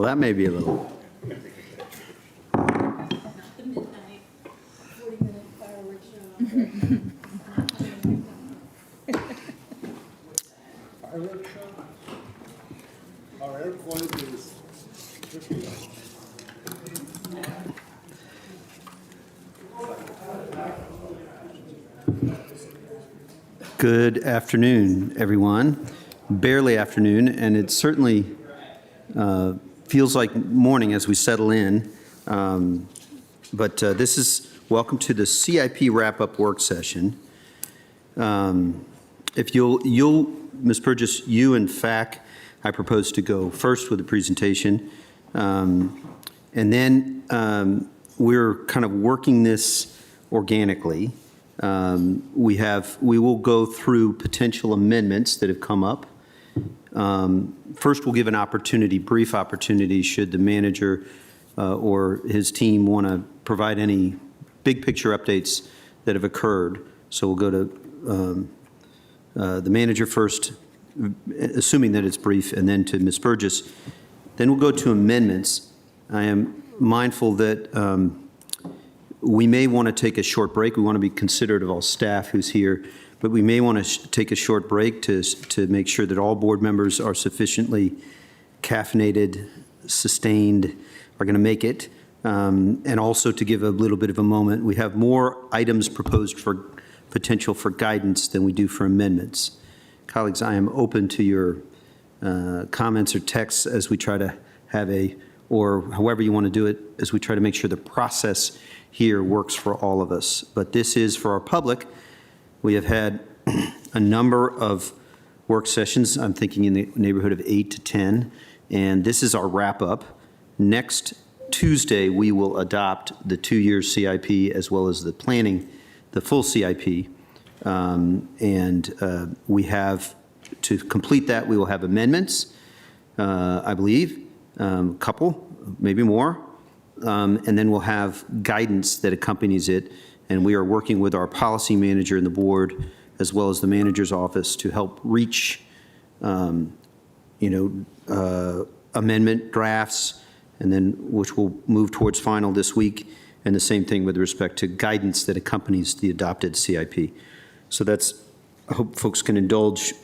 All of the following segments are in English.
Well, that may be a little. The midnight 40-minute fireworks show. Fireworks show? Our air quality is tricky. Good afternoon, everyone. Barely afternoon, and it certainly feels like morning as we settle in. But this is welcome to the CIP wrap-up work session. If you'll, Ms. Burgess, you and FAC, I propose to go first with the presentation, and then we're kind of working this organically. We will go through potential amendments that have come up. First, we'll give an opportunity, brief opportunity, should the manager or his team want to provide any big picture updates that have occurred. So we'll go to the manager first, assuming that it's brief, and then to Ms. Burgess. Then we'll go to amendments. I am mindful that we may want to take a short break. We want to be considerate of all staff who's here, but we may want to take a short break to make sure that all board members are sufficiently caffeinated, sustained, are going to make it, and also to give a little bit of a moment. We have more items proposed for potential for guidance than we do for amendments. Colleagues, I am open to your comments or texts as we try to have or however you want to do it, as we try to make sure the process here works for all of us. But this is for our public. We have had a number of work sessions, I'm thinking in the neighborhood of 8 to 10, and this is our wrap up. Next Tuesday, we will adopt the 2-year CIP as well as the planning, the full CIP. We have, to complete that, we will have amendments, I believe, a couple, maybe more. And then we'll have guidance that accompanies it. And we are working with our policy manager and the board, as well as the manager's office, to help reach, amendment drafts, and then which will move towards final this week. And the same thing with respect to guidance that accompanies the adopted CIP. So that's, I hope folks can indulge,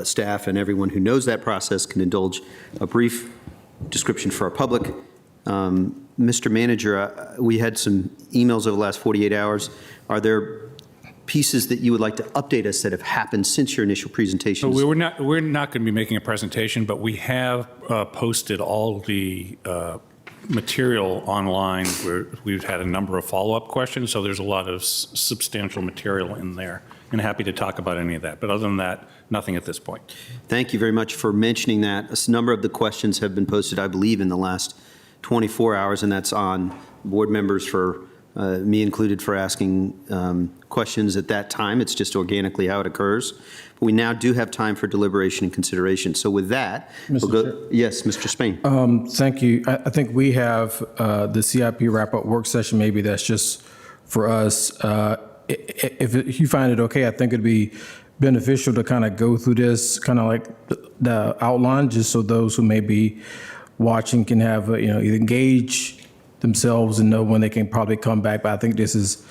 staff and everyone who knows that process can indulge a brief description for our public. Mr. Manager, we had some emails over the last 48 hours. Are there pieces that you would like to update us that have happened since your initial presentation? So we're not going to be making a presentation, but we have posted all the material online where we've had a number of follow-up questions. So there's a lot of substantial material in there, and happy to talk about any of that. But other than that, nothing at this point. Thank you very much for mentioning that. A number of the questions have been posted, I believe, in the last 24 hours, and that's on board members, for me included, for asking questions at that time. It's just organically how it occurs. But we now do have time for deliberation and consideration. So with that, we'll go. Yes, Mr. Spain. Thank you. I think we have the CIP wrap-up work session. Maybe that's just for us. If you find it okay, I think it'd be beneficial to kind of go through this, kind of like the outline, just so those who may be watching can have, either engage themselves and know when they can probably come back. But I think this is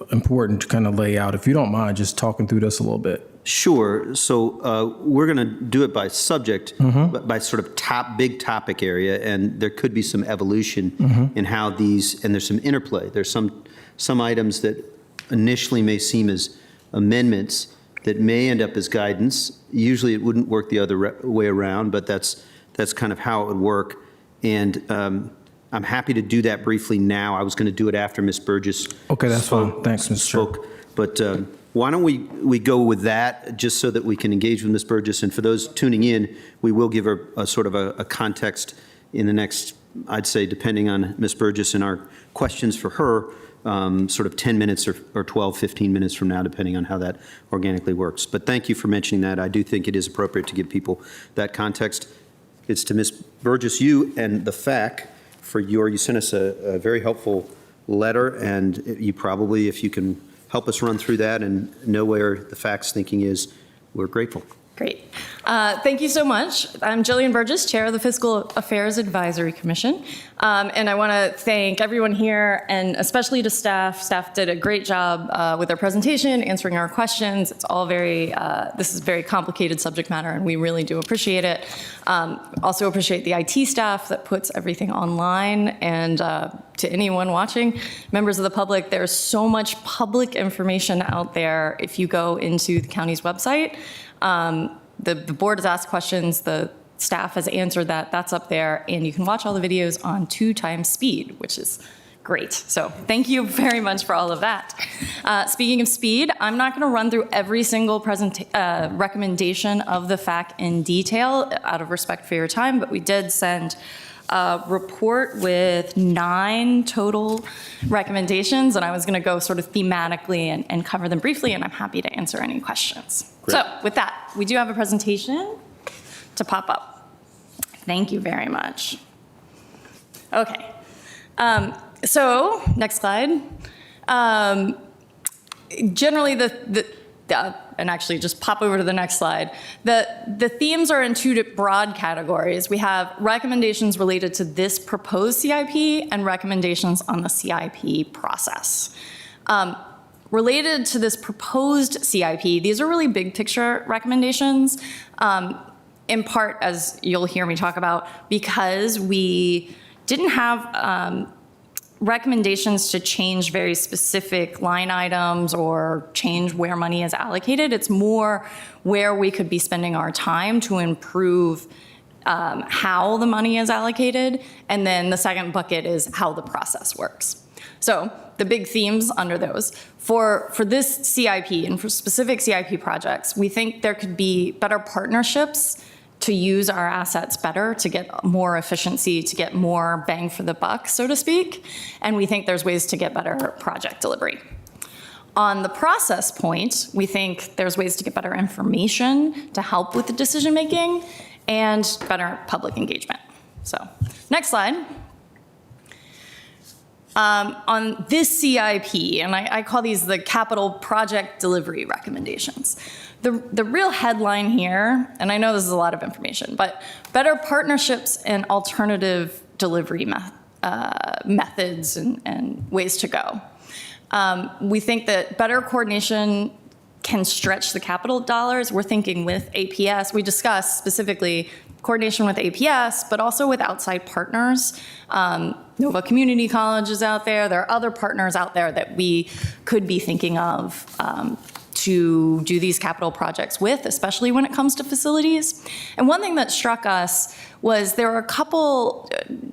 important to kind of lay out. If you don't mind just talking through this a little bit. Sure. So we're going to do it by subject, by sort of big topic area, and there could be some evolution in how these, and there's some interplay. There's some items that initially may seem as amendments that may end up as guidance. Usually it wouldn't work the other way around, but that's kind of how it would work. And I'm happy to do that briefly now. I was going to do it after Ms. Burgess Okay, that's fine. Thanks, Mr. spoke. But why don't we go with that, just so that we can engage with Ms. Burgess. And for those tuning in, we will give her a sort of a context in the next, I'd say, depending on Ms. Burgess and our questions for her, sort of 10 minutes or 12, 15 minutes from now, depending on how that organically works. But thank you for mentioning that. I do think it is appropriate to give people that context. It's to Ms. Burgess, you and the FAC, you sent us a very helpful letter, and you probably, if you can help us run through that and know where the FAC's thinking is, we're grateful. Great. Thank you so much. I'm Jillian Burgess, Chair of the Fiscal Affairs Advisory Commission. And I want to thank everyone here, and especially to staff. Staff did a great job with their presentation, answering our questions. It's all this is very complicated subject matter, and we really do appreciate it. Also appreciate the IT staff that puts everything online. And to anyone watching, members of the public, there's so much public information out there if you go into the county's website. The board has asked questions, the staff has answered that's up there, and you can watch all the videos on 2x speed, which is great. So thank you very much for all of that. Speaking of speed, I'm not going to run through every single recommendation of the FAC in detail out of respect for your time, but we did send a report with 9 total recommendations, and I was going to go sort of thematically and cover them briefly, and I'm happy to answer any questions. Great. So with that, we do have a presentation to pop up. Thank you very much. Okay. So next slide. Generally, and actually just pop over to the next slide. The themes are in 2 broad categories. We have recommendations related to this proposed CIP and recommendations on the CIP process. Related to this proposed CIP, these are really big picture recommendations, in part, as you'll hear me talk about, because we didn't have recommendations to change very specific line items or change where money is allocated. It's more where we could be spending our time to improve how the money is allocated. And then the second bucket is how the process works. So the big themes under those. For this CIP and for specific CIP projects, we think there could be better partnerships to use our assets better, to get more efficiency, to get more bang for the buck, so to speak. And we think there's ways to get better project delivery. On the process point, we think there's ways to get better information to help with the decision making and better public engagement. So next slide. On this CIP, and I call these the capital project delivery recommendations. The real headline here, and I know this is a lot of information, but better partnerships and alternative delivery methods and ways to go. We think that better coordination can stretch the capital dollars. We're thinking with APS. We discussed specifically coordination with APS, but also with outside partners. Nova Community College is out there. There are other partners out there that we could be thinking of to do these capital projects with, especially when it comes to facilities. And one thing that struck us was there were a couple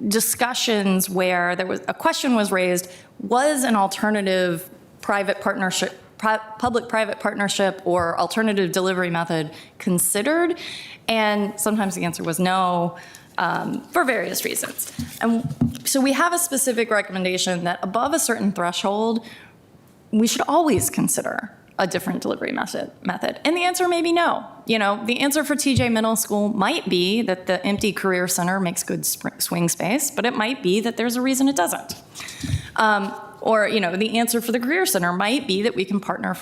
discussions where a question was raised, was an alternative private partnership, public-private partnership or alternative delivery method considered? And sometimes the answer was no, for various reasons. And so we have a specific recommendation that above a certain threshold, we should always consider a different delivery method. And the answer may be no. You know, the answer for TJ Middle School might be that the empty career center makes good swing space, but it might be that there's a reason it doesn't. Or, you know, the answer for the Career Center might be that we can partner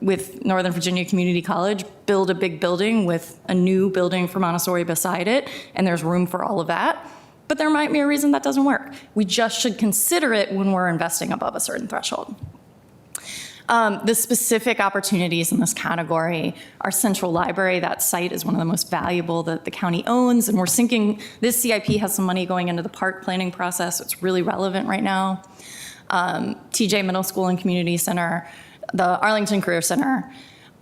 with Northern Virginia Community College, build a big building with a new building for Montessori beside it, and there's room for all of that. But there might be a reason that doesn't work. We just should consider it when we're investing above a certain threshold. The specific opportunities in this category are Central Library. That site is one of the most valuable that the county owns, and we're thinking this CIP has some money going into the park planning process. So it's really relevant right now. TJ Middle School and Community Center, the Arlington Career Center.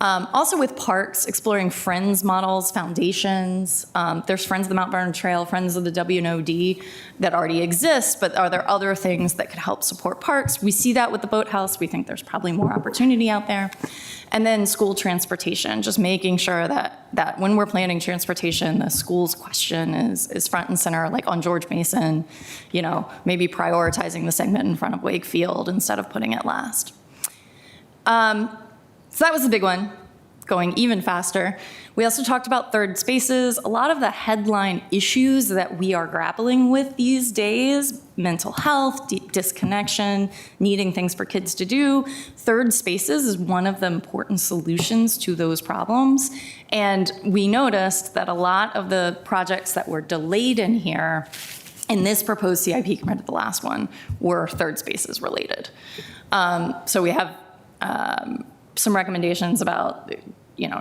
Also with parks, exploring Friends models, foundations. There's Friends of the Mount Vernon Trail, Friends of the WNOD that already exist, but are there other things that could help support parks? We see that with the boathouse. We think there's probably more opportunity out there. And then school transportation, just making sure that when we're planning transportation, the school's question is front and center, like on George Mason, you know, maybe prioritizing the segment in front of Wakefield instead of putting it last. So that was the big one. going even faster. We also talked about third spaces. A lot of the headline issues that we are grappling with these days, mental health, disconnection, needing things for kids to do, third spaces is one of the important solutions to those problems. And we noticed that a lot of the projects that were delayed in here in this proposed CIP compared to the last one were third spaces related. So we have some recommendations about,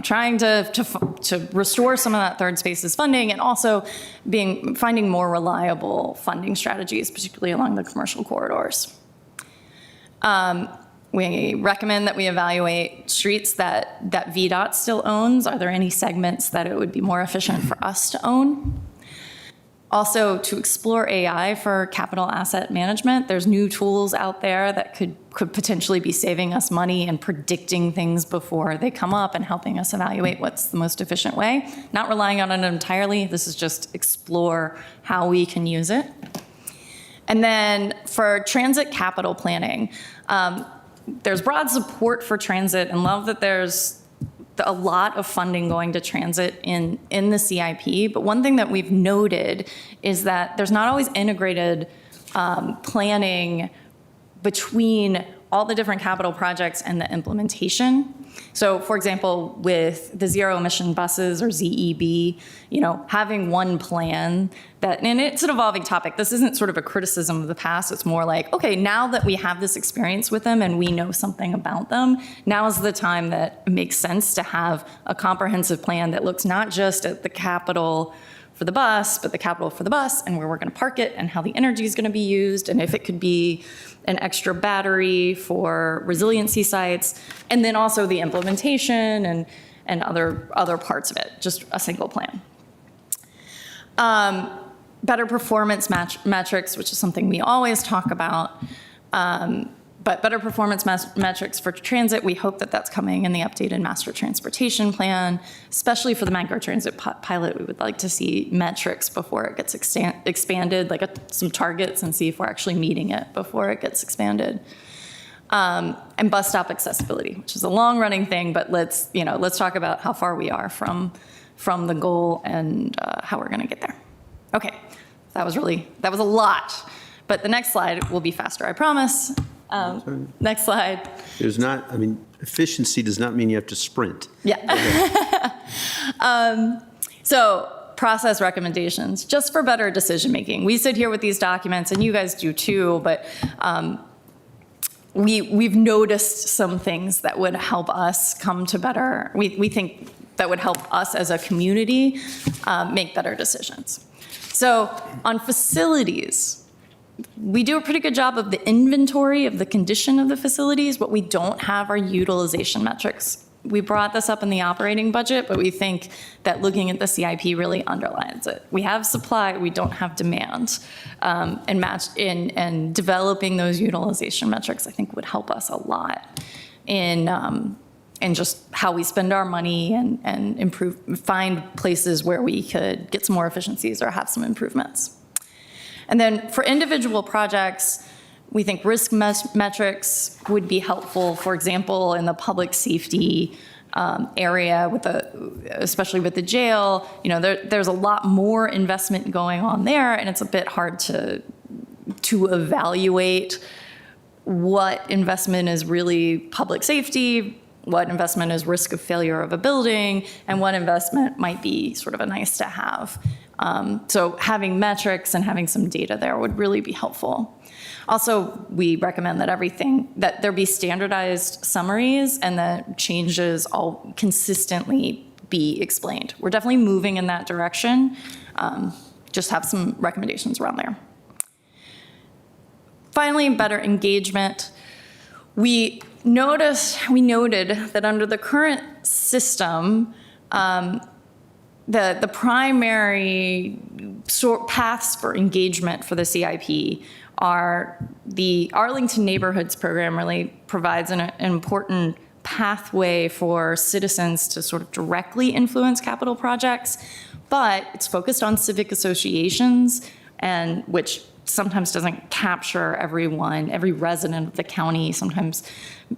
trying to restore some of that third spaces funding, and also finding more reliable funding strategies, particularly along the commercial corridors. We recommend that we evaluate streets that VDOT still owns. Are there any segments that it would be more efficient for us to own? Also, to explore AI for capital asset management. There's new tools out there that could potentially be saving us money and predicting things before they come up and helping us evaluate what's the most efficient way. Not relying on it entirely. This is just explore how we can use it. And then for transit capital planning, there's broad support for transit, and love that there's a lot of funding going to transit in the CIP. But one thing that we've noted is that there's not always integrated planning between all the different capital projects and the implementation. So for example, with the zero emission buses or ZEB, having one plan and it's an evolving topic. This isn't sort of a criticism of the past. It's more like, okay, now that we have this experience with them and we know something about them, now is the time that it makes sense to have a comprehensive plan that looks not just at the capital for the bus, but the capital for the bus and where we're going to park it and how the energy is going to be used and if it could be an extra battery for resiliency sites, and then also the implementation and other parts of it, just a single plan. Better performance metrics, which is something we always talk about, but better performance metrics for transit, we hope that that's coming in the updated master transportation plan, especially for the micro transit pilot. We would like to see metrics before it gets expanded, like some targets, and see if we're actually meeting it before it gets expanded. And bus stop accessibility, which is a long running thing, but let's talk about how far we are from the goal and how we're gonna get there. Okay, that was a lot, but the next slide will be faster, I promise. Next slide. Efficiency does not mean you have to sprint. Yeah. So process recommendations, just for better decision making. We sit here with these documents, and you guys do too, but we've noticed some things that would help us come to better, we think that would help us as a community make better decisions. So on facilities, we do a pretty good job of the inventory of the condition of the facilities. What we don't have are utilization metrics. We brought this up in the operating budget, but we think that looking at the CIP really underlines it. We have supply, we don't have demand, and developing those utilization metrics, I think, would help us a lot in just how we spend our money and find places where we could get some more efficiencies or have some improvements. And then for individual projects, we think risk metrics would be helpful. For example, in the public safety area, especially with the jail, there's a lot more investment going on there, and it's a bit hard to evaluate what investment is really public safety, what investment is risk of failure of a building, and what investment might be sort of a nice to have. So having metrics and having some data there would really be helpful. Also, we recommend that there be standardized summaries and that changes all consistently be explained. We're definitely moving in that direction. Just have some recommendations around there. Finally, better engagement. We noted that under the current system, the primary paths for engagement for the CIP are the Arlington Neighborhoods Program really provides an important pathway for citizens to sort of directly influence capital projects, but it's focused on civic associations, and which sometimes doesn't capture everyone, every resident of the county. Sometimes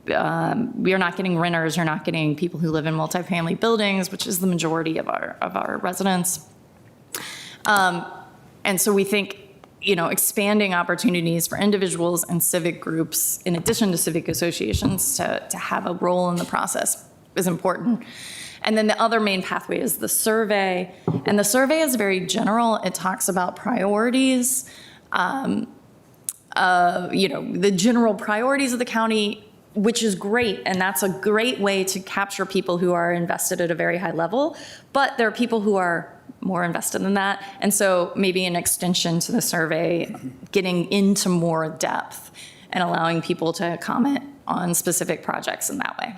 we are not getting renters, you're not getting people who live in multifamily buildings, which is the majority of our residents. And so we think, expanding opportunities for individuals and civic groups, in addition to civic associations, to have a role in the process is important. And then the other main pathway is the survey. And the survey is very general. It talks about priorities, the general priorities of the county, which is great. And that's a great way to capture people who are invested at a very high level. But there are people who are more invested than that. And so maybe an extension to the survey, getting into more depth and allowing people to comment on specific projects in that way.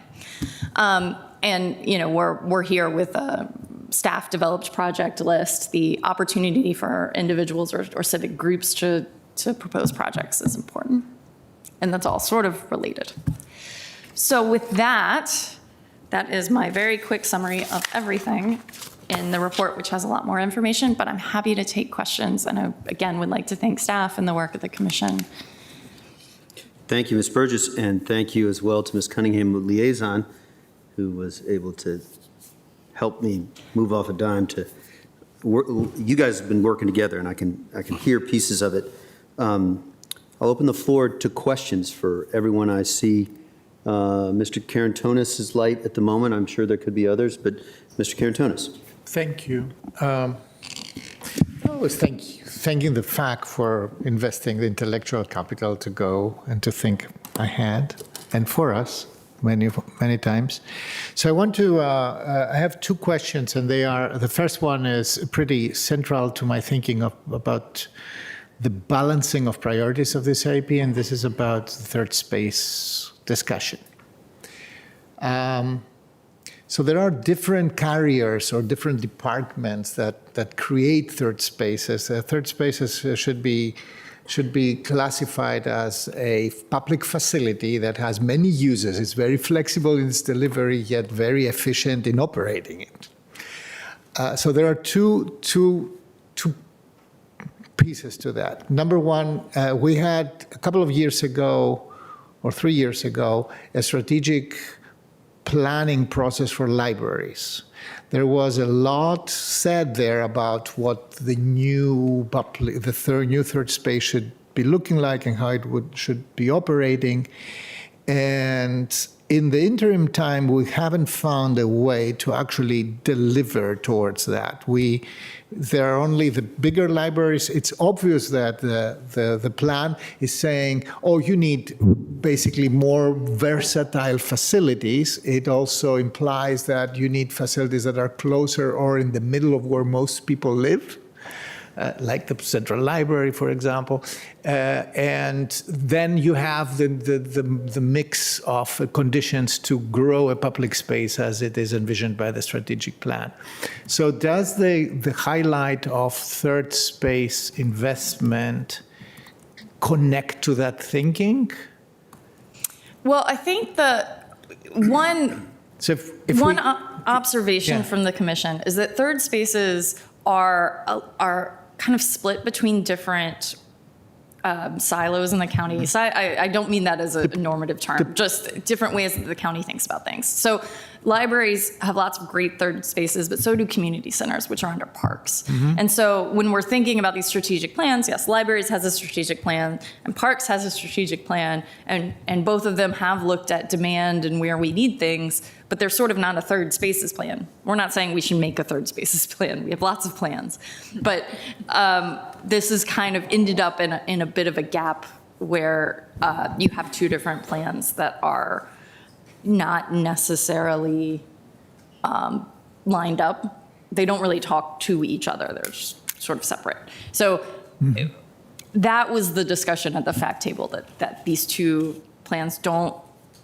We're here with a staff-developed project list. The opportunity for individuals or civic groups to propose projects is important. And that's all sort of related. So with that is my very quick summary of everything in the report, which has a lot more information, but I'm happy to take questions. And I, again, would like to thank staff and the work of the commission. Thank you, Ms. Burgess, and thank you as well to Ms. Cunningham, liaison, who was able to help me move off a dime to work. You guys have been working together, and I can hear pieces of it. I'll open the floor to questions for everyone. I see Mr. Karantonis' light at the moment. I'm sure there could be others, but Mr. Karantonis. Thank you. I was thanking the FAC for investing the intellectual capital to go and to think ahead, and for us many times. So I want to. I have two questions, and they are. The first one is pretty central to my thinking about the balancing of priorities of this CIP, and this is about the third space discussion. So there are different carriers or different departments that create third spaces. Third spaces should be classified as a public facility that has many uses. It's very flexible in its delivery, yet very efficient in operating it. So there are two pieces to that. Number one, we had a couple of years ago, or 3 years ago, a strategic planning process for libraries. There was a lot said there about what the new third space should be looking like and how it should be operating. And in the interim time, we haven't found a way to actually deliver towards that. There are only the bigger libraries. It's obvious that the plan is saying, oh, you need basically more versatile facilities. It also implies that you need facilities that are closer or in the middle of where most people live. Like the Central Library, for example. And then you have the mix of conditions to grow a public space as it is envisioned by the strategic plan. So does the highlight of third space investment connect to that thinking? Well, I think one observation from the commission is that third spaces are kind of split between different silos in the county. So I don't mean that as a normative term, just different ways that the county thinks about things. So libraries have lots of great third spaces, but so do community centers, which are under parks. Mm-hmm. And so when we're thinking about these strategic plans, yes, libraries has a strategic plan and parks has a strategic plan, and both of them have looked at demand and where we need things, but they're sort of not a third spaces plan. We're not saying we should make a third spaces plan. We have lots of plans. But this has kind of ended up in a bit of a gap where you have two different plans that are not necessarily lined up. They don't really talk to each other. They're just sort of separate. So that was the discussion at the FAC table, that these two plans don't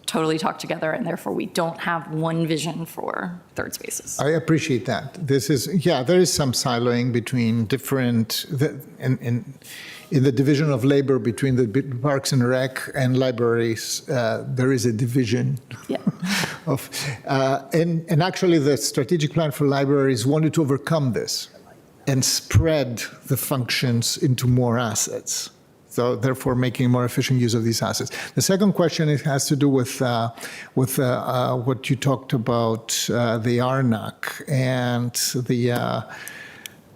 totally talk together, and therefore we don't have one vision for third spaces. I appreciate that. There is some siloing between different, in the division of labor between the Parks and Rec and libraries, there is a division. Yeah. And actually the strategic plan for libraries wanted to overcome this and spread the functions into more assets. so therefore making more efficient use of these assets. The second question has to do with what you talked about, the RNAC, and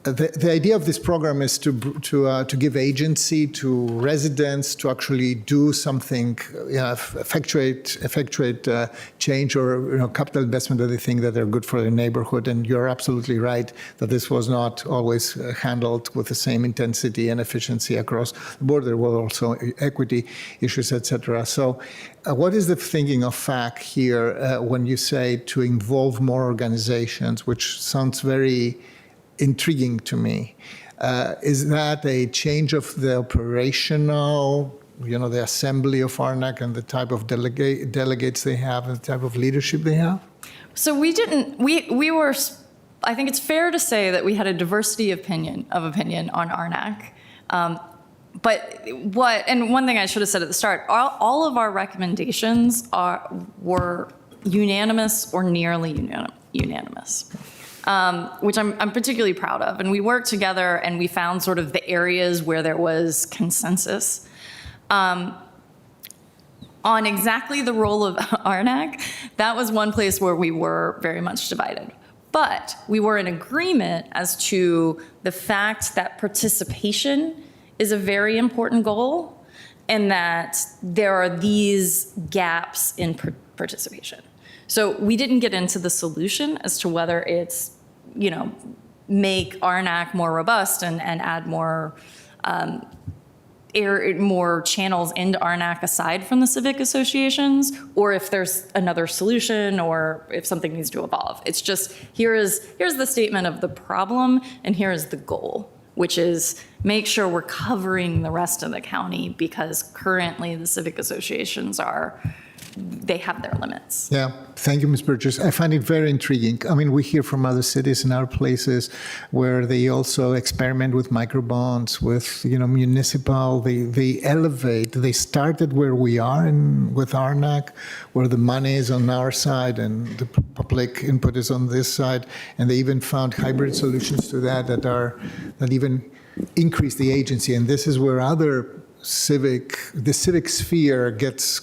the idea of this program is to give agency to residents to actually do something, effectuate change or capital investment that they think that they're good for their neighborhood. And you're absolutely right that this was not always handled with the same intensity and efficiency across the board. There were also equity issues, et cetera. So what is the thinking of FAC here when you say to involve more organizations, which sounds very intriguing to me? Is that a change of the operational, the assembly of RNAC and the type of delegates they have and the type of leadership they have? So we were, I think it's fair to say that we had a diversity of opinion on RNAC. And one thing I should have said at the start, all of our recommendations were unanimous or nearly unanimous. Which I'm particularly proud of. And we worked together and we found sort of the areas where there was consensus on exactly the role of RNAC. That was one place where we were very much divided. But we were in agreement as to the fact that participation is a very important goal and that there are these gaps in participation. So we didn't get into the solution as to whether it's, make RNAC more robust and add more more channels into RNAC aside from the civic associations, or if there's another solution or if something needs to evolve. It's just, here's the statement of the problem and here is the goal, which is make sure we're covering the rest of the county because currently the civic associations they have their limits. Yeah, thank you, Ms. Burgess. I find it very intriguing. I mean, we hear from other cities and other places where they also experiment with microbonds, with municipal. They elevate. They started where we are with RNAC, where the money is on our side and the public input is on this side, and they even found hybrid solutions to that that even increase the agency. And this is where the civic sphere gets,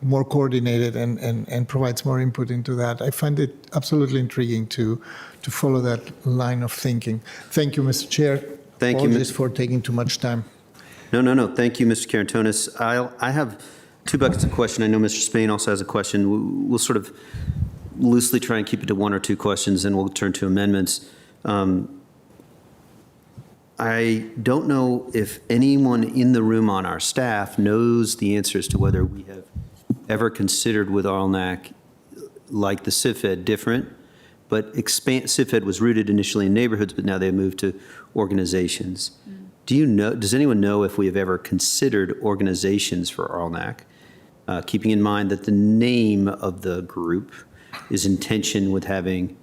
more coordinated and provides more input into that. I find it absolutely intriguing to follow that line of thinking. Thank you, Mr. Chair. Thank you, Apologies for taking too much time. No. Thank you, Mr. Carantonis. I have two buckets of question. I know Mr. Spain also has a question. We'll sort of loosely try and keep it to one or two questions, and we'll turn to amendments. I don't know if anyone in the room on our staff knows the answers to whether we have ever considered with RLNAC, like the CIFED, different, but CIFED was rooted initially in neighborhoods, but now they've moved to organizations. Does anyone know if we have ever considered organizations for RLNAC, keeping in mind that the name of the group is in tension with having,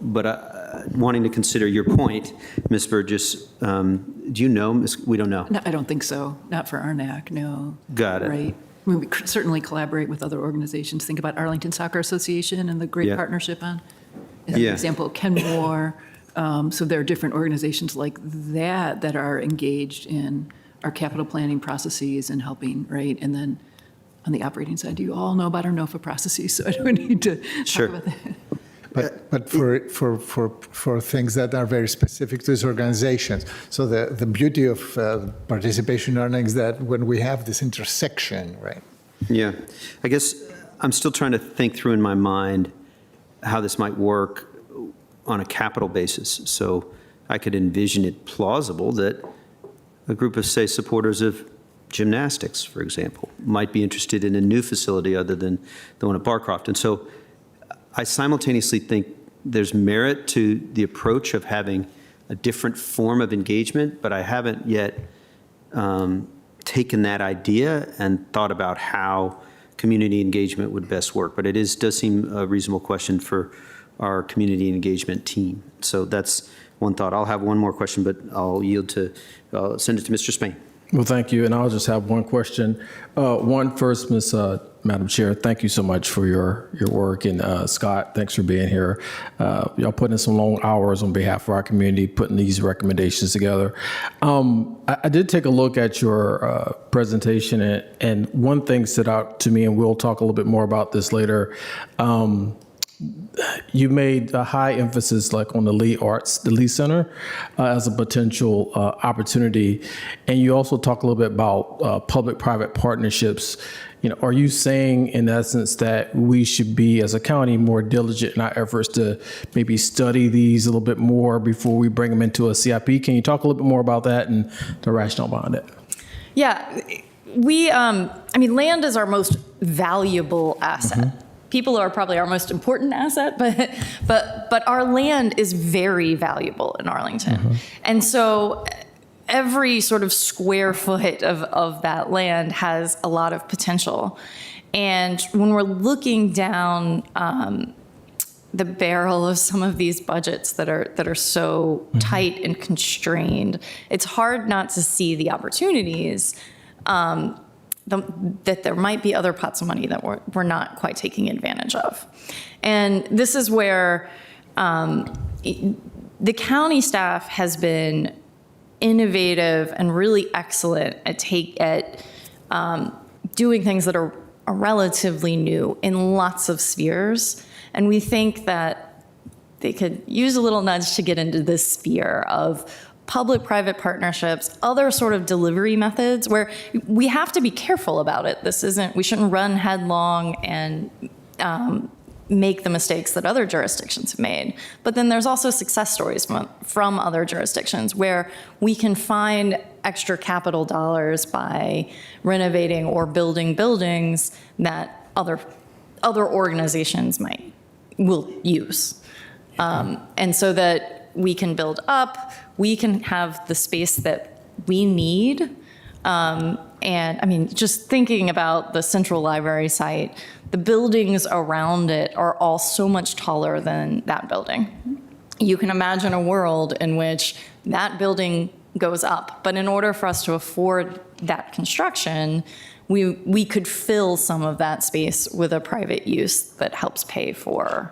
but wanting to consider your point, Ms. Burgess, do you know? We don't know. No, I don't think so. Not for RNAC, no. Got it. Right. I mean, we certainly collaborate with other organizations. Think about Arlington Soccer Association and the great Yeah. partnership on, as an Yeah. example, Kenmore. So there are different organizations like that are engaged in our capital planning processes and helping, right? And then on the operating side, you all know about our NOFA processes, so I don't need to Sure. talk about that. But for things that are very specific to these organizations. So the beauty of participation learning is that when we have this intersection, right? Yeah. I guess I'm still trying to think through in my mind how this might work on a capital basis. So I could envision it plausible that a group of, say, supporters of gymnastics, for example, might be interested in a new facility other than the one at Barcroft. And so I simultaneously think there's merit to the approach of having a different form of engagement, but I haven't yet taken that idea and thought about how community engagement would best work. But it does seem a reasonable question for our community engagement team. So that's one thought. I'll have one more question, but I'll send it to Mr. Spain. Well, thank you, and I'll just have one question. One first, Ms. Madam Chair. Thank you so much for your work. And Scott, thanks for being here. Y'all putting in some long hours on behalf of our community, putting these recommendations together. I did take a look at your presentation, and one thing stood out to me, and we'll talk a little bit more about this later. You made a high emphasis like on the Lee Arts, the Lee Center, as a potential opportunity. And you also talk a little bit about public-private partnerships. You know, are you saying in essence that we should be, as a county, more diligent in our efforts to maybe study these a little bit more before we bring them into a CIP? Can you talk a little bit more about that and the rationale behind it? Yeah, land is our most valuable asset. People are probably our most important asset, but our land is very valuable in Arlington. And so every sort of square foot of that land has a lot of potential. And when we're looking down the barrel of some of these budgets that are so tight and constrained, it's hard not to see the opportunities that there might be other pots of money that we're not quite taking advantage of. And this is where the county staff has been innovative and really excellent at doing things that are relatively new in lots of spheres. And we think that they could use a little nudge to get into this sphere of public-private partnerships, other sort of delivery methods where we have to be careful about it. We shouldn't run headlong and make the mistakes that other jurisdictions have made. But then there's also success stories from other jurisdictions where we can find extra capital dollars by renovating or building buildings that other organizations will use. And so that we can build up, we can have the space that we need. And I mean, just thinking about the Central Library site, the buildings around it are all so much taller than that building. You can imagine a world in which that building goes up, but in order for us to afford that construction, we could fill some of that space with a private use that helps pay for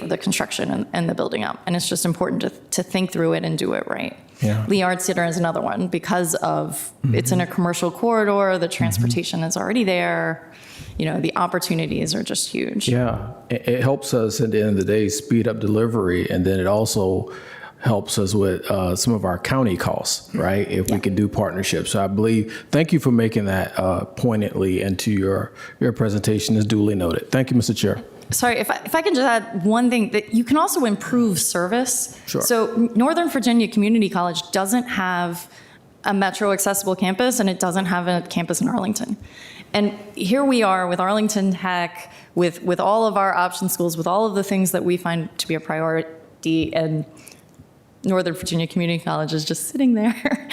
the construction and the building up. And it's just important to think through it and do it right. Yeah. Lee Arts Theater is another one because of it's in a commercial corridor, the transportation is already there. You know, the opportunities are just huge. Yeah, it helps us at the end of the day speed up delivery, and then it also helps us with some of our county costs, right? If we can do partnerships. So I believe, thank you for making that poignantly into your presentation is duly noted. Thank you, Mr. Chair. Sorry, if I can just add one thing, that you can also improve service. Sure. So Northern Virginia Community College doesn't have a metro accessible campus, and it doesn't have a campus in Arlington. And here we are with Arlington Tech, with all of our option schools, with all of the things that we find to be a priority, and Northern Virginia Community College is just sitting there.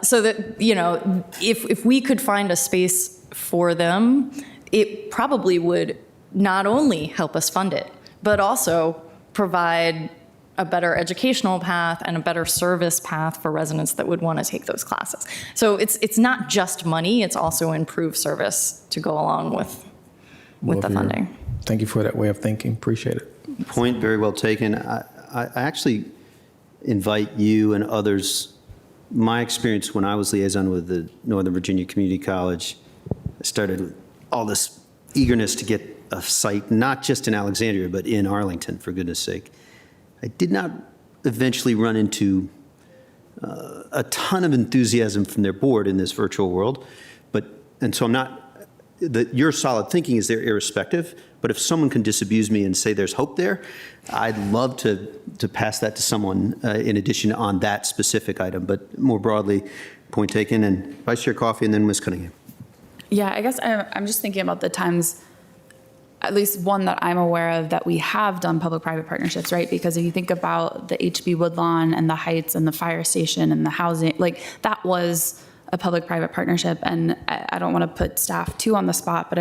So that, you know, if we could find a space for them, it probably would not only help us fund it, but also provide a better educational path and a better service path for residents that would want to take those classes. So it's not just money, it's also improved service to go along with the funding. Thank you for that way of thinking. Appreciate it. Point very well taken. I actually invite you and others, my experience when I was liaison with the Northern Virginia Community College, I started with all this eagerness to get a site, not just in Alexandria, but in Arlington, for goodness sake. I did not eventually run into a ton of enthusiasm from their board in this virtual world, and so I'm not, your solid thinking is there irrespective, but if someone can disabuse me and say there's hope there, I'd love to pass that to someone in addition on that specific item, but more broadly, point taken. And Vice Chair Coffey and then Ms. Cunningham. Yeah, I guess I'm just thinking about the times, at least one that I'm aware of, that we have done public-private partnerships, right? Because if you think about the HB Woodlawn and the Heights and the fire station and the housing, like that was a public-private partnership. And I don't want to put staff too on the spot, but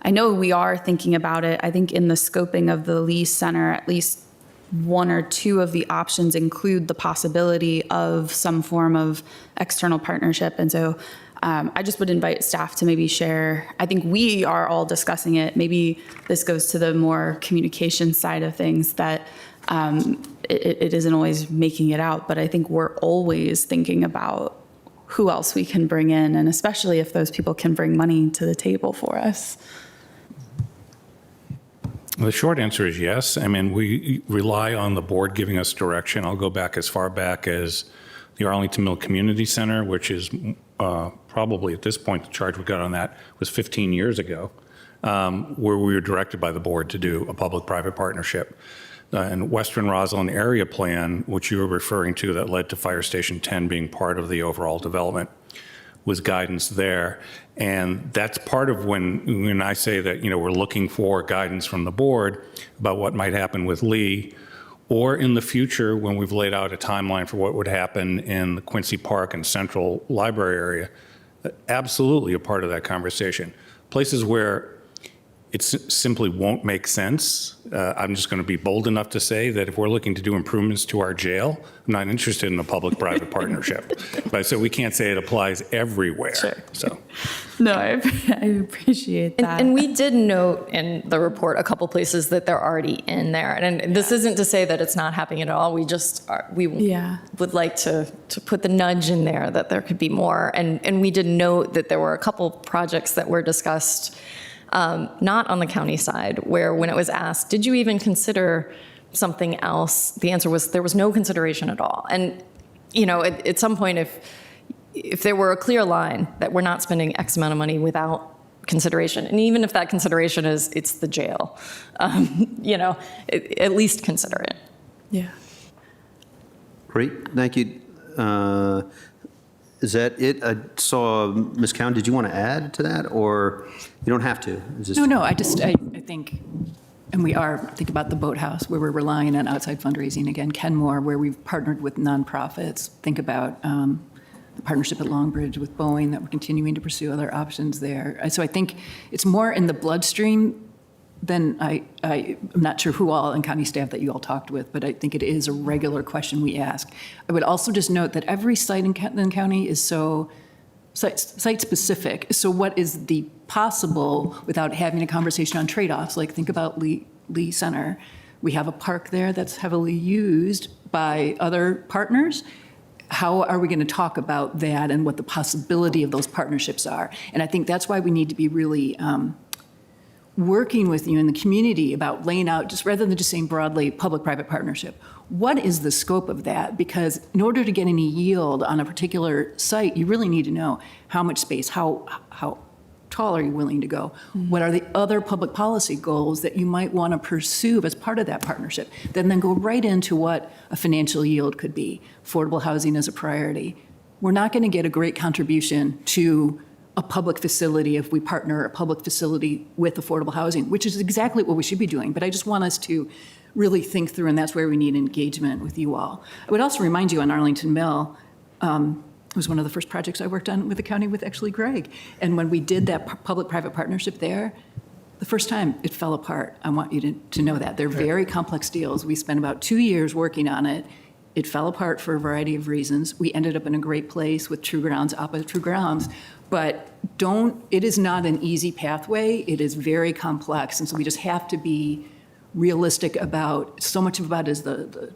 I know we are thinking about it. I think in the scoping of the Lee Center, at least one or two of the options include the possibility of some form of external partnership. And so I just would invite staff to maybe share. I think we are all discussing it. Maybe this goes to the more communication side of things that it isn't always making it out, but I think we're always thinking about who else we can bring in, and especially if those people can bring money to the table for us. The short answer is yes. I mean, we rely on the board giving us direction. I'll go back as far back as the Arlington Mill Community Center, which is probably at this point, the charge we got on that was 15 years ago, where we were directed by the board to do a public-private partnership. And Western Roslyn Area Plan, which you were referring to, that led to Fire Station 10 being part of the overall development, was guidance there. And that's part of when I say that, we're looking for guidance from the board about what might happen with Lee, or in the future when we've laid out a timeline for what would happen in the Quincy Park and Central Library area, absolutely a part of that conversation. Places where it simply won't make sense. I'm just going to be bold enough to say that if we're looking to do improvements to our jail, I'm not interested in a public-private partnership. But so we can't say it applies everywhere. Sure. So. No, I appreciate that. And we did note in the report a couple places that they're already in there. And this isn't to say that it's not happening at all. We just would like to put the nudge in there that there could be more. And we did note that there were a couple projects that were discussed, not on the county side, where when it was asked, did you even consider something else? The answer was there was no consideration at all. And, at some point, if there were a clear line that we're not spending X amount of money without consideration, and even if that consideration is it's the jail, at least consider it. Yeah. Great, thank you. Is that it? I saw, Ms. Cowan, did you want to add to that, or you don't have to? No, I think, and we think about the boathouse where we're relying on outside fundraising. Again, Kenmore, where we've partnered with nonprofits. Think about the partnership at Longbridge with Boeing that we're continuing to pursue other options there. So I think it's more in the bloodstream than I'm not sure who all in county staff that you all talked with, but I think it is a regular question we ask. I would also just note that every site in county is so site-specific. So what is the possible without having a conversation on trade-offs? Like think about Lee Center. We have a park there that's heavily used by other partners. How are we going to talk about that and what the possibility of those partnerships are? And I think that's why we need to be really working with you in the community about laying out, just rather than just saying broadly public-private partnership, what is the scope of that? Because in order to get any yield on a particular site, you really need to know how much space, how tall are you willing to go? Mm-hmm. What are the other public policy goals that you might want to pursue as part of that partnership? Then go right into what a financial yield could be. Affordable housing is a priority. We're not going to get a great contribution to a public facility if we partner a public facility with affordable housing, which is exactly what we should be doing. But I just want us to really think through, and that's where we need engagement with you all. I would also remind you on Arlington Mill, it was one of the first projects I worked on with the county with actually Greg. And when we did that public-private partnership there, the first time it fell apart. I want you to know that. They're very complex deals. We spent about 2 years working on it. It fell apart for a variety of reasons. We ended up in a great place with True Grounds, opposite True Grounds. But it is not an easy pathway. It is very complex. And so we just have to be realistic about, so much about is the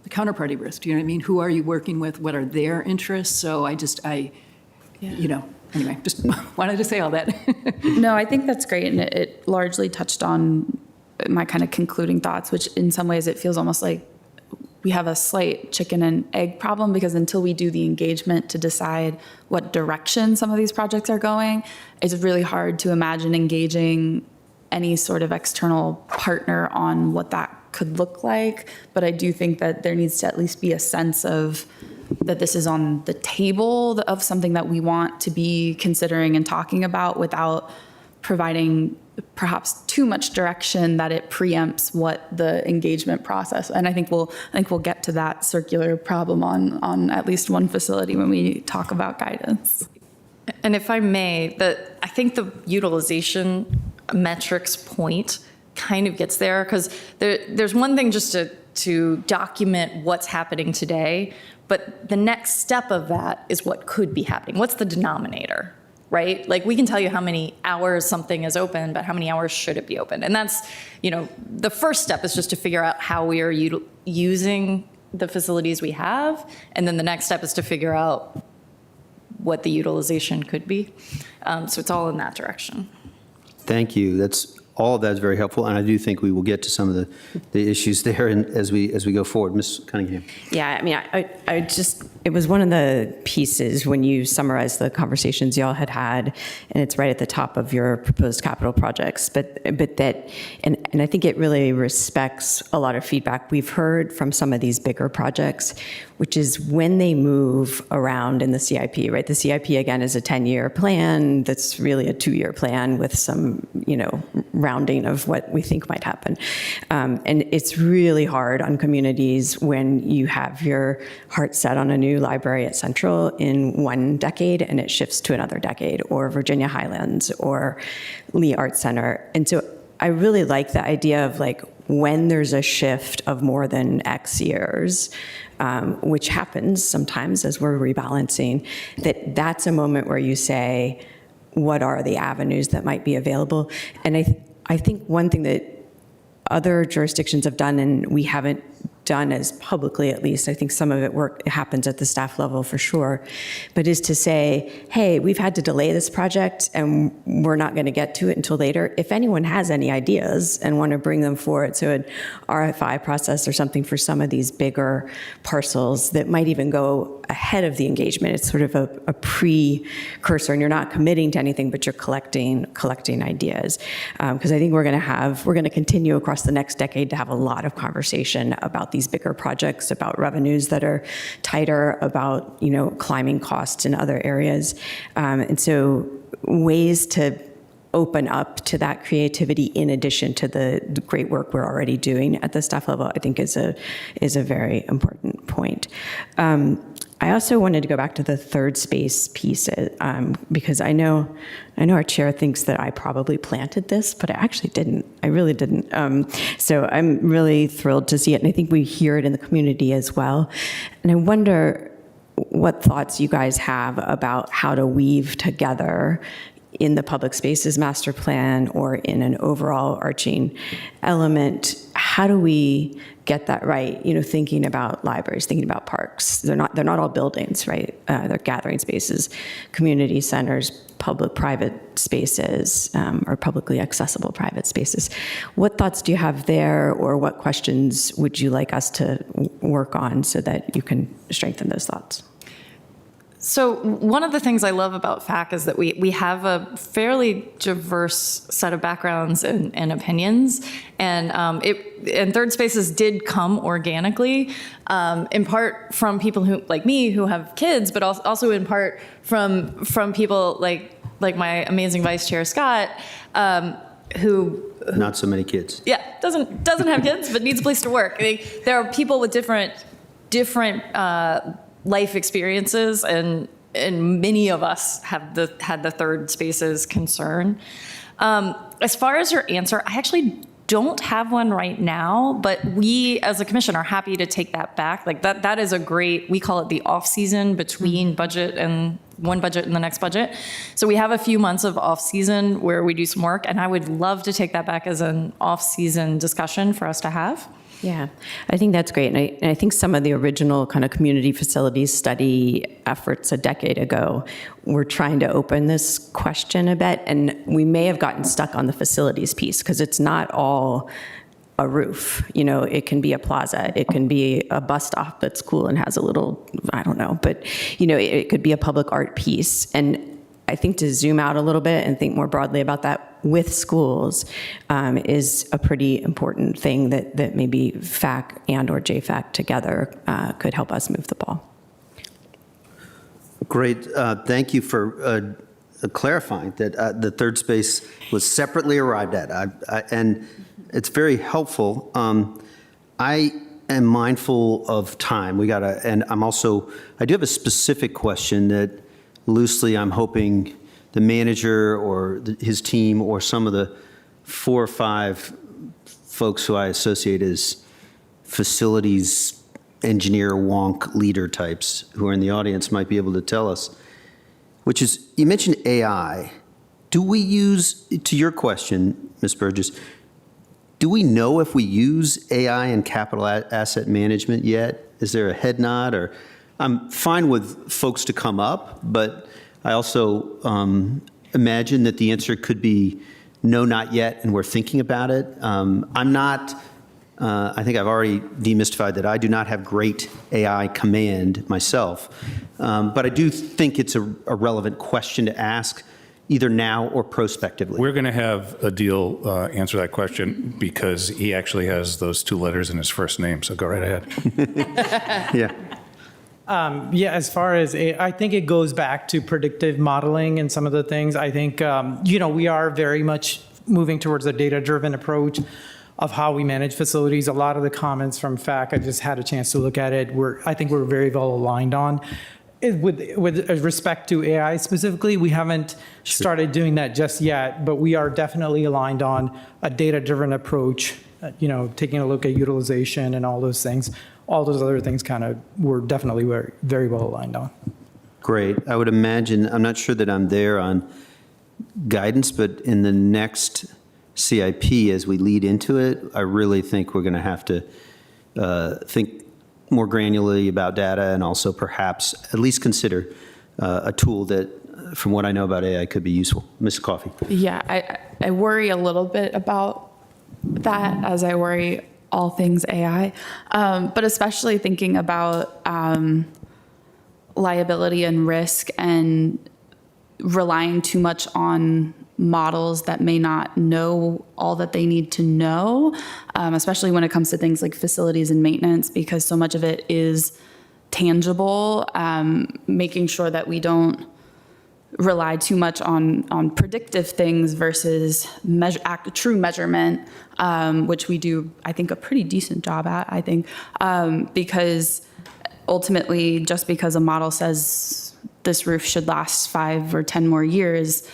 counterparty risk. Do you know what I mean? Who are you working with? What are their interests? So anyway, just wanted to say all that. No, I think that's great. And it largely touched on my kind of concluding thoughts, which in some ways it feels almost like we have a slight chicken and egg problem, because until we do the engagement to decide what direction some of these projects are going, it's really hard to imagine engaging any sort of external partner on what that could look like. But I do think that there needs to at least be a sense of that this is on the table of something that we want to be considering and talking about without providing perhaps too much direction that it preempts what the engagement process. And I think we'll get to that circular problem on at least one facility when we talk about guidance. And if I may, I think the utilization metrics point kind of gets there, because there's one thing just to document what's happening today, But the next step of that is what could be happening. What's the denominator, right? Like we can tell you how many hours something is open, but how many hours should it be open? And that's, the first step is just to figure out how we are using the facilities we have. And then the next step is to figure out what the utilization could be. So it's all in that direction. Thank you. All of that is very helpful, and I do think we will get to some of the issues there as we go forward. Ms. Cunningham. Yeah, I mean, I just, it was one of the pieces when you summarized the conversations y'all had, and it's right at the top of your proposed capital projects, but that, and I think it really respects a lot of feedback we've heard from some of these bigger projects, which is when they move around in the CIP, right? The CIP, again, is a 10-year plan that's really a 2-year plan with some, rounding of what we think might happen. And it's really hard on communities when you have your heart set on a new library at Central in one decade and it shifts to another decade, or Virginia Highlands or Lee Arts Center. And so I really like the idea of like when there's a shift of more than X years, which happens sometimes as we're rebalancing, that's a moment where you say, what are the avenues that might be available? And I think one thing that other jurisdictions have done, and we haven't done as publicly, at least, I think some of it happens at the staff level for sure, but is to say, hey, we've had to delay this project and we're not going to get to it until later. If anyone has any ideas and want to bring them forward, so an RFI process or something for some of these bigger parcels that might even go ahead of the engagement. It's sort of a precursor, and you're not committing to anything, but you're collecting ideas. Because I think we're going to continue across the next decade to have a lot of conversation about these bigger projects, about revenues that are tighter, about climbing costs in other areas, and so ways to open up to that creativity in addition to the great work we're already doing at the staff level, I think is a very important point. I also wanted to go back to the third space piece because I know our chair thinks that I probably planted this, but I actually didn't. I really didn't. So I'm really thrilled to see it, and I think we hear it in the community as well. And I wonder what thoughts you guys have about how to weave together in the public spaces master plan or in an overall arching element. How do we get that right? Thinking about libraries, thinking about parks. They're not all buildings, right? They're gathering spaces, community centers, public-private spaces, or publicly accessible private spaces. What thoughts do you have there, or what questions would you like us to work on so that you can strengthen those thoughts? So one of the things I love about FAC is that we have a fairly diverse set of backgrounds and opinions, and Third Spaces did come organically, in part from people who like me who have kids, but also in part from people like my amazing Vice Chair Scott, who not so many kids. Yeah, doesn't have kids, but needs a place to work. There are people with different life experiences, and many of us have had the Third Spaces concern. As far as your answer, I actually don't have one right now, but we as a commission are happy to take that back. Like that is a great, we call it the off season between budget and one budget and the next budget. So we have a few months of off season where we do some work, and I would love to take that back as an off season discussion for us to have. Yeah, I think that's great. And I think some of the original kind of community facilities study efforts a decade ago were trying to open this question a bit. And we may have gotten stuck on the facilities piece because it's not all a roof. It can be a plaza. It can be a bus stop that's cool and has a little, I don't know, but, it could be a public art piece. And I think to zoom out a little bit and think more broadly about that with schools is a pretty important thing that maybe FAC and or JFAC together could help us move the ball. Great. Thank you for clarifying that the third space was separately arrived at. And it's very helpful. I am mindful of time. And I do have a specific question that loosely I'm hoping the manager or his team or some of the 4 or 5 folks who I associate as facilities engineer wonk leader types who are in the audience might be able to tell us, which is, you mentioned AI. Do we use, to your question, Ms. Burgess, do we know if we use AI in capital asset management yet? Is there a head nod? Or I'm fine with folks to come up, but I also imagine that the answer could be no, not yet, and we're thinking about it. I'm not, I think I've already demystified that I do not have great AI command myself, but I do think it's a relevant question to ask, either now or prospectively. We're going to have Adil answer that question because he actually has those 2 letters in his first name, so go right ahead. Yeah. Yeah, as far as, I think it goes back to predictive modeling and some of the things. I think, we are very much moving towards a data-driven approach of how we manage facilities. A lot of the comments from FAC, I just had a chance to look at it, I think we're very well aligned on. With respect to AI specifically, we haven't started doing that just yet, but we are definitely aligned on a data-driven approach, taking a look at utilization and all those things. All those other things we're definitely very, very well aligned on. Great. I would imagine, I'm not sure that I'm there on guidance, but in the next CIP, as we lead into it, I really think we're going to have to think more granularly about data and also perhaps at least consider a tool that, from what I know about AI, could be useful. Ms. Coffey. Yeah, I worry a little bit about that, as I worry all things AI, but especially thinking about liability and risk and relying too much on models that may not know all that they need to know, especially when it comes to things like facilities and maintenance, because so much of it is tangible, making sure that we don't rely too much on predictive things versus true measurement, which we do, I think, a pretty decent job at, I think, because ultimately, just because a model says this roof should last 5 or 10 more years,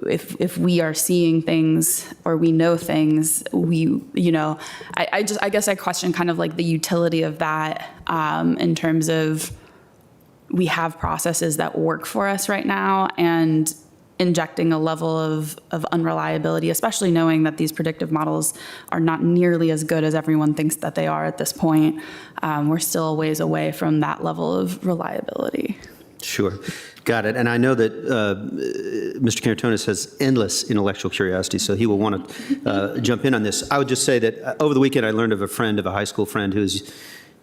if we are seeing things or we know things, I guess I question kind of like the utility of that in terms of we have processes that work for us right now, and injecting a level of unreliability, especially knowing that these predictive models are not nearly as good as everyone thinks that they are at this point. We're still a ways away from that level of reliability. Sure. Got it. And I know that Mr. Caratonis has endless intellectual curiosity, so he will want to jump in on this. I would just say that over the weekend I learned of a high school friend who is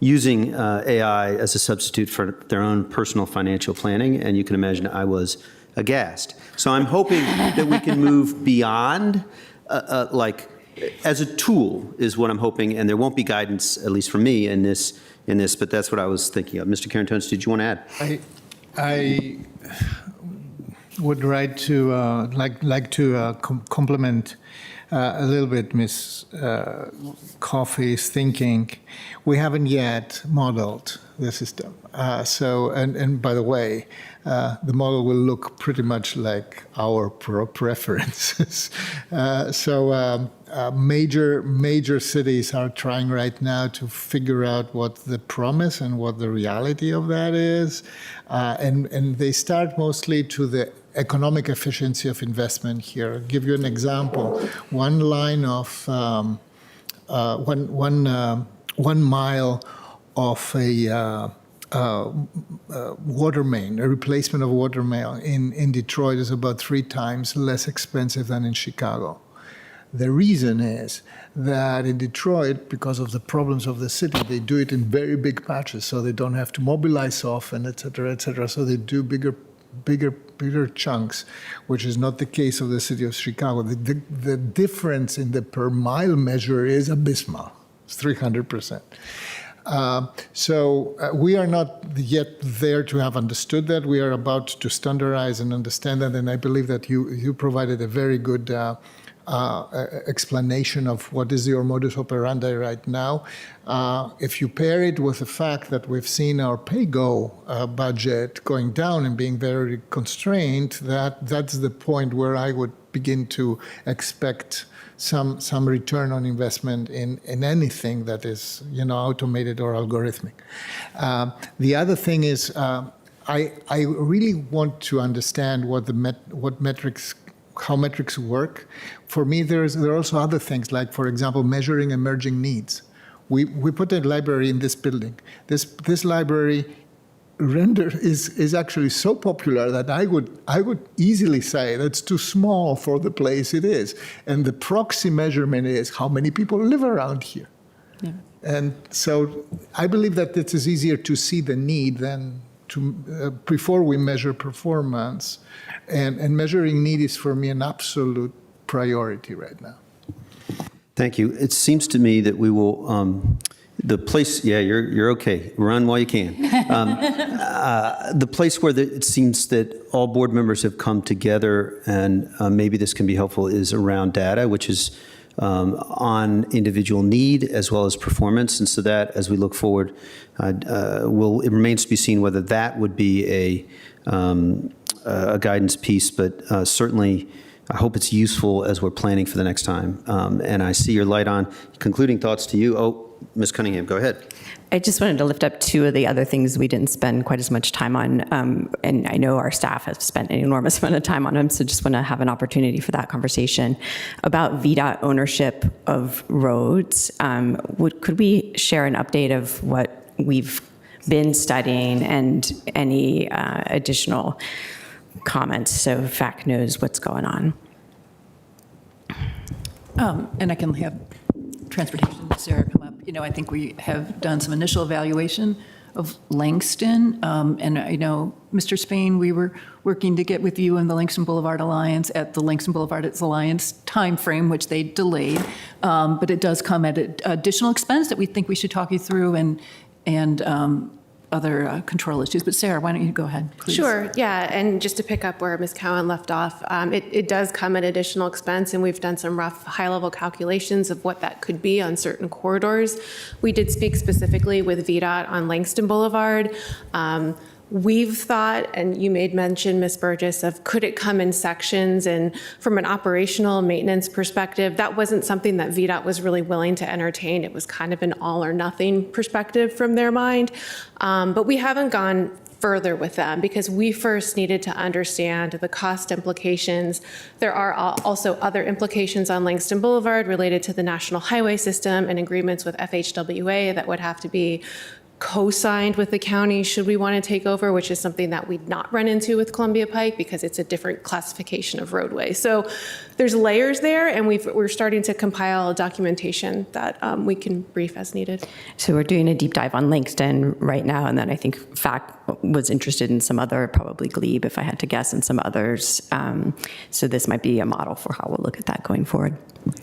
using AI as a substitute for their own personal financial planning, and you can imagine I was aghast. So I'm hoping that we can move beyond, as a tool is what I'm hoping, and there won't be guidance, at least from me, in this, but that's what I was thinking of. Mr. Caratonis, did you want to add? I would like to compliment a little bit Ms. Coffey's thinking. We haven't yet modeled the system. And by the way, the model will look pretty much like our preferences. Major cities are trying right now to figure out what the promise and what the reality of that is. And they start mostly to the economic efficiency of investment here. I'll give you an example. One line of one mile of a water main, a replacement of water main in Detroit is about 3 times less expensive than in Chicago. The reason is that in Detroit, because of the problems of the city, they do it in very big patches, so they don't have to mobilize often, et cetera, et cetera. So they do bigger chunks, which is not the case of the city of Chicago. The difference in the per mile measure is abysmal. It's 300%. We are not yet there to have understood that. We are about to standardize and understand that, and I believe that you provided a very good explanation of what is your modus operandi right now. If you pair it with the fact that we've seen our pay-go budget going down and being very constrained, that's the point where I would begin to expect some return on investment in anything that is, automated or algorithmic. The other thing is, I really want to understand how metrics work. For me, there are also other things, like, for example, measuring emerging needs. We put a library in this building. This library is actually so popular that I would easily say that's too small for the place it is. And the proxy measurement is how many people live around here. Yeah. And so I believe that it is easier to see the need than before we measure performance. And measuring need is, for me, an absolute priority right now. Thank you. It seems to me that we will, the place, yeah, you're okay. Run while you can. The place where it seems that all board members have come together, and maybe this can be helpful, is around data, which is on individual need as well as performance. And so that, as we look forward, it remains to be seen whether that would be a guidance piece, but certainly I hope it's useful as we're planning for the next time. And I see your light on. Concluding thoughts to you. Oh, Ms. Cunningham, go ahead. I just wanted to lift up two of the other things we didn't spend quite as much time on. And I know our staff has spent an enormous amount of time on them, so just want to have an opportunity for that conversation. About VDOT ownership of roads, could we share an update of what we've been studying and any additional comments so FAC knows what's going on? And I can have transportation, Sarah, come up. I think we have done some initial evaluation of Langston. And I know, Mr. Spain, we were working to get with you and the Langston Boulevard Alliance at the Langston Boulevard Alliance timeframe, which they delayed. But it does come at an additional expense that we think we should talk you through, and other control issues. But Sarah, why don't you go ahead, please? Sure, yeah, and just to pick up where Ms. Cowan left off, it does come at additional expense, and we've done some rough high-level calculations of what that could be on certain corridors. We did speak specifically with VDOT on Langston Boulevard. We've thought, and you made mention, Ms. Burgess, of could it come in sections, and from an operational maintenance perspective, that wasn't something that VDOT was really willing to entertain. It was kind of an all or nothing perspective from their mind. But we haven't gone further with them because we first needed to understand the cost implications. There are also other implications on Langston Boulevard related to the National Highway System and agreements with FHWA that would have to be co-signed with the county should we want to take over, which is something that we'd not run into with Columbia Pike because it's a different classification of roadway. So there's layers there, and we're starting to compile documentation that we can brief as needed. So we're doing a deep dive on Langston right now, and then I think FAC was interested in some other, probably Glebe, if I had to guess, and some others. So this might be a model for how we'll look at that going forward.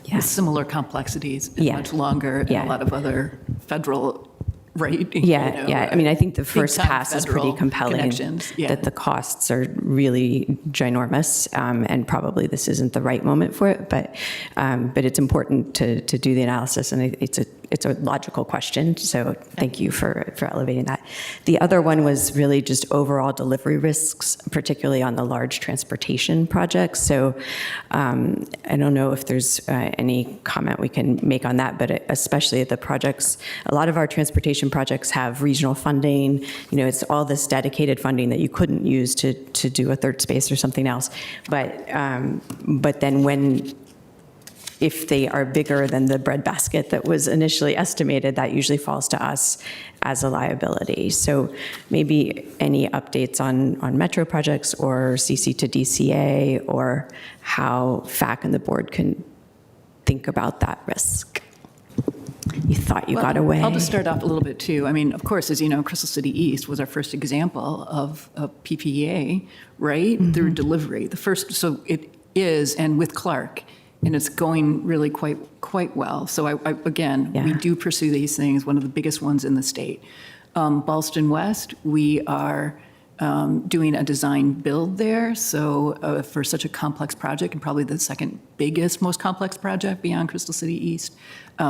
Yeah. With similar complexities, and Yeah. much longer, and Yeah. a lot of other federal. Right? Yeah, yeah. I mean, I think the first big-time pass is pretty federal compelling, connections, yeah. that the costs are really ginormous, and probably this isn't the right moment for it, but it's important to do the analysis, and it's a logical question, so thank you for elevating that. The other one was really just overall delivery risks, particularly on the large transportation projects. So I don't know if there's any comment we can make on that, but especially the projects, a lot of our transportation projects have regional funding. It's all this dedicated funding that you couldn't use to do a third space or something else. But then if they are bigger than the breadbasket that was initially estimated, that usually falls to us as a liability. So maybe any updates on metro projects or CC to DCA, or how FAC and the board can think about that risk. You thought you got away. I'll just start off a little bit too. I mean, of course, as you know, Crystal City East was our first example of a PPA, right? Mm-hmm. Through delivery. The first, so it is, and with Clark, and it's going really quite well. So again, we do pursue these things, one of the biggest ones in the state. Ballston West, we are doing a design build there. So for such a complex project, and probably the second biggest, most complex project beyond Crystal City East.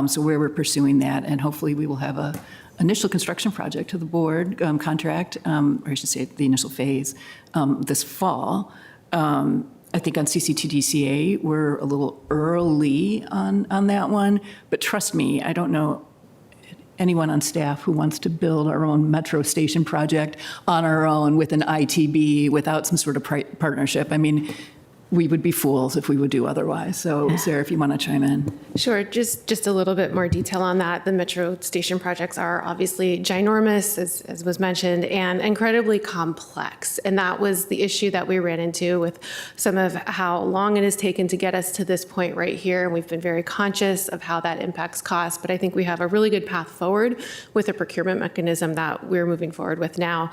So we're pursuing that, and hopefully we will have a initial construction project to the board contract, or I should say the initial phase, this fall. I think on CC2DCA, we're a little early on that one, but trust me, I don't know anyone on staff who wants to build our own metro station project on our own with an ITB without some sort of partnership. I mean, we would be fools if we would do otherwise. So Sarah, if you want to chime in. Sure, just a little bit more detail on that. The metro station projects are obviously ginormous, as was mentioned, and incredibly complex. And that was the issue that we ran into with some of how long it has taken to get us to this point right here. And we've been very conscious of how that impacts costs. But I think we have a really good path forward with a procurement mechanism that we're moving forward with now.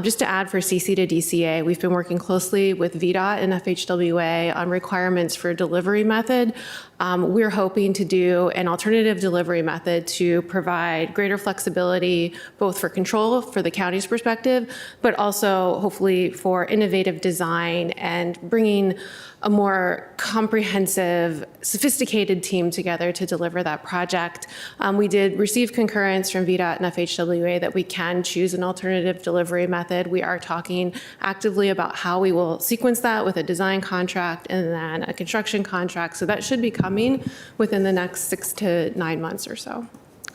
Just to add for CC to DCA, we've been working closely with VDOT and FHWA on requirements for delivery method. We're hoping to do an alternative delivery method to provide greater flexibility, both for control for the county's perspective, but also hopefully for innovative design and bringing a more comprehensive, sophisticated team together to deliver that project. We did receive concurrence from VDOT and FHWA that we can choose an alternative delivery method. We are talking actively about how we will sequence that with a design contract and then a construction contract. So that should be coming within the next 6 to 9 months or so.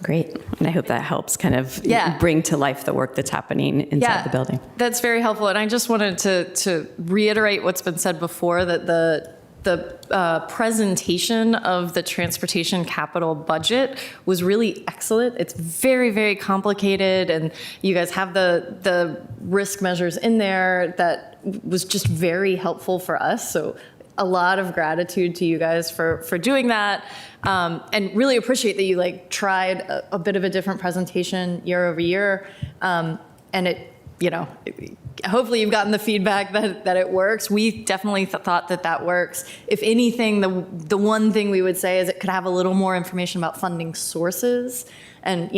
Great. And I hope that helps kind of Yeah. bring to life the work that's happening inside the building. That's very helpful. And I just wanted to reiterate what's been said before, that the presentation of the transportation capital budget was really excellent. It's very, very complicated, and you guys have the risk measures in there that was just very helpful for us. So a lot of gratitude to you guys for doing that, and really appreciate that you tried a bit of a different presentation year over year, and it, hopefully you've gotten the feedback that it works. We definitely thought that works. If anything, the one thing we would say is it could have a little more information about funding sources, and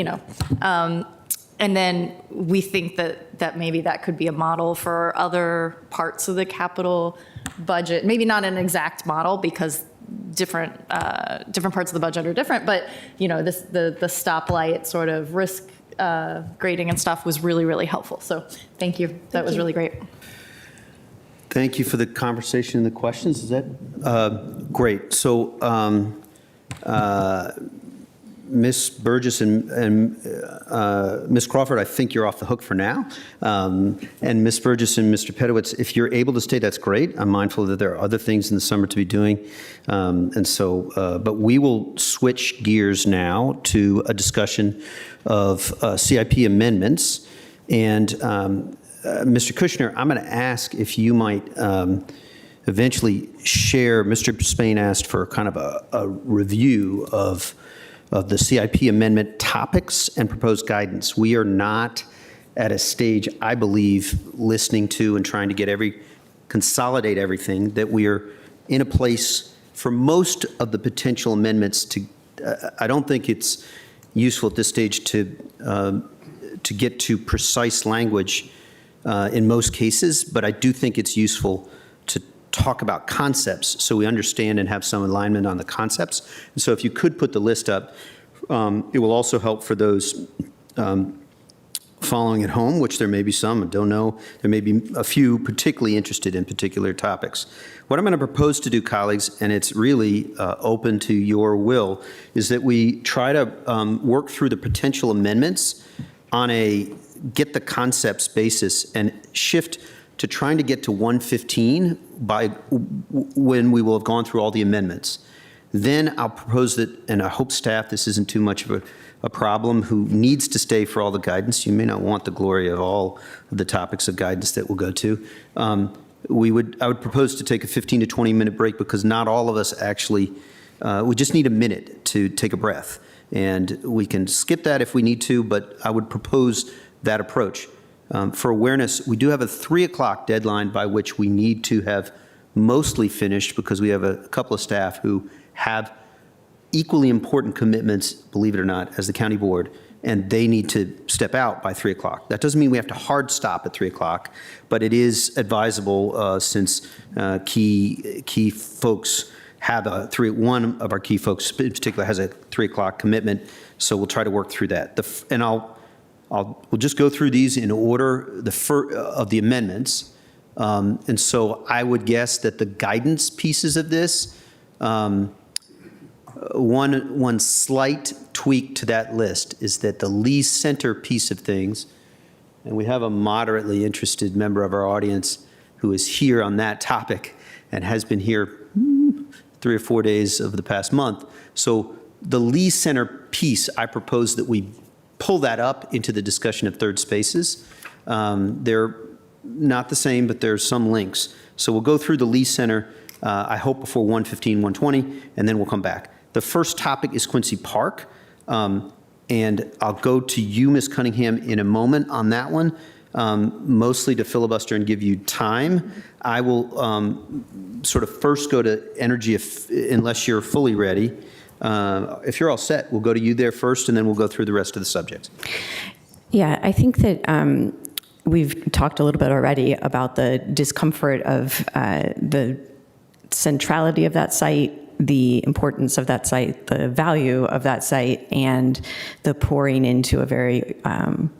and then we think that maybe that could be a model for other parts of the capital budget. Maybe not an exact model because different parts of the budget are different, but the stoplight sort of risk grading and stuff was really, really helpful. So thank you. That was really great. Thank you for the conversation and the questions. Is that great? So Ms. Burgess and Ms. Crawford, I think you're off the hook for now. And Ms. Burgess and Mr. Pedowitz, if you're able to stay, that's great. I'm mindful that there are other things in the summer to be doing. But we will switch gears now to a discussion of CIP amendments. And Mr. Kushner, I'm going to ask if you might eventually share, Mr. Spain asked for kind of a review of the CIP amendment topics and proposed guidance. We are not at a stage, I believe, listening to and trying to consolidate everything, that we are in a place for most of the potential amendments to, I don't think it's useful at this stage to get to precise language in most cases, but I do think it's useful to talk about concepts so we understand and have some alignment on the concepts. And so if you could put the list up, it will also help for those following at home, which there may be some, I don't know. There may be a few particularly interested in particular topics. What I'm going to propose to do, colleagues, and it's really open to your will, is that we try to work through the potential amendments on a get the concepts basis and shift to trying to get to 115 by when we will have gone through all the amendments. Then I'll propose that, and I hope staff, this isn't too much of a problem, who needs to stay for all the guidance. You may not want the glory of all of the topics of guidance that we'll go to. I would propose to take a 15 to 20 minute break because not all of us actually, we just need a minute to take a breath. And we can skip that if we need to, but I would propose that approach. For awareness, we do have a 3 o'clock deadline by which we need to have mostly finished because we have a couple of staff who have equally important commitments, believe it or not, as the county board and they need to step out by 3 o'clock. That doesn't mean we have to hard stop at 3 o'clock, but it is advisable since key folks have one of our key folks in particular has a 3 o'clock commitment, so we'll try to work through that. We'll just go through these in order of the amendments. And so I would guess that the guidance pieces of this, one slight tweak to that list is that the Lee Center piece of things, and we have a moderately interested member of our audience who is here on that topic and has been here 3 or 4 days of the past month. So the Lee Center piece, I propose that we pull that up into the discussion of third spaces. They're not the same, but there's some links. So we'll go through the Lee Center, I hope before 1:15, 1:20, and then we'll come back. The first topic is Quincy Park, and I'll go to you, Ms. Cunningham, in a moment on that one, mostly to filibuster and give you time. I will sort of first go to energy unless you're fully ready. If you're all set, we'll go to you there first, and then we'll go through the rest of the subjects. Yeah, I think that we've talked a little bit already about the discomfort of the centrality of that site, the importance of that site, the value of that site, and the pouring into a very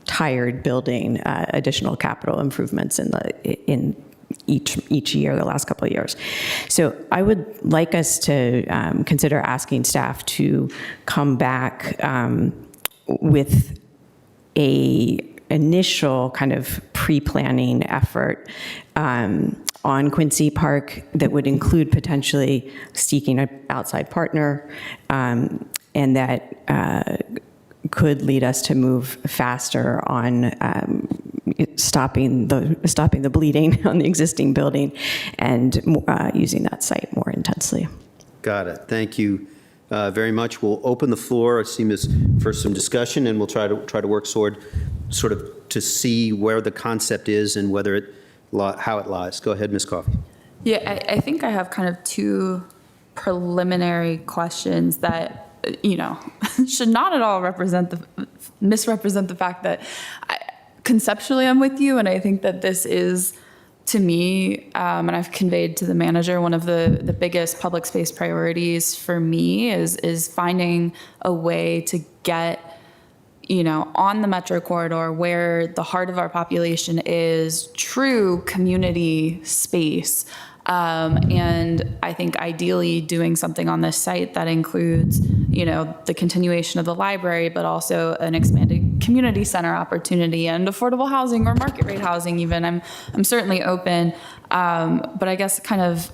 tired building, additional capital improvements in each year, the last couple of years. So I would like us to consider asking staff to come back with a initial kind of pre-planning effort on Quincy Park that would include potentially seeking an outside partner, and that could lead us to move faster on stopping the bleeding on the existing building and using that site more intensely. Got it. Thank you very much. We'll open the floor, it seems, for some discussion, and we'll try to work sort of to see where the concept is and how it lies. Go ahead, Ms. Coffey. Yeah, I think I have kind of two preliminary questions that, should not at all misrepresent the fact that conceptually I'm with you, and I think that this is, to me, and I've conveyed to the manager, one of the biggest public space priorities for me is finding a way to get, on the metro corridor where the heart of our population is, true community space. And I think ideally doing something on this site that includes, the continuation of the library, but also an expanded community center opportunity and affordable housing or market rate housing even. I'm certainly open. But I guess kind of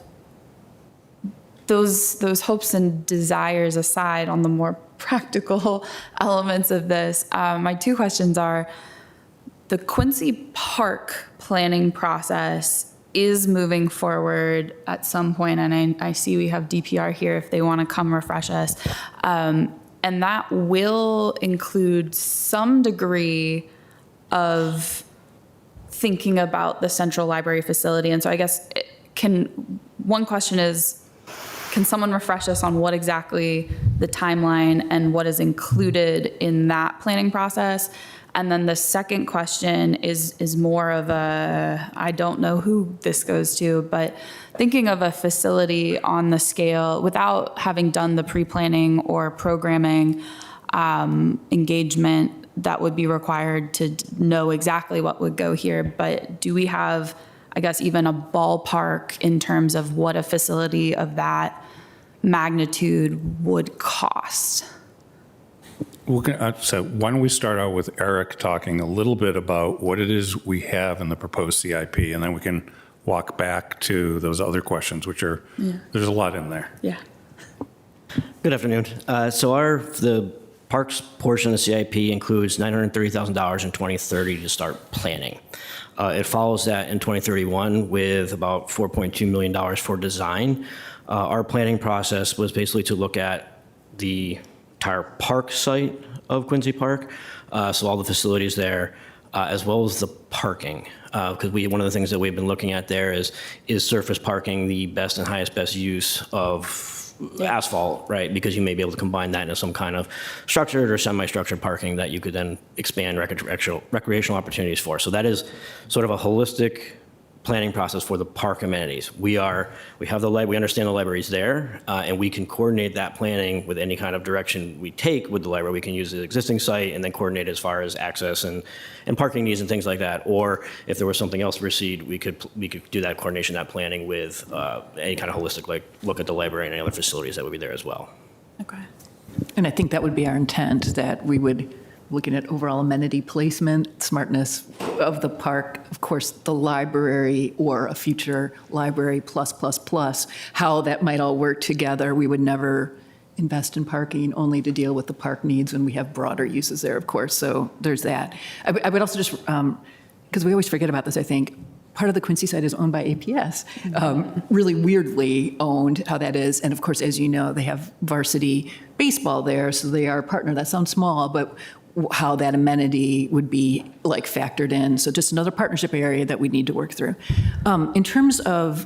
those hopes and desires aside, on the more practical elements of this, my two questions are: the Quincy Park planning process is moving forward at some point, and I see we have DPR here if they want to come refresh us. And that will include some degree of thinking about the central library facility. And so I guess one question is, can someone refresh us on what exactly the timeline and what is included in that planning process? And then the second question is more of I don't know who this goes to, but thinking of a facility on the scale without having done the pre-planning or programming engagement that would be required to know exactly what would go here. But do we have, I guess, even a ballpark in terms of what a facility of that magnitude would cost? So why don't we start out with Eric talking a little bit about what it is we have in the proposed CIP, and then we can walk back to those other questions, which are, there's a lot in there. Yeah. Good afternoon. So the parks portion of the CIP includes $930,000 in 2030 to start planning. It follows that in 2031 with about $4.2 million for design. Our planning process was basically to look at the entire park site of Quincy Park, so all the facilities there, as well as the parking. Because one of the things that we've been looking at there is surface parking the best use of asphalt, right? Because you may be able to combine that into some kind of structured or semi-structured parking that you could then expand recreational opportunities for. So that is sort of a holistic planning process for the park amenities. We understand the library's there, and we can coordinate that planning with any kind of direction we take with the library. We can use the existing site and then coordinate as far as access and parking needs and things like that. Or if there was something else to proceed, we could do that coordination, that planning with any kind of holistic, like look at the library and any other facilities that would be there as well. Okay. And I think that would be our intent, that we would, looking at overall amenity placement, smartness of the park, of course, the library or a future library plus, how that might all work together. We would never invest in parking only to deal with the park needs when we have broader uses there, of course. So there's that. I would also just, because we always forget about this, I think, part of the Quincy site is owned by APS, really weirdly owned how that is. And of course, as you know, they have varsity baseball there, so they are a partner. That sounds small, but how that amenity would be like factored in. So just another partnership area that we need to work through. In terms of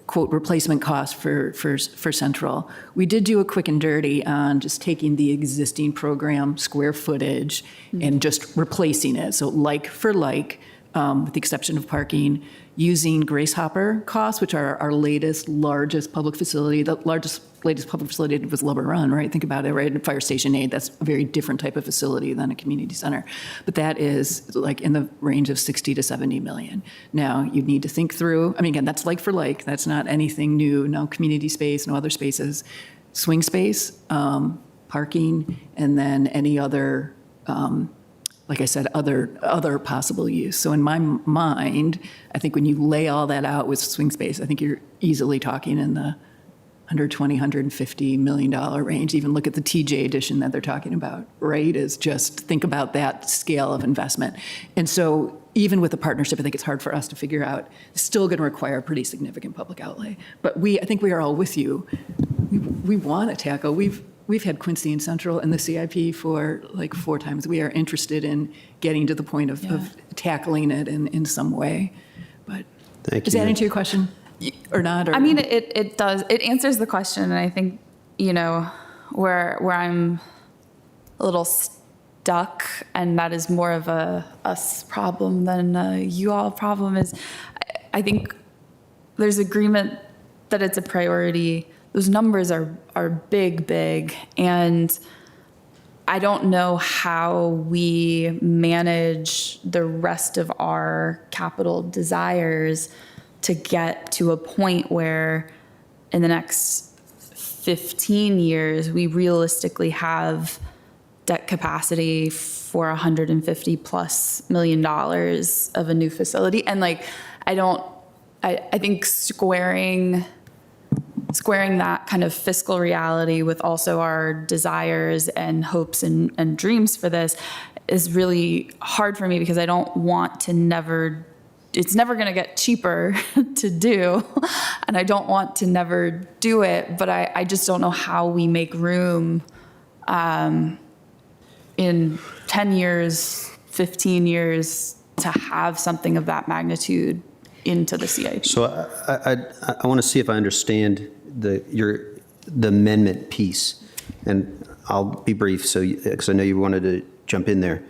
quote, replacement cost for Central, we did do a quick and dirty on just taking the existing program square footage and just replacing it. So like for like, with the exception of parking, using Grace Hopper costs, which are our largest public facility. The latest public facility was Lubber Run, right? Think about it, right? Fire Station 8, that's a very different type of facility than a community center. But that is like in the range of 60 to 70 million. Now, you need to think through, I mean, again, that's like for like, that's not anything new, no community space, no other spaces. Swing space, parking, and then any other, like I said, other possible use. So in my mind, I think when you lay all that out with swing space, I think you're easily talking in the $120, $150 million range. Even look at the TJ edition that they're talking about, right? Is just think about that scale of investment. And so even with the partnership, I think it's hard for us to figure out. It's still going to require a pretty significant public outlay. But I think we are all with you. We want to tackle. We've had Quincy and Central in the CIP for like 4 times. We are interested in getting to the point of tackling it in some way. But Thank does you. that answer your question or not? Or? I mean, it does. It answers the question, and I think, you know, where I'm a little stuck, and that is more of a us problem than a you all problem, is I think there's agreement that it's a priority. Those numbers are big, and I don't know how we manage the rest of our capital desires to get to a point where in the next 15 years, we realistically have debt capacity for $150+ million of a new facility. And like, I think squaring that kind of fiscal reality with also our desires and hopes and dreams for this is really hard for me, because I don't want to it's never going to get cheaper to do, and I don't want to never do it, but I just don't know how we make room in 10 years, 15 years to have something of that magnitude into the CIP. So I want to see if I understand the amendment piece, and I'll be brief, because I know you wanted to jump in there.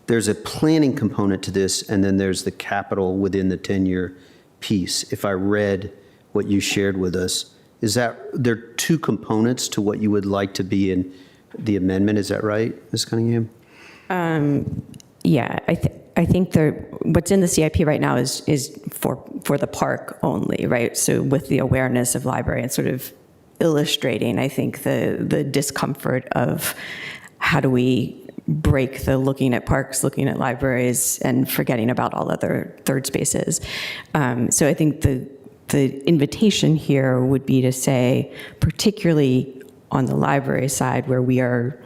There's a planning component to this, and then there's the capital within the 10-year piece. If I read what you shared with us, is that there are 2 components to what you would like to be in the amendment? Is that right, Ms. Cunningham? Yeah, I think what's in the CIP right now is for the park only, right? So with the awareness of library and sort of illustrating, I think, the discomfort of how do we break the looking at parks, looking at libraries, and forgetting about all other third spaces. So I think the invitation here would be to say, particularly on the library side, where we are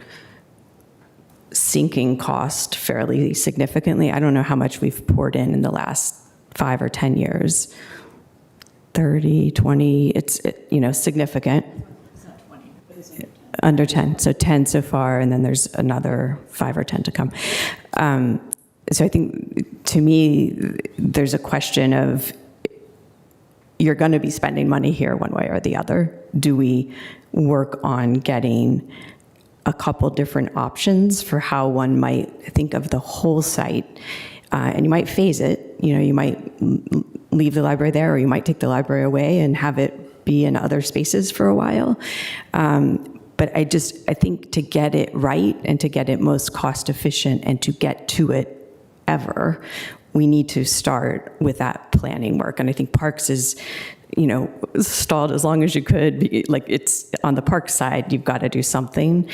sinking cost fairly significantly. I don't know how much we've poured in the last 5 or 10 years. 30, 20, it's significant. It's not 20, but it's Under 10, so 10 so far, and then there's another 5 or 10 to come. So I think, to me, there's a question of, you're going to be spending money here one way or the other. Do we work on getting a couple different options for how one might think of the whole site? And you might phase it. You might leave the library there, or you might take the library away and have it be in other spaces for a while. But I think to get it right and to get it most cost efficient and to get to it ever, we need to start with that planning work. And I think Parks is, stalled as long as you could. Like, it's on the park side, you've got to do something.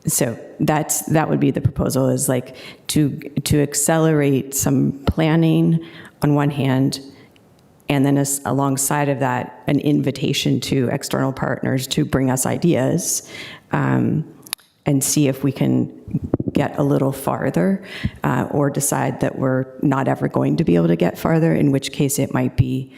So that would be the proposal, is like to accelerate some planning on one hand, and then alongside of that, an invitation to external partners to bring us ideas, and see if we can get a little farther, or decide that we're not ever going to be able to get farther, in which case it might be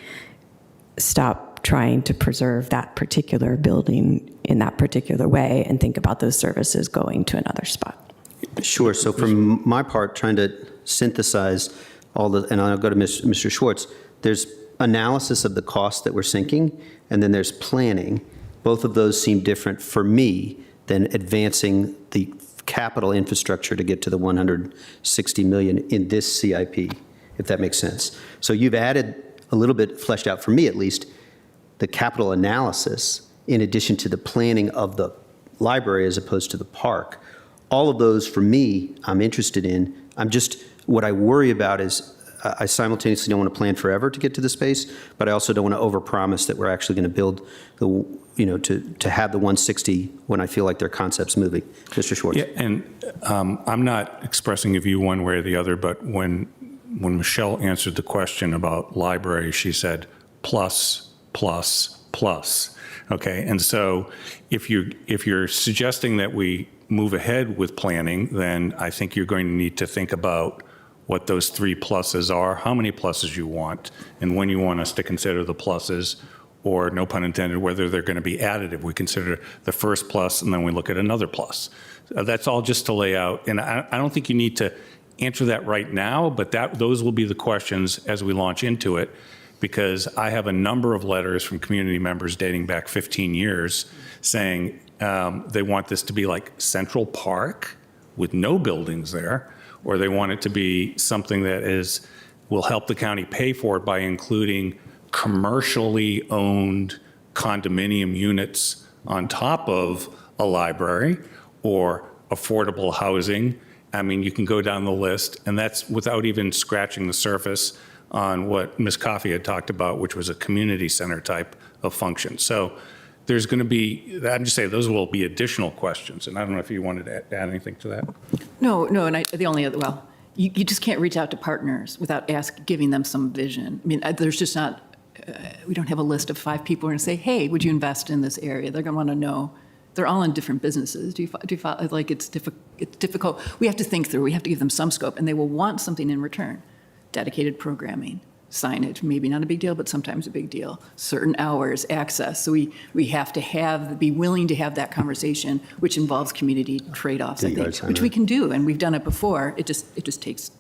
stop trying to preserve that particular building in that particular way and think about those services going to another spot. Sure. So from my part, trying to synthesize all the, and I'll go to Mr. Schwartz, there's analysis of the cost that we're sinking, and then there's planning. Both of those seem different for me than advancing the capital infrastructure to get to the 160 million in this CIP, if that makes sense. So you've added a little bit, fleshed out for me at least, the capital analysis in addition to the planning of the library as opposed to the park. All of those, for me, I'm interested in. What I worry about is I simultaneously don't want to plan forever to get to the space, but I also don't want to overpromise that we're actually going to build to have the 160 when I feel like their concept's moving. Mr. Schwartz. Yeah, and I'm not expressing a view one way or the other, but when Michelle answered the question about library, she said plus, plus, plus. Okay, and so if you're suggesting that we move ahead with planning, then I think you're going to need to think about what those three pluses are, how many pluses you want, and when you want us to consider the pluses, or, no pun intended, whether they're going to be additive. We consider the first plus, and then we look at another plus. That's all just to lay out. And I don't think you need to answer that right now, but those will be the questions as we launch into it, because I have a number of letters from community members dating back 15 years saying they want this to be like Central Park with no buildings there, or they want it to be something that will help the county pay for it by including commercially owned condominium units on top of a library, or affordable housing. I mean, you can go down the list, and that's without even scratching the surface on what Ms. Coffey had talked about, which was a community center type of function. So there's going to be, I'm just saying, those will be additional questions, and I don't know if you wanted to add anything to that. No, and the only other, you just can't reach out to partners without giving them some vision. I mean, there's just not, we don't have a list of 5 people who are going to say, hey, would you invest in this area? They're going to want to know. They're all in different businesses. Do you follow? Like, it's difficult. We have to think through. We have to give them some scope, and they will want something in return. Dedicated programming, signage, maybe not a big deal, but sometimes a big deal. Certain hours, access. So we have to be willing to have that conversation, which involves community trade-offs, I think, which we can do, and we've done it before. It just takes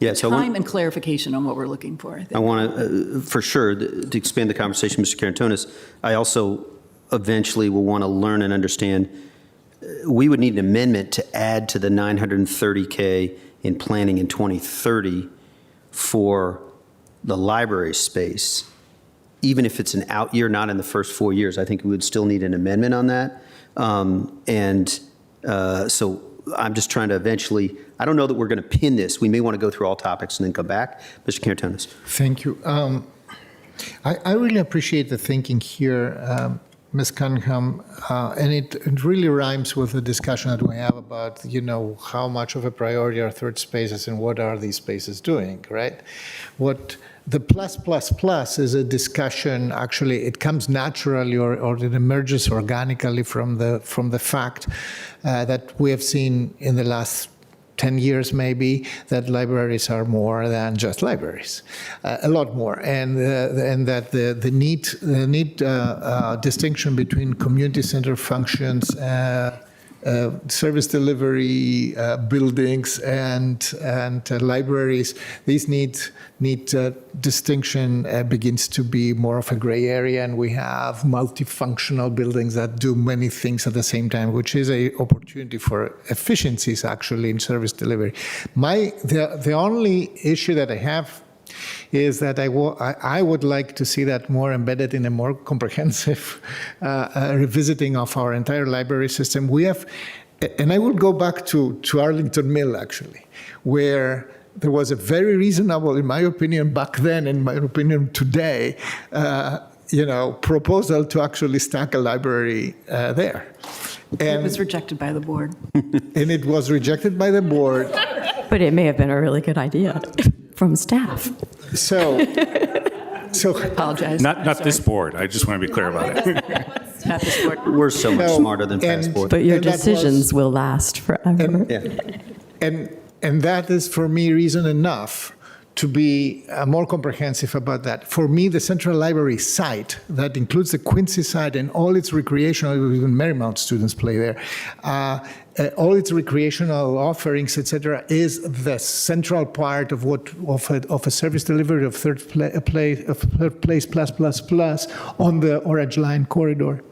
time and clarification on what we're looking for. I want to, for sure, to expand the conversation, Mr. Karantonis, I also eventually will want to learn and understand, we would need an amendment to add to the 930K in planning in 2030 for the library space. Even if it's an out year, not in the first 4 years, I think we would still need an amendment on that. So I'm just trying to eventually, I don't know that we're going to pin this. We may want to go through all topics and then come back. Mr. Karantonis. Thank you. I really appreciate the thinking here, Ms. Cunningham, and it really rhymes with the discussion that we have about, how much of a priority are third spaces and what are these spaces doing, right? What the plus is a discussion, actually, it comes naturally or it emerges organically from the fact that we have seen in the last 10 years maybe, that libraries are more than just libraries, a lot more, and that the neat distinction between community center functions service delivery buildings and libraries. These need distinction begins to be more of a gray area, and we have multifunctional buildings that do many things at the same time, which is a opportunity for efficiencies actually in service delivery. The only issue that I have is that I would like to see that more embedded in a more comprehensive revisiting of our entire library system. We have, and I would go back to Arlington Mill actually, where there was a very reasonable, in my opinion, back then, in my opinion today, proposal to actually stack a library there. It was rejected by the board. And it was rejected by the board. But it may have been a really good idea from staff. So I apologize. Not this board. I just want to be clear about it. Not this board. We're so much smarter than past boards. But your And that decisions will last forever. And that is, for me, reason enough to be more comprehensive about that. For me, the Central Library site, that includes the Quincy site and all its recreational, even Marymount students play there, all its recreational offerings, etc., is the central part of a service delivery of third place plus on the Orange Line corridor.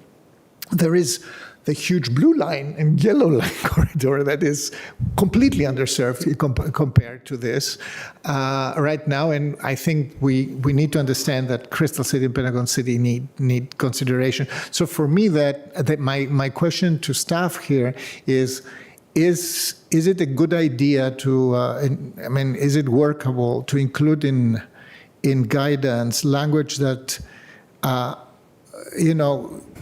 There is the huge blue line and yellow line corridor that is completely underserved compared to this right now. And I think we need to understand that Crystal City and Pentagon City need consideration. So for me, that my question to staff here is it a good idea to, is it workable to include in guidance language that,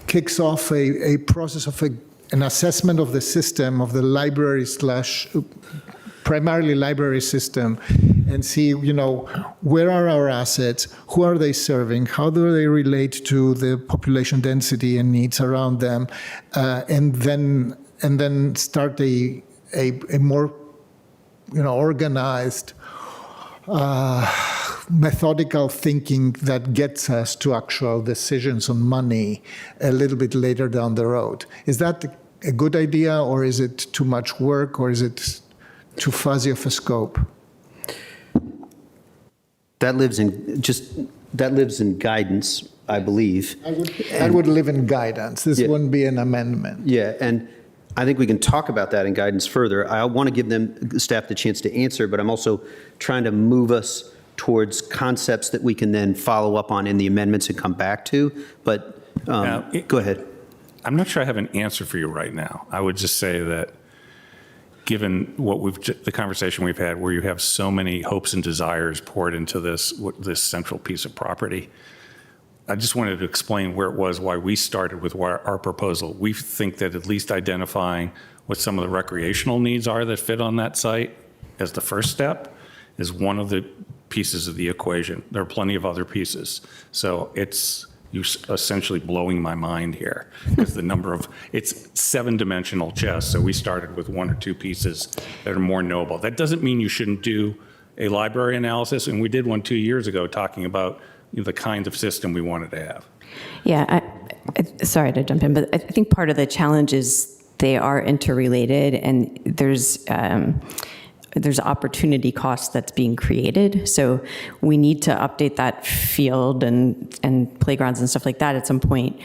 kicks off a process of an assessment of the system, of the library / primarily library system, and see, where are our assets, who are they serving, how do they relate to the population density and needs around them, and then start a more, organized, methodical thinking that gets us to actual decisions on money a little bit later down the road. Is that a good idea, or is it too much work, or is it too fuzzy of a scope? That lives in guidance, I believe. I would live in guidance. This wouldn't be an amendment. Yeah, and I think we can talk about that in guidance further. I want to give staff the chance to answer, but I'm also trying to move us towards concepts that we can then follow up on in the amendments and come back to. But go ahead. I'm not sure I have an answer for you right now. I would just say that given the conversation we've had, where you have so many hopes and desires poured into this central piece of property, I just wanted to explain where it was, why we started with our proposal. We think that at least identifying what some of the recreational needs are that fit on that site as the first step is one of the pieces of the equation. There are plenty of other pieces. So you're essentially blowing my mind here, because it's 7-dimensional chess. So we started with 1 or 2 pieces that are more knowable. That doesn't mean you shouldn't do a library analysis. And we did one 2 years ago talking about the kind of system we wanted to have. Yeah, sorry to jump in, but I think part of the challenge is they are interrelated, and there's opportunity cost that's being created. So we need to update that field and playgrounds and stuff like that at some point.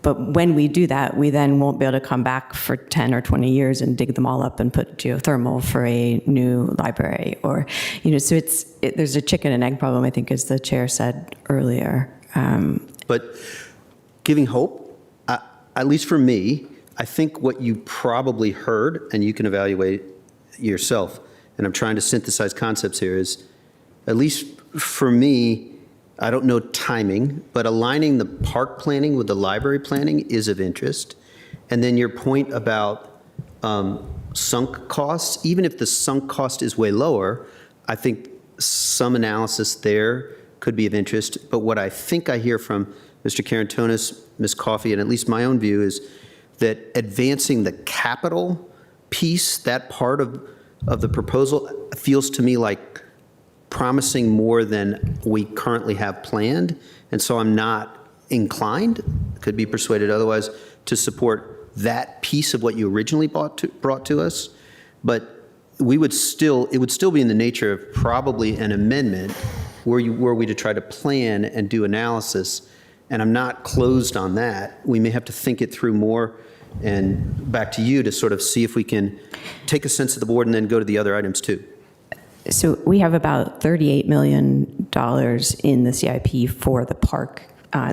But when we do that, we then won't be able to come back for 10 or 20 years and dig them all up and put geothermal for a new library. Or, so there's a chicken and egg problem, I think, as the chair said earlier. But giving hope, at least for me, I think what you probably heard, and you can evaluate yourself, and I'm trying to synthesize concepts here, is, at least for me, I don't know timing, but aligning the park planning with the library planning is of interest. And then your point about sunk costs, even if the sunk cost is way lower, I think some analysis there could be of interest. But what I think I hear from Mr. Karantonis, Ms. Coffey, and at least my own view, is that advancing the capital piece, that part of the proposal, feels to me like promising more than we currently have planned. And so I'm not inclined, could be persuaded otherwise, to support that piece of what you originally brought to us, but it would still be in the nature of probably an amendment were we to try to plan and do analysis, and I'm not closed on that. We may have to think it through more, and back to you to sort of see if we can take a sense of the board and then go to the other items too. So we have about $38 million in the CIP for the park,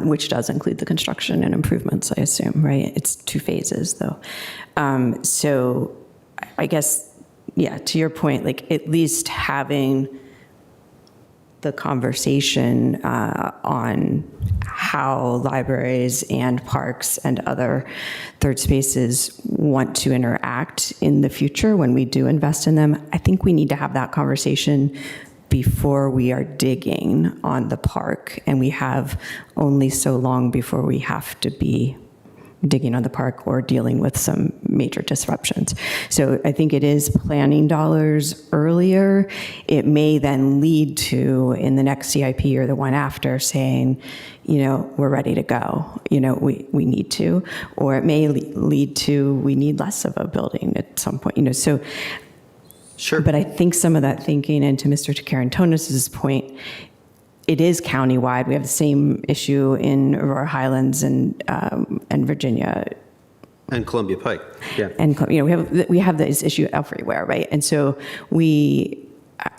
which does include the construction and improvements, I assume, right? It's 2 phases, though. So I guess, yeah, to your point, like at least having the conversation on how libraries and parks and other third spaces want to interact in the future when we do invest in them. I think we need to have that conversation before we are digging on the park, and we have only so long before we have to be digging on the park or dealing with some major disruptions. So I think it is planning dollars earlier. It may then lead to, in the next CIP or the one after, saying, we're ready to go, we need to, or it may lead to we need less of a building at some point, so. Sure. But I think some of that thinking, and to Mr. Carantonis' point, it is countywide. We have the same issue in Aurora Highlands and Virginia. And Columbia Pike, yeah. And we have this issue everywhere, right? And so we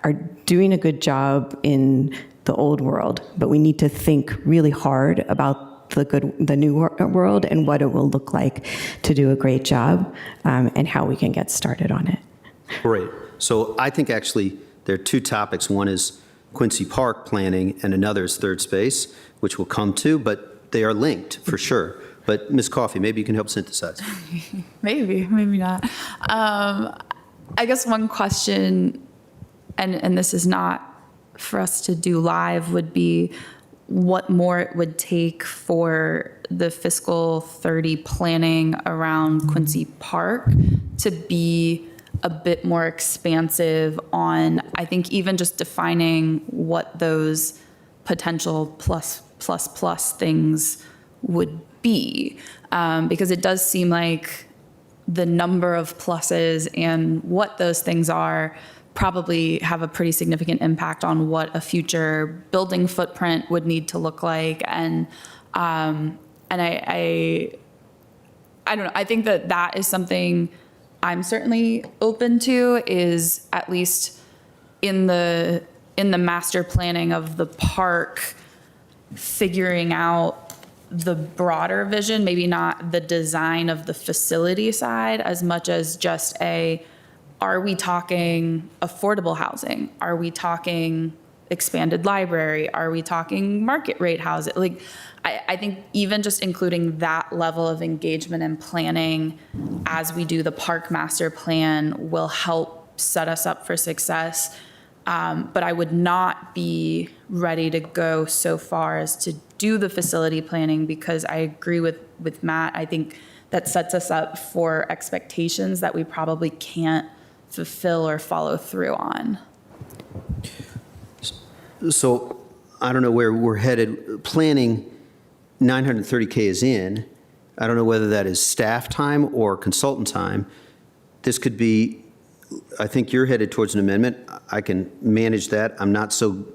are doing a good job in the old world, but we need to think really hard about the new world and what it will look like to do a great job, and how we can get started on it. Great. So I think actually there are 2 topics. One is Quincy Park planning, and another is third space, which we'll come to, but they are linked for sure. But Ms. Coffey, maybe you can help synthesize. Maybe not. I guess one question, and this is not for us to do live, would be what more it would take for the fiscal 30 planning around Quincy Park to be a bit more expansive on, I think, even just defining what those potential plus things would be. Because it does seem like the number of pluses and what those things are probably have a pretty significant impact on what a future building footprint would need to look like. And I don't know, I think that is something I'm certainly open to, is at least in the master planning of the park, figuring out the broader vision, maybe not the design of the facility side as much as just are we talking affordable housing? Are we talking expanded library? Are we talking market rate housing? Like, I think even just including that level of engagement and planning as we do the park master plan will help set us up for success. But I would not be ready to go so far as to do the facility planning, because I agree with Matt. I think that sets us up for expectations that we probably can't fulfill or follow through on. So I don't know where we're headed. Planning, 930K is in. I don't know whether that is staff time or consultant time. This could be, I think you're headed towards an amendment. I can manage that. I'm not so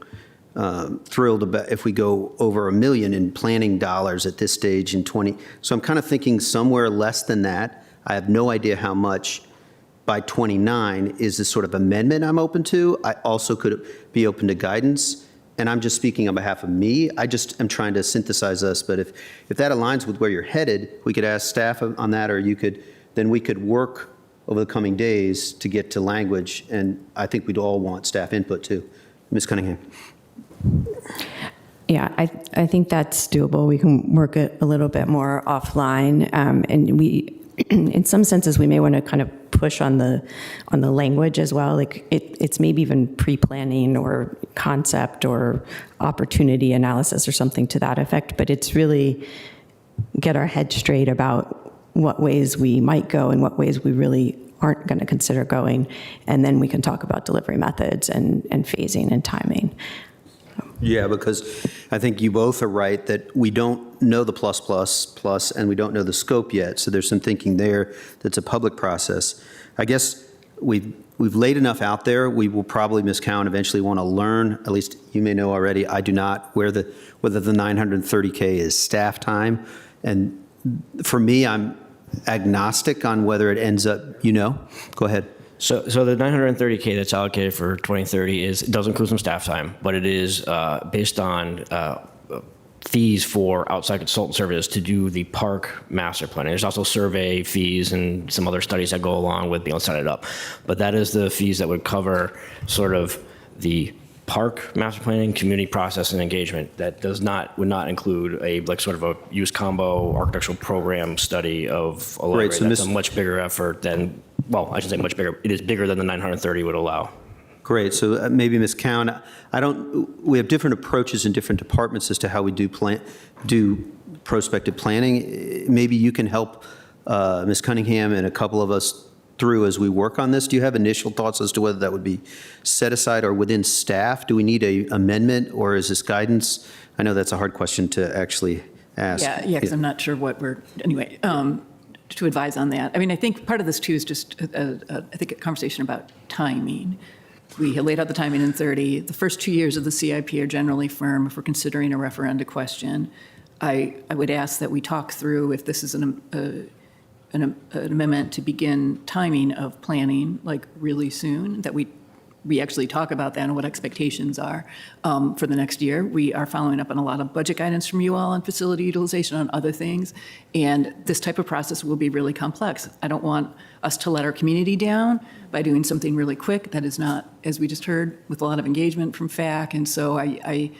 thrilled about if we go over $1 million in planning dollars at this stage in 20. So I'm kind of thinking somewhere less than that. I have no idea how much. By 29 is this sort of amendment I'm open to. I also could be open to guidance. And I'm just speaking on behalf of me. I just am trying to synthesize us. But if that aligns with where you're headed, we could ask staff on that, or then we could work over the coming days to get to language. And I think we'd all want staff input too. Ms. Cunningham. Yeah, I think that's doable. We can work it a little bit more offline. And we, in some senses, we may want to kind of push on the language as well. Like it's maybe even pre-planning or concept or opportunity analysis or something to that effect. But it's really get our head straight about what ways we might go and what ways we really aren't going to consider going. And then we can talk about delivery methods and phasing and timing. Yeah, because I think you both are right that we don't know the plus, and we don't know the scope yet. So there's some thinking there that's a public process. I guess we've laid enough out there. We will probably, Ms. Cowan, eventually want to learn, at least you may know already, I do not, whether the 930K is staff time. And for me, I'm agnostic on whether it ends up, go ahead. So the 930K that's allocated for 2030 does include some staff time, but it is based on fees for outside consultant services to do the park master planning. There's also survey fees and some other studies that go along with being able to set it up. But that is the fees that would cover sort of the park master planning, community process, and engagement. That would not include sort of a use combo architectural program study of a library. Right, so that's a much bigger effort than, well, I shouldn't say much bigger. It is bigger than the 930 would allow. Great. So maybe Ms. Cowan, we have different approaches in different departments as to how we do prospective planning. Maybe you can help Ms. Cunningham and a couple of us through as we work on this. Do you have initial thoughts as to whether that would be set aside or within staff? Do we need a amendment, or is this guidance? I know that's a hard question to actually ask. Yeah, because I'm not sure what anyway, to advise on that. I mean, I think part of this too is just, I think, a conversation about timing. We had laid out the timing in 30. The first 2 years of the CIP are generally firm if we're considering a referenda question. I would ask that we talk through if this is an amendment to begin timing of planning, like really soon, that we actually talk about that and what expectations are for the next year. We are following up on a lot of budget guidance from you all on facility utilization, on other things. And this type of process will be really complex. I don't want us to let our community down by doing something really quick that is not, as we just heard, with a lot of engagement from FAC. And so I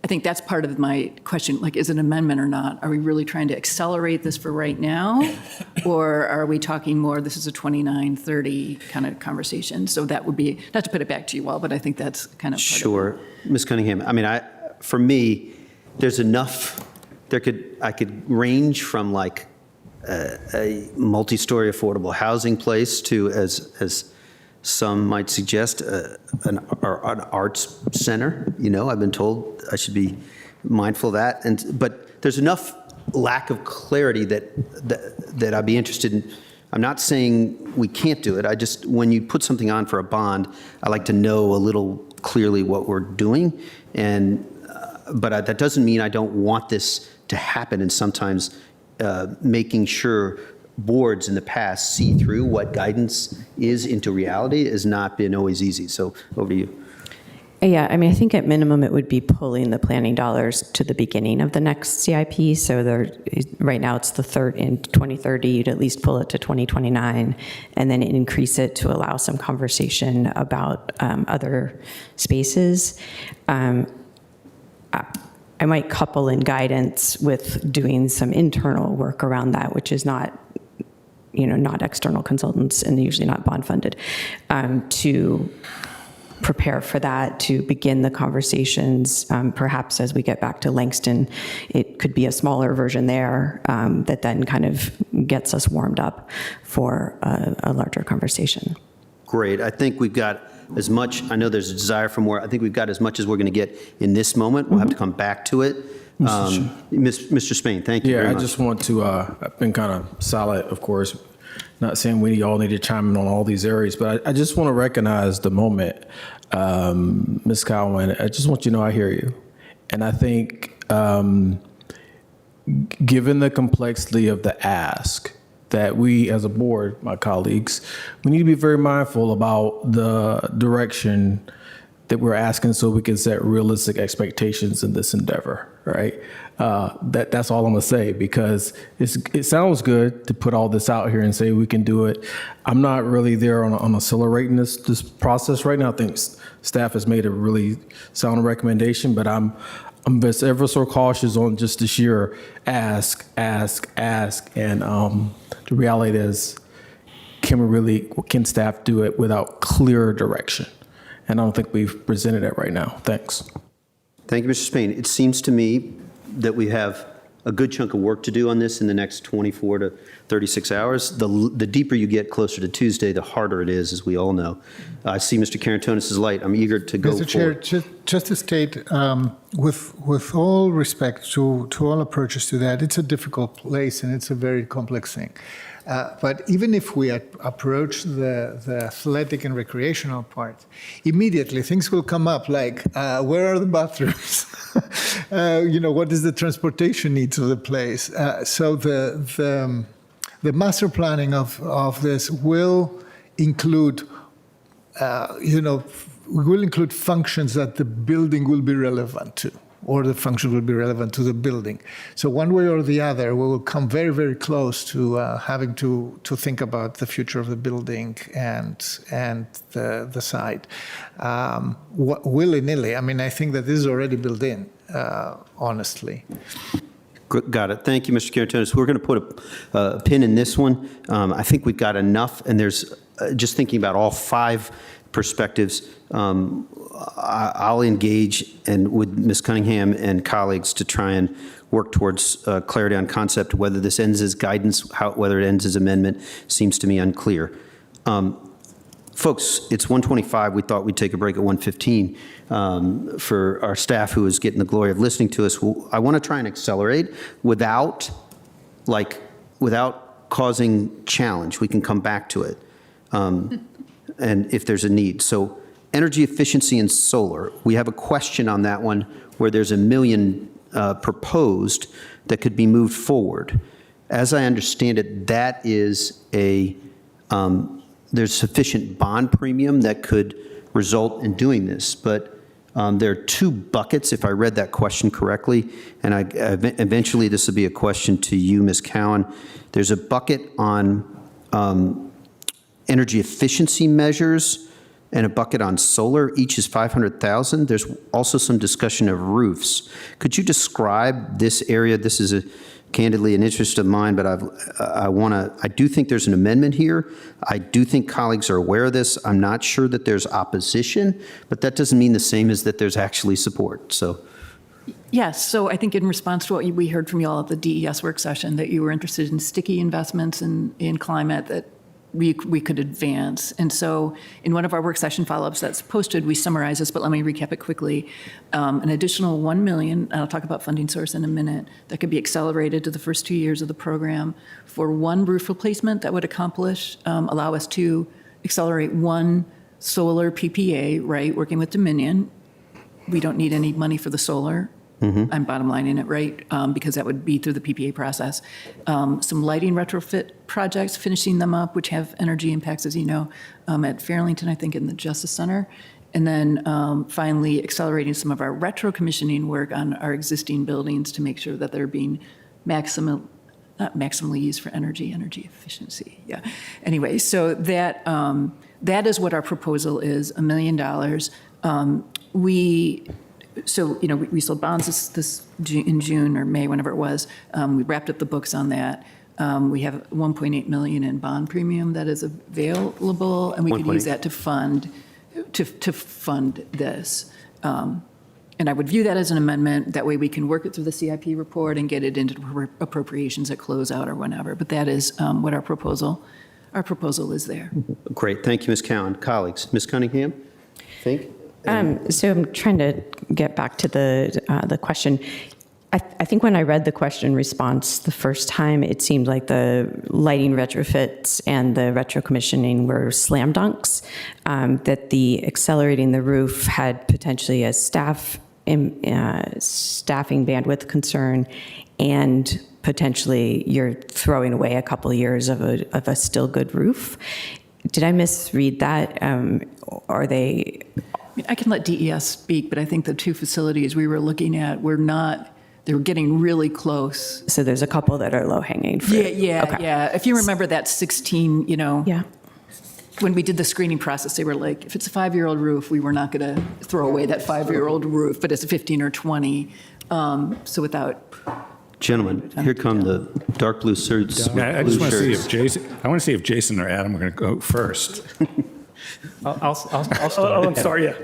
think that's part of my question, like, is it an amendment or not? Are we really trying to accelerate this for right now? Or are we talking more, this is a 29-30 kind of conversation? So that would be, not to put it back to you all, but I think that's kind of part Sure. of it. Ms. Cunningham, I mean, for me, there's enough, I could range from like a multi-story affordable housing place to, as some might suggest, an arts center. I've been told I should be mindful of that. But there's enough lack of clarity that I'd be interested in. I'm not saying we can't do it. When you put something on for a bond, I like to know a little clearly what we're doing. But that doesn't mean I don't want this to happen. And sometimes making sure boards in the past see through what guidance is into reality has not been always easy. So over to you. Yeah, I mean, I think at minimum it would be pulling the planning dollars to the beginning of the next CIP. So right now it's the third in 2030. You'd at least pull it to 2029, and then increase it to allow some conversation about other spaces. I might couple in guidance with doing some internal work around that, which is not external consultants and usually not bond funded, to prepare for that, to begin the conversations. Perhaps as we get back to Langston, it could be a smaller version there that then kind of gets us warmed up for a larger conversation. Great. I think we've got as much, I know there's a desire for more. I think we've got as much as we're going to get in this moment. We'll have to come back to it. Mr. Spain, thank you very much. I just want to, I've been kind of solid, of course, not saying we all need to chime in on all these areas, but I just want to recognize the moment, Ms. Cowan. I just want you to know I hear you. And I think given the complexity of the ask, that we as a board, my colleagues, we need to be very mindful about the direction that we're asking so we can set realistic expectations in this endeavor, right? That's all I'm gonna say, because it sounds good to put all this out here and say we can do it. I'm not really there on accelerating this process right now. I think staff has made a really sound recommendation, but I'm just ever so cautious on just the sheer ask, and the reality is, can staff do it without clear direction? And I don't think we've presented it right now. Thanks. Thank you, Mr. Spain. It seems to me that we have a good chunk of work to do on this in the next 24 to 36 hours. The deeper you get closer to Tuesday, the harder it is, as we all know. I see Mr. Karantonis' light. I'm eager to go Mr. Chair, forward. just to state, with all respect to all approaches to that, it's a difficult place and it's a very complex thing. But even if we approach the athletic and recreational part, immediately things will come up like, where are the bathrooms? What is the transportation needs of the place? So the master planning of this will include, will include functions that the building will be relevant to, or the function will be relevant to the building. So one way or the other, we will come very, very close to having to think about the future of the building and the site. Willy-nilly, I mean, I think that this is already built in, honestly. Got it. Thank you, Mr. Karantonis. We're going to put a pin in this one. I think we've got enough, and there's, just thinking about all 5 perspectives, I'll engage with Ms. Cunningham and colleagues to try and work towards clarity on concept. Whether this ends as guidance, whether it ends as amendment, seems to me unclear. Folks, it's 1:25. We thought we'd take a break at 1:15 for our staff who is getting the glory of listening to us. I want to try and accelerate without causing challenge. We can come back to it. And if there's a need. So energy efficiency and solar, we have a question on that one where there's $1 million proposed that could be moved forward. As I understand it, that is there's sufficient bond premium that could result in doing this. But there are 2 buckets, if I read that question correctly, and eventually this will be a question to you, Ms. Cowan. There's a bucket on energy efficiency measures and a bucket on solar. Each is $500,000. There's also some discussion of roofs. Could you describe this area? This is candidly an interest of mine, but I do think there's an amendment here. I do think colleagues are aware of this. I'm not sure that there's opposition, but that doesn't mean the same as that there's actually support. So. Yes, so I think in response to what we heard from you all at the DES work session, that you were interested in sticky investments in climate that we could advance. And so in one of our work session follow-ups that's posted, we summarize this, but let me recap it quickly. An additional $1 million, and I'll talk about funding source in a minute, that could be accelerated to the first 2 years of the program for 1 roof replacement that would allow us to accelerate 1 solar PPA, right, working with Dominion. We don't need any money for the solar. I'm bottom lining it, right? Because that would be through the PPA process. Some lighting retrofit projects, finishing them up, which have energy impacts, as you know, at Arlington, I think, in the Justice Center. And then finally, accelerating some of our retro commissioning work on our existing buildings to make sure that they're being not maximally used for energy efficiency. Yeah. Anyway, so that is what our proposal is, $1 million. We sold bonds in June or May, whenever it was. We wrapped up the books on that. We have $1.8 million in bond premium that is available, and we could use that to fund this. And I would view that as an amendment. That way we can work it through the CIP report and get it into appropriations at closeout or whenever. But that is what our proposal is there. Great. Thank you, Ms. Cowan. Colleagues, Ms. Cunningham, think? So I'm trying to get back to the question. I think when I read the question response the first time, it seemed like the lighting retrofits and the retro commissioning were slam dunks, that the accelerating the roof had potentially a staffing bandwidth concern, and potentially you're throwing away a couple of years of a still good roof. Did I misread that? Are they... I can let DES speak, but I think the 2 facilities we were looking at they were getting really close. So there's a couple that are low hanging fruit. Yeah. If you remember that 16, Yeah. when we did the screening process, they were like, if it's a 5-year-old roof, we were not going to throw away that 5-year-old roof, but it's a 15 or 20. So without... Gentlemen, here come the dark blue suits. I just want to see if Jason or Adam are going to go first. I'll start. I'm sorry, yeah.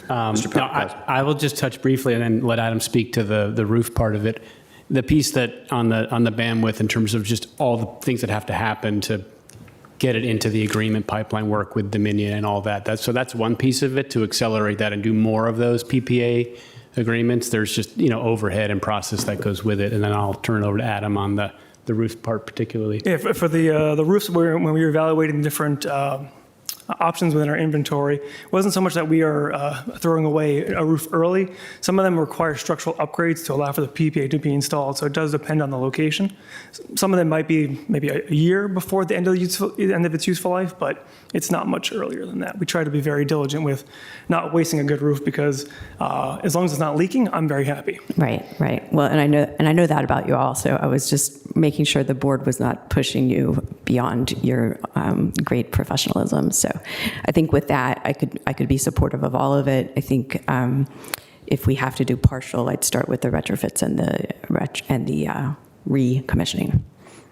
I will just touch briefly and then let Adam speak to the roof part of it. the piece that on the bandwidth in terms of just all the things that have to happen to get it into the agreement pipeline, work with Dominion and all that. So that's one piece of it, to accelerate that and do more of those PPA agreements. There's just, overhead and process that goes with it. And then I'll turn it over to Adam on the roof part particularly. Yeah, for the roofs, when we were evaluating different options within our inventory, it wasn't so much that we are throwing away a roof early. Some of them require structural upgrades to allow for the PPA to be installed, so it does depend on the location. Some of them might be maybe a year before the end of its useful life, but it's not much earlier than that. We try to be very diligent with not wasting a good roof, because as long as it's not leaking, I'm very happy. Right. Well, and I know that about you all. So I was just making sure the board was not pushing you beyond your great professionalism. So I think with that, I could be supportive of all of it. I think if we have to do partial, I'd start with the retrofits and the recommissioning.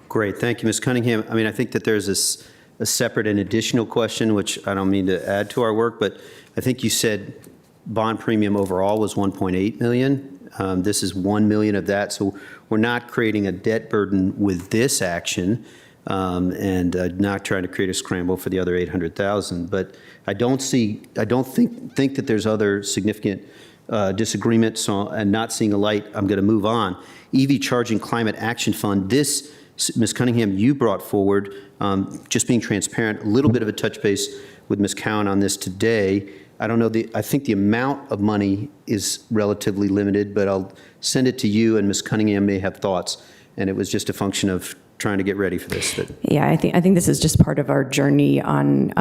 Great, thank you, Ms. Cunningham. I mean, I think that there's a separate and additional question, which I don't mean to add to our work, but I think you said bond premium overall was 1.8 million. This is 1 million of that, so we're not creating a debt burden with this action, and not trying to create a scramble for the other 800,000. But I don't think that there's other significant disagreement. So, and not seeing a light, I'm going to move on. EV Charging Climate Action Fund. This, Ms. Cunningham, you brought forward. Just being transparent, a little bit of a touch base with Ms. Cowan on this today. I don't know, I think the amount of money is relatively limited, but I'll send it to you, and Ms. Cunningham may have thoughts. And it was just a function of trying to get ready for this. Yeah, I think this is just part of our journey on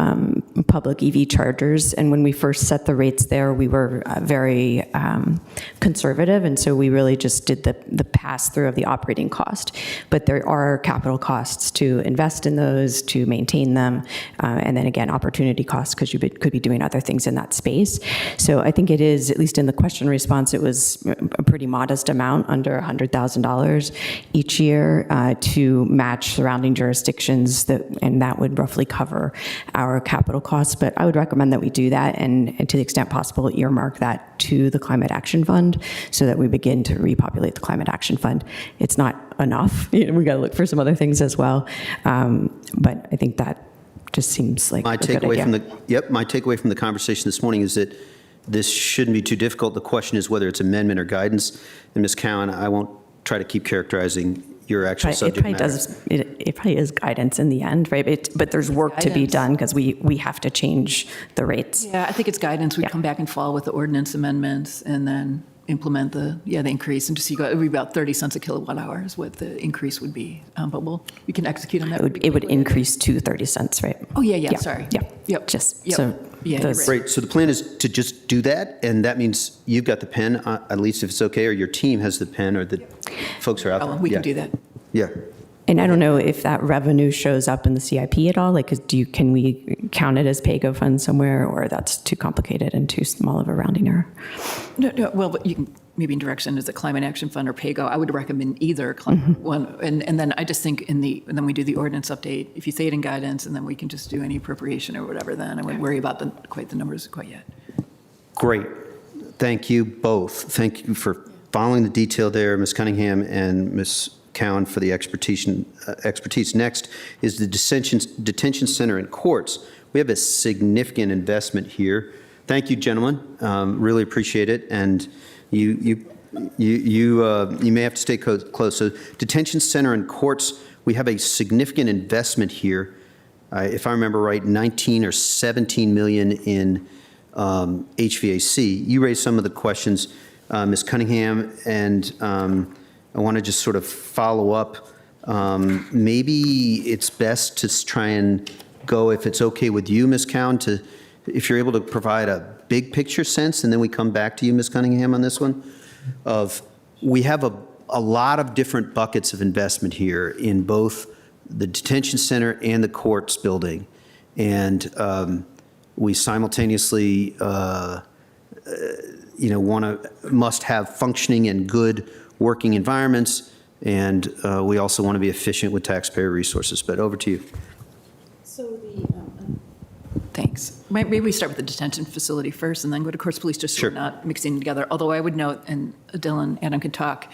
public EV chargers. And when we first set the rates there, we were very conservative, and so we really just did the pass through of the operating cost. But there are capital costs to invest in those, to maintain them, and then again opportunity costs, because you could be doing other things in that space. So I think it is, at least in the question response, it was a pretty modest amount, under $100,000 each year, to match surrounding jurisdictions, and that would roughly cover our capital costs. But I would recommend that we do that, and to the extent possible, earmark that to the Climate Action Fund, so that we begin to repopulate the Climate Action Fund. It's not enough. We got to look for some other things as well. But I think that just seems like my takeaway from the conversation this morning is that this shouldn't be too difficult. The question is whether it's amendment or guidance. And Ms. Cowan, I won't try to keep characterizing your actual subject matter. It probably is guidance in the end, right? But there's work to be done, because we have to change the rates. Yeah, I think it's guidance. We'd come back in fall with the ordinance amendments, and then implement the increase, and just see, it would be about 30 cents a kilowatt hour is what the increase would be. But we can execute on that. It would increase to 30 cents, right? Oh, yeah, sorry. Yeah. Yep. So Great. So the plan is to just do that, and that means you've got the pen, at least if it's okay, or your team has the pen, or the folks are out there. We can do that. Yeah. And I don't know if that revenue shows up in the CIP at all. Like, can we count it as PAYGO funds somewhere, or that's too complicated and too small of a rounding error? No. Well, but you can maybe in direction as a Climate Action Fund or PAYGO. I would recommend either one, and then I just think and then we do the ordinance update. If you say it in guidance, and then we can just do any appropriation or whatever. Then I wouldn't worry about the numbers quite yet. Great. Thank you both. Thank you for following the detail there, Ms. Cunningham and Ms. Cowan, for the expertise. Next is the detention center and courts. We have a significant investment here. Thank you, gentlemen. Really appreciate it. And you may have to stay close. So detention center and courts, we have a significant investment here. If I remember right, 19 or 17 million in HVAC. You raised some of the questions, Ms. Cunningham, and I want to just sort of follow up. Maybe it's best to try and go, if it's okay with you, Ms. Cowan, if you're able to provide a big picture sense, and then we come back to you, Ms. Cunningham, on this one. We have a lot of different buckets of investment here in both the detention center and the courts building, and we simultaneously, must have functioning and good working environments, and we also want to be efficient with taxpayer resources. But over to you. So Thanks. Maybe we start with the detention facility first, and then go to courts police, just so we're not mixing together. Although I would note, and Dylan and Adam can talk,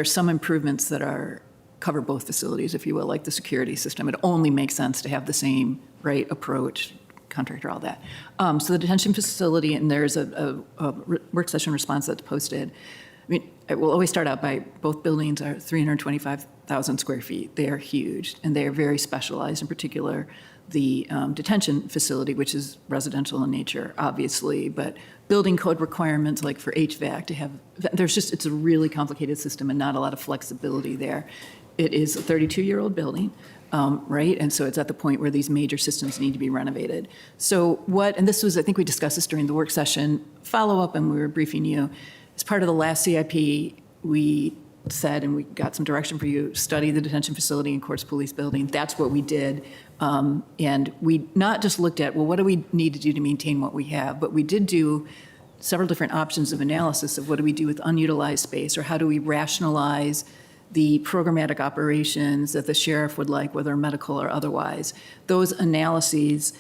are some improvements that cover both facilities, if you will, like the security system. It only makes sense to have the same, right, approach, contractor, all that. So the detention facility, and there's a work session response that's posted. I mean, it will always start out by both buildings are 325,000 square feet. They are huge, and they are very specialized. In particular, the detention facility, which is residential in nature, obviously, but building code requirements like for HVAC to have, it's a really complicated system and not a lot of flexibility there. It is a 32-year-old building, right? And so it's at the point where these major systems need to be renovated. So and this was, I think we discussed this during the work session follow-up, and we were briefing you. As part of the last CIP, we said, and we got some direction for you, study the detention facility and courts police building. That's what we did. And we not just looked at, well, what do we need to do to maintain what we have, but we did do several different options of analysis of what do we do with unutilized space, or how do we rationalize the programmatic operations that the sheriff would like, whether medical or otherwise. Those analyses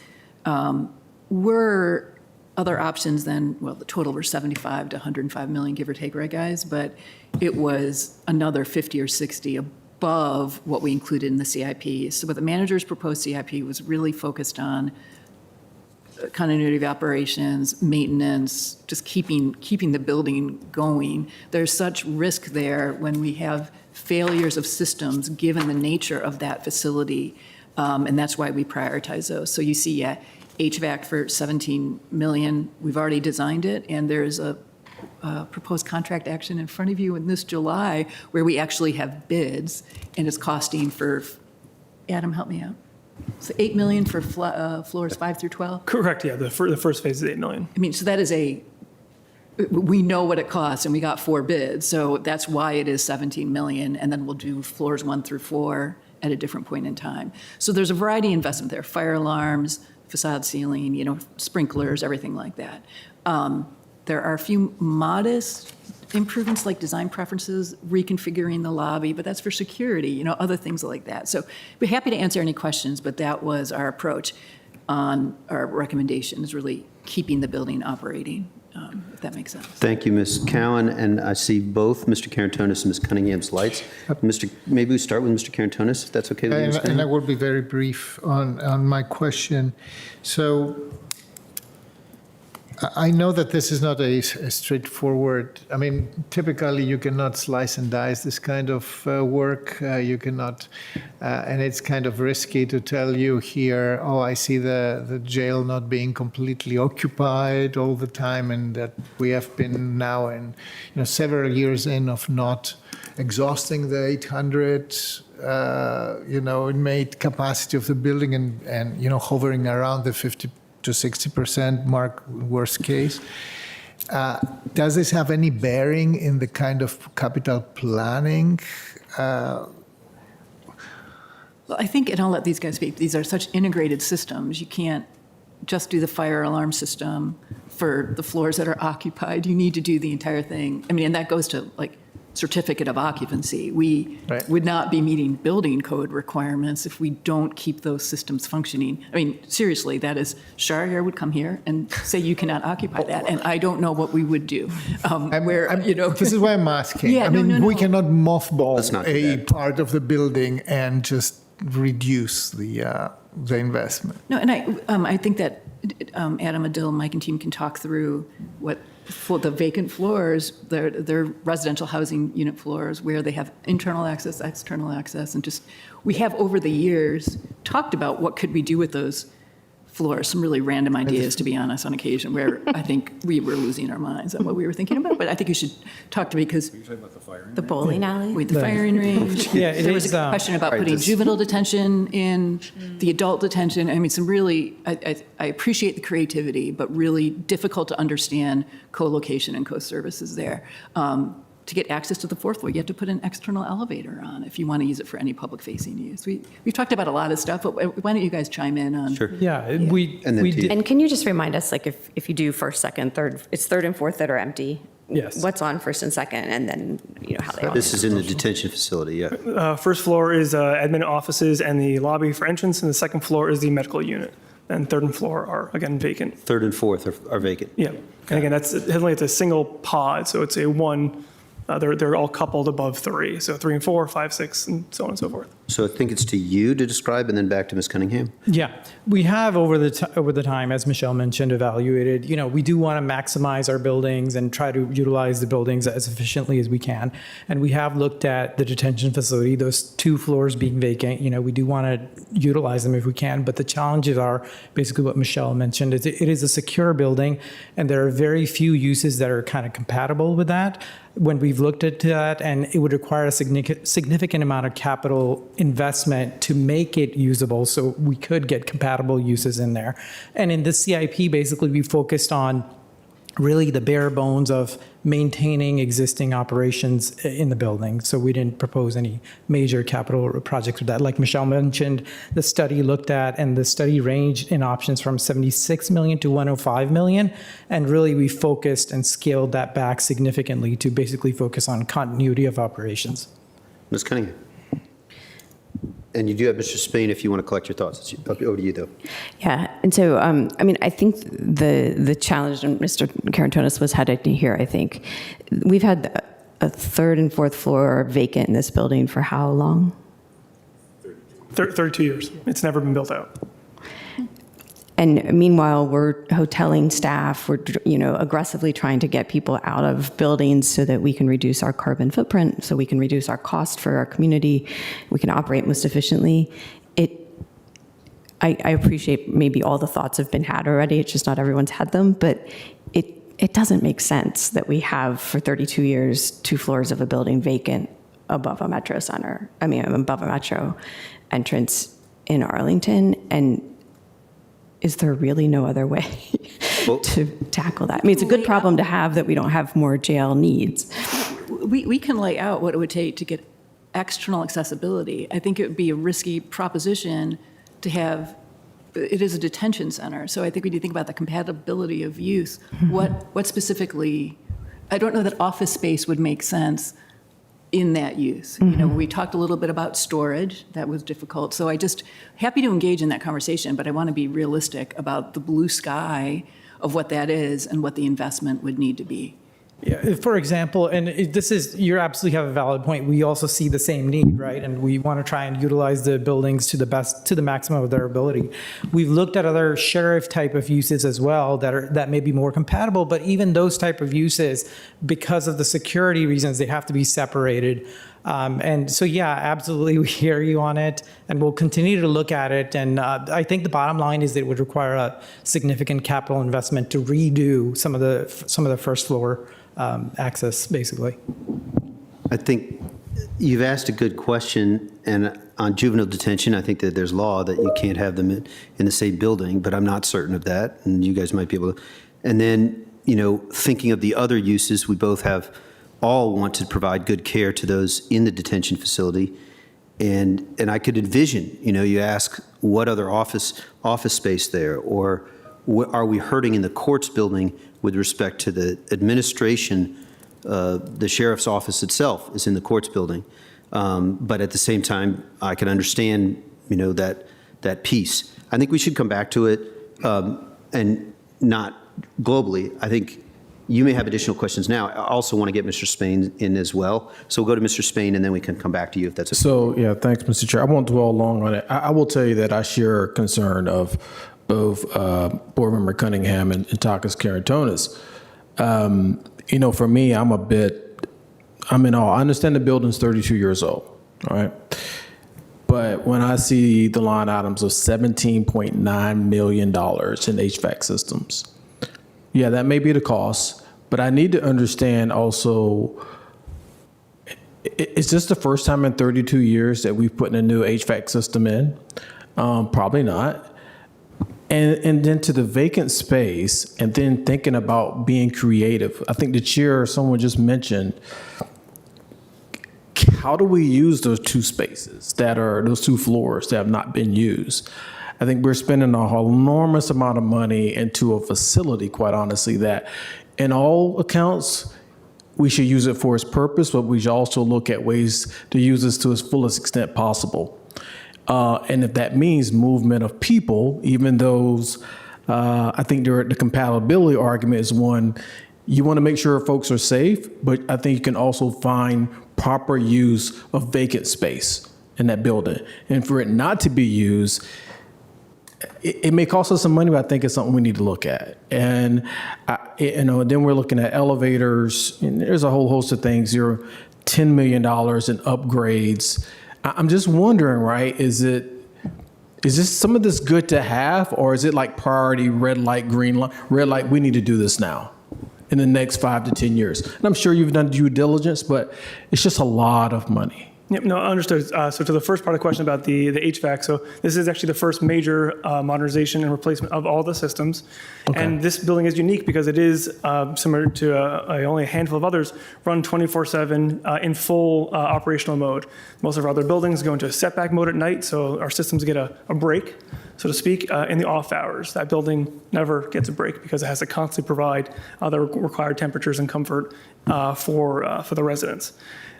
were other options than, well, the total were 75 to 105 million, give or take, right, guys? But it was another 50 or 60 above what we included in the CIP. So what the manager's proposed CIP was really focused on continuity of operations, maintenance, just keeping the building going. There's such risk there when we have failures of systems, given the nature of that facility, and that's why we prioritize those. So you see, HVAC for 17 million, we've already designed it, and there's a proposed contract action in front of you in this July where we actually have bids, and it's costing for, Adam, help me out. So 8 million for floors 5 through 12? Correct, yeah, the first phase is 8 million. I mean, so that is we know what it costs, and we got 4 bids, so that's why it is 17 million, and then we'll do floors 1 through 4 at a different point in time. So there's a variety of investment there, fire alarms, facade ceiling, sprinklers, everything like that. There are a few modest improvements like design preferences, reconfiguring the lobby, but that's for security, other things like that. So we're happy to answer any questions, but that was our approach on our recommendation, is really keeping the building operating, if that makes sense. Thank you, Ms. Cowan, and I see both Mr. Carantonis and Ms. Cunningham's lights. Maybe we start with Mr. Carantonis, if that's okay with you, Ms. And I Cunningham? will be very brief on my question. So I know that this is not a straightforward, I mean, typically you cannot slice and dice this kind of work. You cannot, and it's kind of risky to tell you here, oh, I see the jail not being completely occupied all the time, and that we have been now in, several years in of not exhausting the 800, inmate capacity of the building, and hovering around the 50 to 60% mark, worst case. Does this have any bearing in the kind of capital planning? Well, I think, and I'll let these guys speak, these are such integrated systems. You can't just do the fire alarm system for the floors that are occupied. You need to do the entire thing. I mean, and that goes to certificate of occupancy. We would not be meeting building code requirements if we don't keep those systems functioning. I mean, seriously, that is, Shar would come here and say you cannot occupy that, and I don't know what we would do. This is why I'm asking. Yeah, we cannot mothball not a part of the building and just reduce the investment. No, and I think that Adam, Adil, Mike, and team can talk through what, for the vacant floors, they're residential housing unit floors where they have internal access, external access, and just, we have over the years talked about what could we do with those floors, some really random ideas, to be honest, on occasion, where I think we were losing our minds on what we were thinking about, but I think you should talk to me, because The bowling alley? with the firing range. Yeah, it there was is, a question about putting juvenile detention in, the adult detention. I mean, some really, I appreciate the creativity, but really difficult to understand co-location and co-services there. To get access to the 4th floor, you have to put an external elevator on if you want to use it for any public-facing use. We've talked about a lot of stuff, but why don't you guys chime in on? Sure. Yeah, we did. And can you just remind us, if you do first, second, third, it's third and fourth that are empty? Yes. What's on first and second, and then, how they all. This is in the detention facility, yeah. First floor is admin offices and the lobby for entrance, and the second floor is the medical unit. And third and floor are, again, vacant. Third and fourth are vacant. Yeah, and again, it's a single pod, so it's a one They're all coupled above 3, so 3 and 4, 5, 6, and so on and so forth. So I think it's to you to describe, and then back to Ms. Cunningham. Yeah, we have over the time, as Michelle mentioned, evaluated, we do want to maximize our buildings and try to utilize the buildings as efficiently as we can. And we have looked at the detention facility, those 2 floors being vacant, we do want to utilize them if we can, but the challenges are basically what Michelle mentioned, is it is a secure building, and there are very few uses that are kind of compatible with that. When we've looked at that, and it would require a significant amount of capital investment to make it usable, so we could get compatible uses in there. And in this CIP, basically, we focused on really the bare bones of maintaining existing operations in the building. So we didn't propose any major capital projects with that. Like Michelle mentioned, the study looked at, and the study ranged in options from $76 million to $105 million. And really we focused and scaled that back significantly to basically focus on continuity of operations. Ms. Cunningham. And you do have Mr. Spain if you want to collect your thoughts. It's over to you, though. Yeah, and so, I think the challenge, and Mr. Karantonis was highlighting here, I think, we've had a 3rd and 4th floor vacant in this building for how long? 32 years. It's never been built out. And meanwhile, we're hoteling staff, we're aggressively trying to get people out of buildings so that we can reduce our carbon footprint, so we can reduce our cost for our community, we can operate most efficiently. I appreciate maybe all the thoughts have been had already, it's just not everyone's had them, but it doesn't make sense that we have for 32 years 2 floors of a building vacant above a metro entrance in Arlington, and is there really no other way to tackle that? I mean, it's a good problem to have that we don't have more jail needs. We can lay out what it would take to get external accessibility. I think it would be a risky proposition to have, it is a detention center, so I think we need to think about the compatibility of use. What specifically, I don't know that office space would make sense in that use. We talked a little bit about storage, that was difficult. So happy to engage in that conversation, but I want to be realistic about the blue sky of what that is and what the investment would need to be. Yeah, for example, and you absolutely have a valid point. We also see the same need, right? And we want to try and utilize the buildings to the maximum of their ability. We've looked at other sheriff type of uses as well that may be more compatible, but even those type of uses, because of the security reasons, they have to be separated. And so, yeah, absolutely, we hear you on it, and we'll continue to look at it. And I think the bottom line is that it would require a significant capital investment to redo some of the first floor access, basically. I think you've asked a good question, and on juvenile detention, I think that there's law that you can't have them in the same building, but I'm not certain of that, and you guys might be able to. And then, thinking of the other uses, we both all want to provide good care to those in the detention facility, and I could envision, you ask what other office space there, or are we hurting in the courts building with respect to the administration? The sheriff's office itself is in the courts building. But at the same time, I can understand, that piece. I think we should come back to it, and not globally. I think you may have additional questions now. I also want to get Mr. Spain in as well. So we'll go to Mr. Spain, and then we can come back to you if that's okay. So, yeah, thanks, Mr. Chair. I won't dwell long on it. I will tell you that I share concern of Board Member Cunningham and Takis Karantonis. For me, I understand the building's 32 years old, all right? But when I see the line items of $17.9 million in HVAC systems, yeah, that may be the cost, but I need to understand also, is this the first time in 32 years that we've put a new HVAC system in? Probably not. And then to the vacant space, and then thinking about being creative. I think the chair or someone just mentioned, how do we use those 2 spaces those 2 floors that have not been used? I think we're spending an enormous amount of money into a facility, quite honestly, that in all accounts, we should use it for its purpose, but we should also look at ways to use this to its fullest extent possible. And if that means movement of people, even those, I think the compatibility argument is one, you want to make sure folks are safe, but I think you can also find proper use of vacant space in that building. And for it not to be used, it may cost us some money, but I think it's something we need to look at. And, then we're looking at elevators, and there's a whole host of things here, $10 million in upgrades. I'm just wondering, right, is this some of this good to have, or is it like priority, red light, green light, red light, we need to do this now in the next 5 to 10 years? And I'm sure you've done due diligence, but it's just a lot of money. Yep, no, understood. So to the first part of the question about the HVAC, so this is actually the first major modernization and replacement of all the systems. Okay. And this building is unique because it is similar to only a handful of others, run 24/7 in full operational mode. Most of our other buildings go into a setback mode at night, so our systems get a break, so to speak, in the off hours. That building never gets a break because it has to constantly provide the required temperatures and comfort for the residents.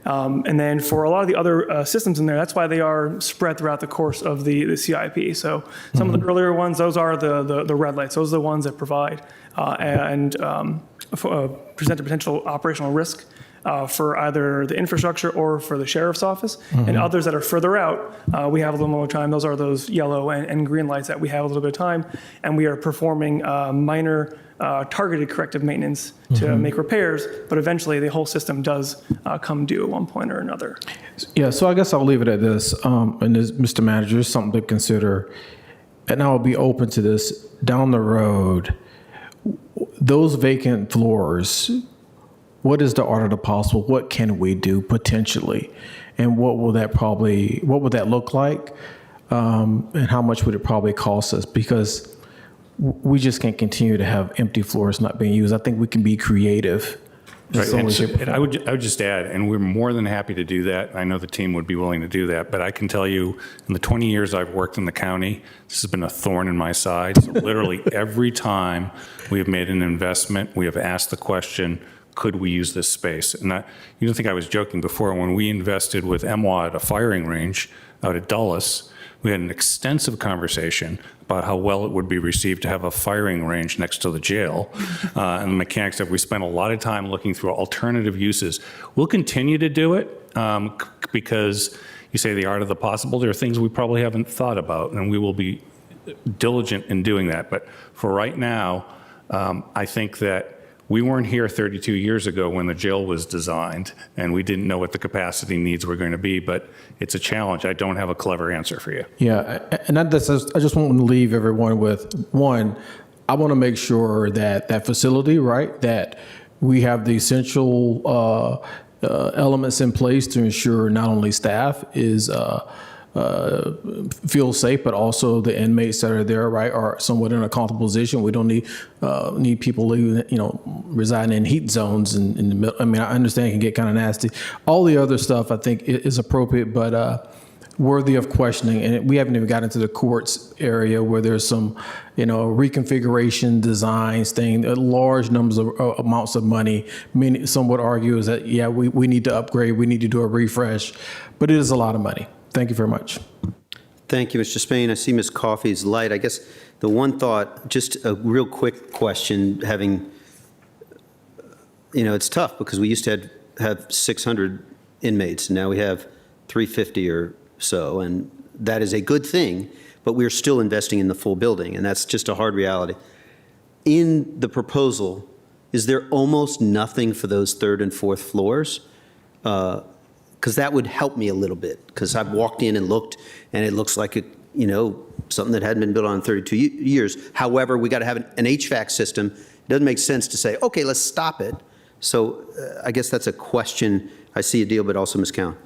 And then for a lot of the other systems in there, that's why they are spread throughout the course of the CIP. So some of the earlier ones, those are the red lights. Those are the ones that provide and present a potential operational risk for either the infrastructure or for the sheriff's office. And others that are further out, we have a little more time. Those are those yellow and green lights that we have a little bit of time. And we are performing minor targeted corrective maintenance to make repairs, but eventually the whole system does come due at one point or another. Yeah, so I guess I'll leave it at this. And this, Mr. Manager, is something to consider. And I will be open to this down the road. Those vacant floors, what is the art of the possible? What can we do potentially? And what will that look like? And how much would it probably cost us? Because we just can't continue to have empty floors not being used. I think we can be creative. Right. And I would just add, and we're more than happy to do that. I know the team would be willing to do that, but I can tell you, in the 20 years I've worked in the county, this has been a thorn in my side. So literally every time we have made an investment, we have asked the question, could we use this space? And you don't think I was joking before. When we invested with MWA at a firing range out at Dulles, we had an extensive conversation about how well it would be received to have a firing range next to the jail. And the mechanics said we spent a lot of time looking through alternative uses. We'll continue to do it because you say the art of the possible. There are things we probably haven't thought about, and we will be diligent in doing that. But for right now, I think that we weren't here 32 years ago when the jail was designed, and we didn't know what the capacity needs were going to be, but it's a challenge. I don't have a clever answer for you. Yeah, and I just want to leave everyone with, one, I want to make sure that that facility, right, that we have the essential elements in place to ensure not only staff is feel safe, but also the inmates that are there, right, are somewhat in a comfortable position. We don't need people residing in heat zones in the middle. I mean, I understand it can get kind of nasty. All the other stuff I think is appropriate, but worthy of questioning. And we haven't even got into the courts area where there's some, reconfiguration designs thing, large numbers of amounts of money. Some would argue is that, yeah, we need to upgrade, we need to do a refresh, but it is a lot of money. Thank you very much. Thank you, Mr. Spain. I see Ms. Coffey's light. I guess the one thought, just a real quick question, it's tough because we used to have 600 inmates, and now we have 350 or so, and that is a good thing, but we're still investing in the full building, and that's just a hard reality. In the proposal, is there almost nothing for those third and fourth floors? Because that would help me a little bit, because I've walked in and looked, and it looks like something that hadn't been built on in 32 years. However, we got to have an HVAC system. It doesn't make sense to say, okay, let's stop it. So I guess that's a question. I see a deal, but also Ms. Cowan.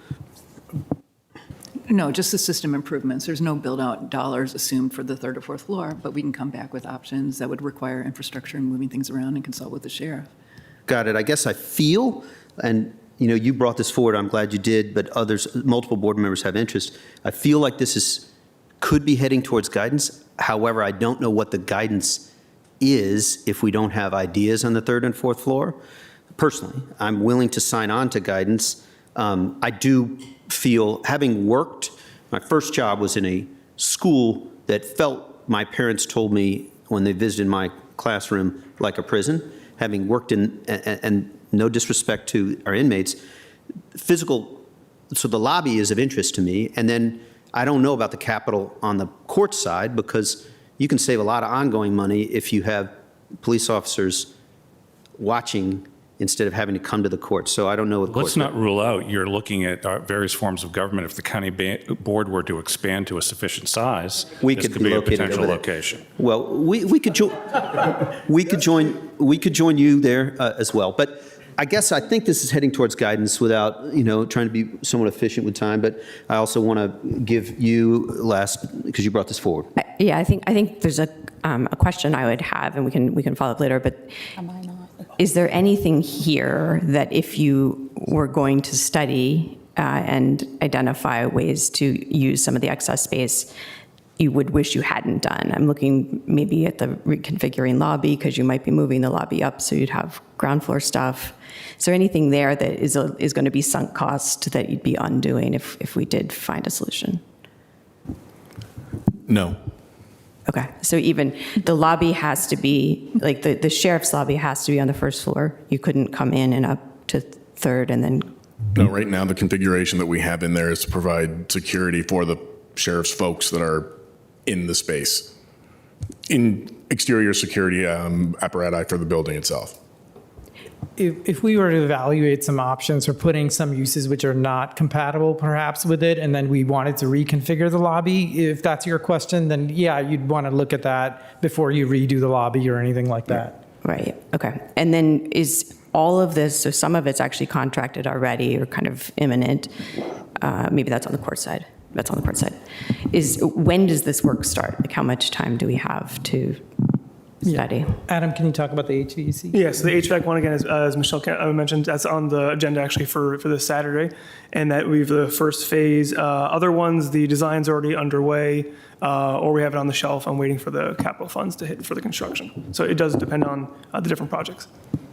No, just the system improvements. There's no build-out dollars assumed for the third or fourth floor, but we can come back with options that would require infrastructure and moving things around and consult with the sheriff. Got it. I guess I feel, and you brought this forward, I'm glad you did, but multiple board members have interest. I feel like this could be heading towards guidance. However, I don't know what the guidance is if we don't have ideas on the third and fourth floor. Personally, I'm willing to sign on to guidance. I do feel, having worked, my first job was in a school that felt, my parents told me when they visited my classroom, like a prison. having worked in, and no disrespect to our inmates, physical, so the lobby is of interest to me. And then I don't know about the Capitol on the court side, because you can save a lot of ongoing money if you have police officers watching instead of having to come to the court. So I don't know what the Let's not rule out, you're looking at various forms of government. If the county board were to expand to a sufficient size, this could be a potential location. Well, we could join you there as well. But I think this is heading towards guidance without, trying to be somewhat efficient with time. But I also want to give you last, because you brought this forward. Yeah, I think there's a question I would have, and we can follow up later, but is there anything here that if you were going to study and identify ways to use some of the excess space, you would wish you hadn't done? I'm looking maybe at the reconfiguring lobby, because you might be moving the lobby up so you'd have ground floor stuff. Is there anything there that is going to be sunk cost that you'd be undoing if we did find a solution? No. Okay, so even the lobby has to be, like the sheriff's lobby has to be on the first floor. You couldn't come in and up to third and then. No, right now the configuration that we have in there is to provide security for the sheriff's folks that are in the space. In exterior security apparatus for the building itself. If we were to evaluate some options for putting some uses which are not compatible perhaps with it, and then we wanted to reconfigure the lobby, if that's your question, then yeah, you'd want to look at that before you redo the lobby or anything like that. Right, okay. And then is all of this, so some of it's actually contracted already or kind of imminent, maybe that's on the court side. That's on the court side. When does this work start? Like how much time do we have to study? Yeah. Adam, can you talk about the HVAC? Yeah, so the HVAC one, again, as Michelle mentioned, that's on the agenda actually for this Saturday, and that we've the first phase. Other ones, the design's already underway, or we have it on the shelf. I'm waiting for the capital funds to hit for the construction. So it does depend on the different projects.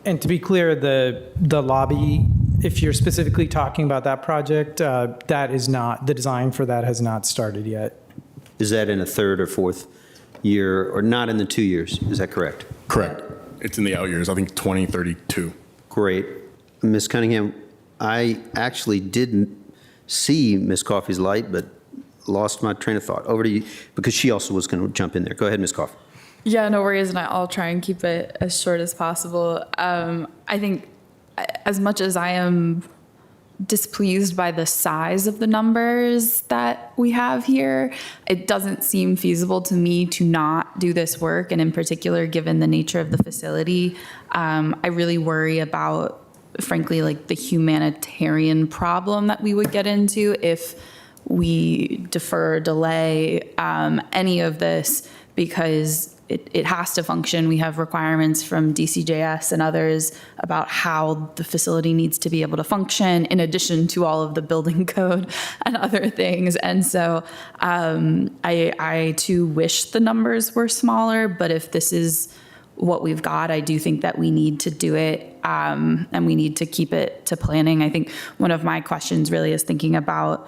And to be clear, the lobby, if you're specifically talking about that project, that is not, the design for that has not started yet. Is that in a third or fourth year, or not in the 2 years? Is that correct? Correct. It's in the out years, I think 2032. Great. Ms. Cunningham, I actually didn't see Ms. Coffey's light, but lost my train of thought. Over to you, because she also was going to jump in there. Go ahead, Ms. Coffey. Yeah, no worries, and I'll try and keep it as short as possible. I think as much as I am displeased by the size of the numbers that we have here, it doesn't seem feasible to me to not do this work, and in particular, given the nature of the facility, I really worry about, frankly, like the humanitarian problem that we would get into if we defer, delay any of this, because it has to function. We have requirements from DCJS and others about how the facility needs to be able to function, in addition to all of the building code and other things. And so I too wish the numbers were smaller, but if this is what we've got, I do think that we need to do it, and we need to keep it to planning. I think one of my questions really is thinking about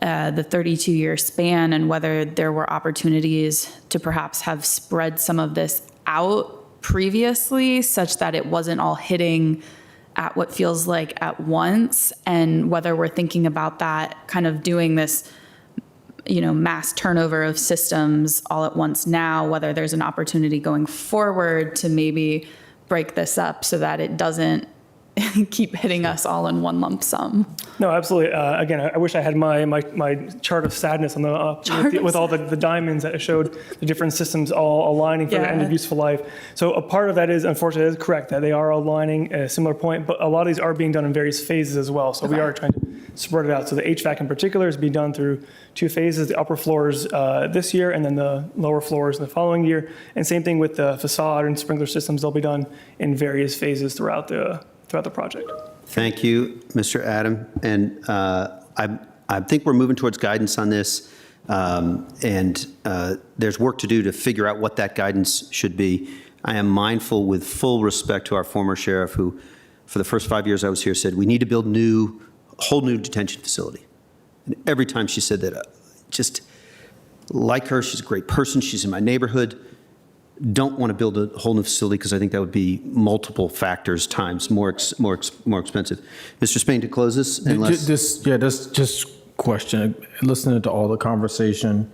the 32-year span and whether there were opportunities to perhaps have spread some of this out previously, such that it wasn't all hitting at what feels like at once, and whether we're thinking about that, kind of doing this, mass turnover of systems all at once now, whether there's an opportunity going forward to maybe break this up so that it doesn't keep hitting us all in one lump sum. No, absolutely. Again, I wish I had my chart of sadness on the with all the diamonds that showed the different systems all aligning for the end of useful life. So a part of that is, unfortunately, is correct that they are aligning at a similar point, but a lot of these are being done in various phases as well. So we are trying to spread it out. So the HVAC in particular is being done through 2 phases: the upper floors this year, and then the lower floors in the following year. And same thing with the facade and sprinkler systems; they'll be done in various phases throughout the project. Thank you, Mr. Adam. And I think we're moving towards guidance on this. And there's work to do to figure out what that guidance should be. I am mindful, with full respect to our former sheriff, who for the first 5 years I was here said, we need to build whole new detention facility. And every time she said that, just like her, she's a great person. She's in my neighborhood. don't want to build a whole new facility because I think that would be multiple factors times more expensive. Mr. Spain, to close this, unless Just question. Listening to all the conversation,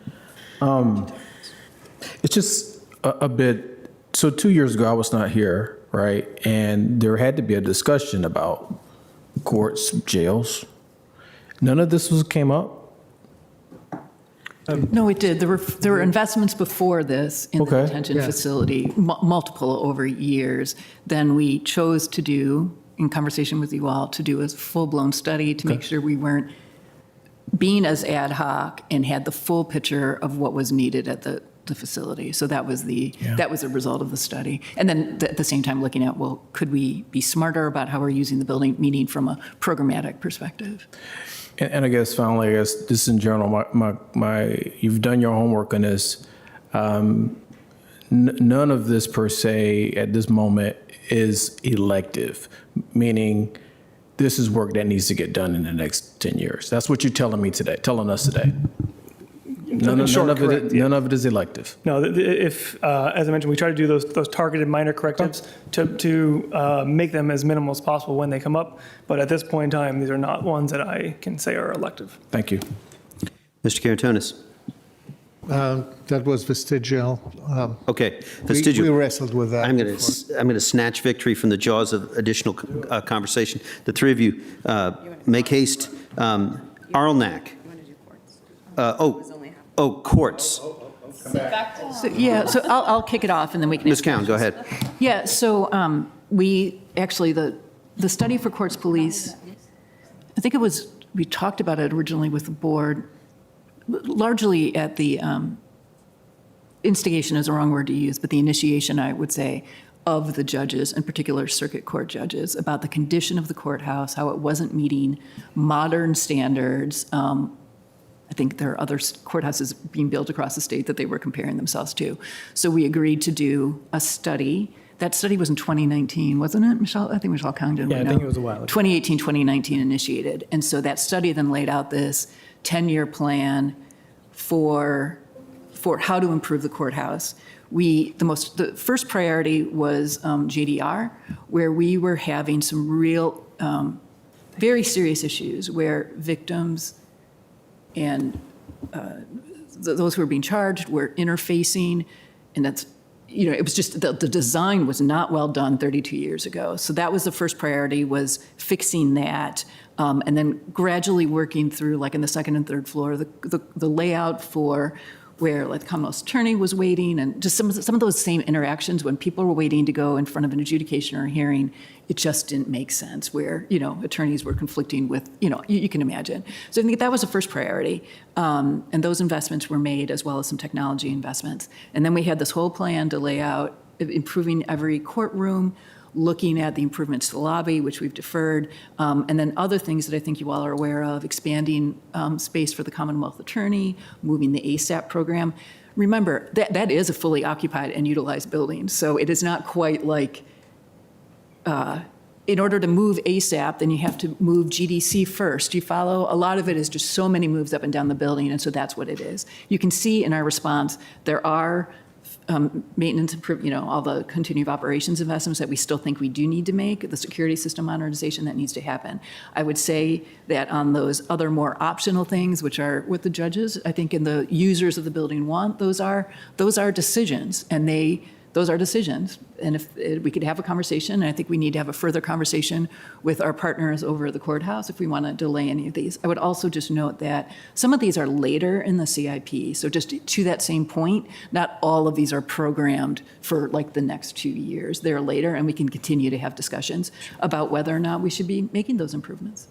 it's just a bit. So 2 years ago, I was not here, right? And there had to be a discussion about courts, jails. None of this came up. No, it did. There were investments before this in the detention facility, multiple over years. Then we chose to do, in conversation with you all, to do a full-blown study to make sure we weren't being as ad hoc and had the full picture of what was needed at the facility. So that was a result of the study. And then at the same time looking at, well, could we be smarter about how we're using the building, meaning from a programmatic perspective? And I guess finally, I guess just in general, you've done your homework on this. None of this per se at this moment is elective, meaning this is work that needs to get done in the next 10 years. That's what you're telling us today. None of it is elective. No, if, as I mentioned, we try to do those targeted minor correctives to make them as minimal as possible when they come up. But at this point in time, these are not ones that I can say are elective. Thank you. Mr. Caratonis. That was vestigial. Okay, vestigial. We wrestled with that. I'm going to snatch victory from the jaws of additional conversation. The three of you, make haste. Arlnack. Courts. So I'll kick it off and then we can. Ms. Cowan, go ahead. Yeah, so we actually, the study for courts police, I think we talked about it originally with the board, largely at the instigation is the wrong word to use, but the initiation, I would say, of the judges, in particular circuit court judges, about the condition of the courthouse, how it wasn't meeting modern standards. I think there are other courthouses being built across the state that they were comparing themselves to. So we agreed to do a study. That study was in 2019, wasn't it, Michelle? I think Michelle Congdon. Yeah, I think it was a while ago. 2018, 2019 initiated. And so that study then laid out this 10-year plan for how to improve the courthouse. The first priority was JDR, where we were having some real, very serious issues where victims and those who were being charged were interfacing, and that's, it was just, the design was not well done 32 years ago. So that was the first priority, was fixing that, and then gradually working through, like in the second and third floor, the layout for where like the Commonwealth's attorney was waiting, and just some of those same interactions when people were waiting to go in front of an adjudication or a hearing, it just didn't make sense where, attorneys were conflicting with, you can imagine. So I think that was the first priority. And those investments were made, as well as some technology investments. And then we had this whole plan to lay out improving every courtroom, looking at the improvements to the lobby, which we've deferred, and then other things that I think you all are aware of, expanding space for the Commonwealth Attorney, moving the ASAP program. Remember, that is a fully occupied and utilized building, so it is not quite like, in order to move ASAP, then you have to move GDC first. You follow? A lot of it is just so many moves up and down the building, and so that's what it is. You can see in our response, there are maintenance, all the continuing operations investments that we still think we do need to make, the security system modernization that needs to happen. I would say that on those other more optional things, which are what the judges, I think, and the users of the building want, those are decisions, and those are decisions. And if we could have a conversation, and I think we need to have a further conversation with our partners over at the courthouse if we want to delay any of these. I would also just note that some of these are later in the CIP. So just to that same point, not all of these are programmed for like the next 2 years. They're later, and we can continue to have discussions about whether or not we should be making those improvements.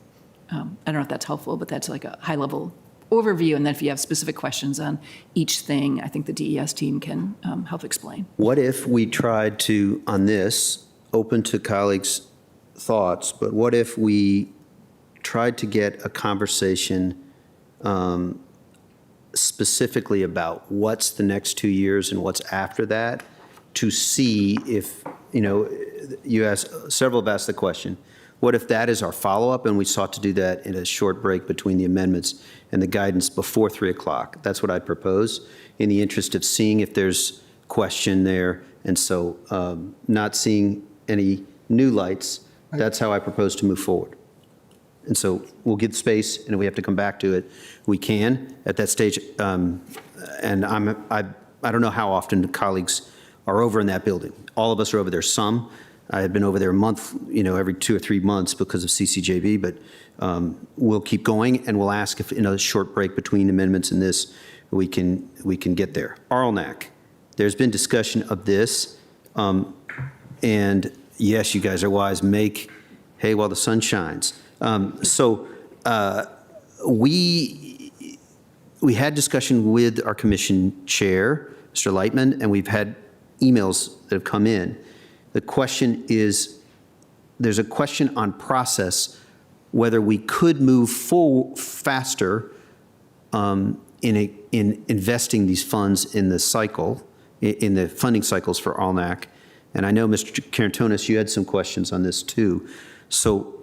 I don't know if that's helpful, but that's like a high level overview, and then if you have specific questions on each thing, I think the DES team can help explain. What if we tried to, on this, open to colleagues' thoughts, but what if we tried to get a conversation specifically about what's the next 2 years and what's after that, to see if, several have asked the question, what if that is our follow-up, and we sought to do that in a short break between the amendments and the guidance before 3 o'clock? That's what I'd propose, in the interest of seeing if there's question there. And so not seeing any new lights, that's how I propose to move forward. And so we'll give space, and if we have to come back to it, we can at that stage. And I don't know how often colleagues are over in that building. All of us are over there some. I had been over there a month, every 2 or 3 months because of CCJB, but we'll keep going, and we'll ask if in a short break between amendments and this, we can get there. Arlington, there's been discussion of this, and yes, you guys are wise, make hay while the sun shines. We had discussion with our commission chair, Mr. Lightman, and we've had emails that have come in. The question is, there's a question on process, whether we could move faster in investing these funds in the cycle, in the funding cycles for Arlington. And I know, Mr. Karantonis, you had some questions on this too. So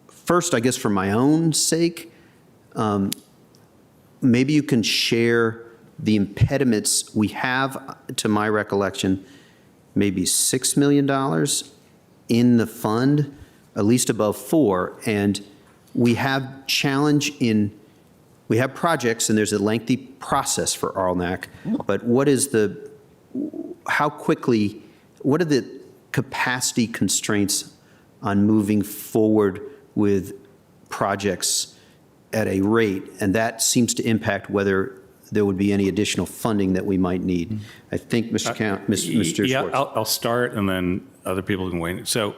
first, I guess for my own sake, maybe you can share the impediments we have, to my recollection, maybe $6 million in the fund, at least above 4. And we have we have projects, and there's a lengthy process for Arlington, but what are the capacity constraints on moving forward with projects at a rate? And that seems to impact whether there would be any additional funding that we might need. I think, Mr. Schwartz. Yeah, I'll start, and then other people can weigh in. So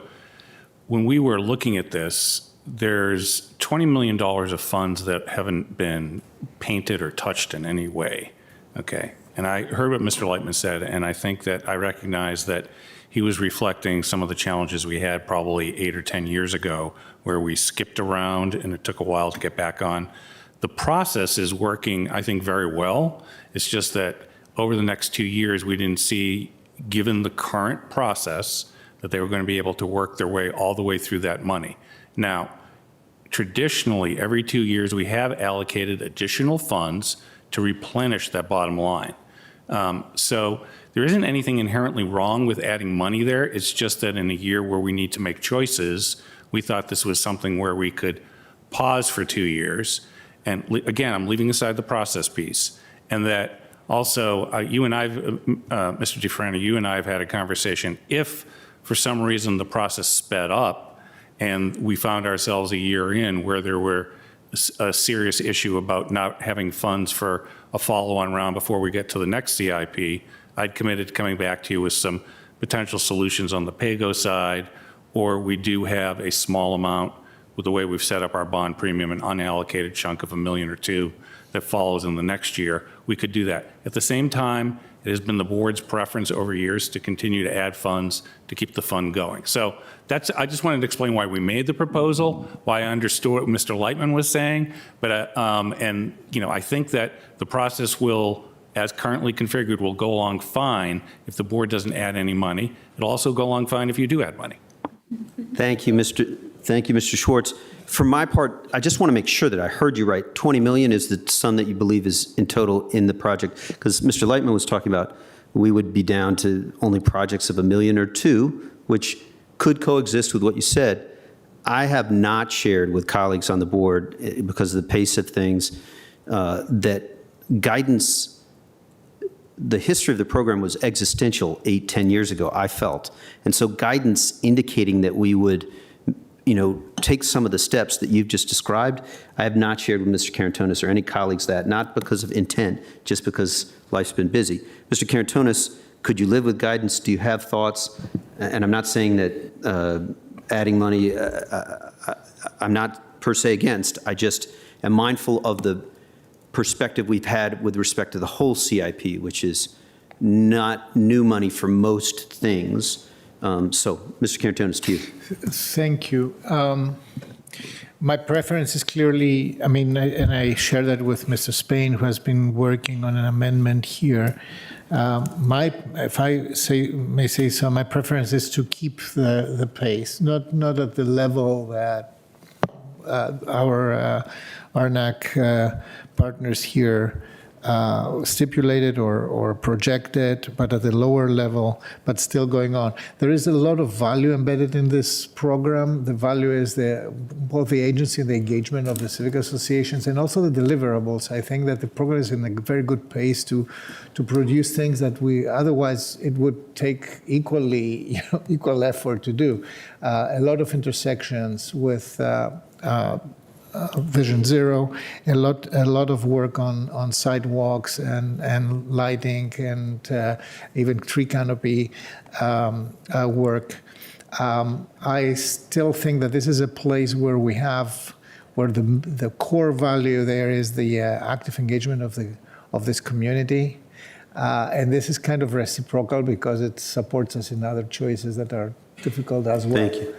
when we were looking at this, there's $20 million of funds that haven't been painted or touched in any way, okay? And I heard what Mr. Lightman said, and I think that I recognize that he was reflecting some of the challenges we had probably 8 or 10 years ago, where we skipped around and it took a while to get back on. The process is working, I think, very well. It's just that over the next 2 years, we didn't see, given the current process, that they were going to be able to work their way all the way through that money. Now, traditionally, every 2 years, we have allocated additional funds to replenish that bottom line. So there isn't anything inherently wrong with adding money there. It's just that in a year where we need to make choices, we thought this was something where we could pause for 2 years. And again, I'm leaving aside the process piece. And that also, you and I, Mr. DeFrano, you and I have had a conversation. If for some reason the process sped up and we found ourselves a year in where there were a serious issue about not having funds for a follow-on round before we get to the next CIP, I'd committed to coming back to you with some potential solutions on the PAYGO side, or we do have a small amount with the way we've set up our bond premium, an unallocated chunk of $1 million or $2 million that follows in the next year. We could do that. At the same time, it has been the board's preference over years to continue to add funds to keep the fund going. So I just wanted to explain why we made the proposal, why I understood what Mr. Lightman was saying. But, I think that the process will, as currently configured, will go along fine if the board doesn't add any money. It'll also go along fine if you do add money. Thank you, Mr. Schwartz. For my part, I just want to make sure that I heard you right. 20 million is the sum that you believe is in total in the project, because Mr. Lightman was talking about we would be down to only projects of $1 million or $2 million, which could coexist with what you said. I have not shared with colleagues on the board, because of the pace of things, that guidance, the history of the program was existential 8-10 years ago, I felt. And so guidance indicating that we would take some of the steps that you've just described, I have not shared with Mr. Karantonis or any colleagues that, not because of intent, just because life's been busy. Mr. Karantonis, could you live with guidance? Do you have thoughts? And I'm not saying that adding money, I'm not per se against. I just am mindful of the perspective we've had with respect to the whole CIP, which is not new money for most things. So, Mr. Karantonis, to you. Thank you. My preference is clearly, and I share that with Mr. Spain, who has been working on an amendment here. If I may say so, my preference is to keep the pace, not at the level that our RNAC partners here stipulated or projected, but at the lower level, but still going on. There is a lot of value embedded in this program. The value is both the agency and the engagement of the civic associations, and also the deliverables. I think that the program is in a very good pace to produce things that we otherwise it would take equal effort to do. A lot of intersections with Vision Zero, a lot of work on sidewalks and lighting and even tree canopy work. I still think that this is a place where the core value there is the active engagement of this community. And this is kind of reciprocal because it supports us in other choices that are difficult as well. Thank you.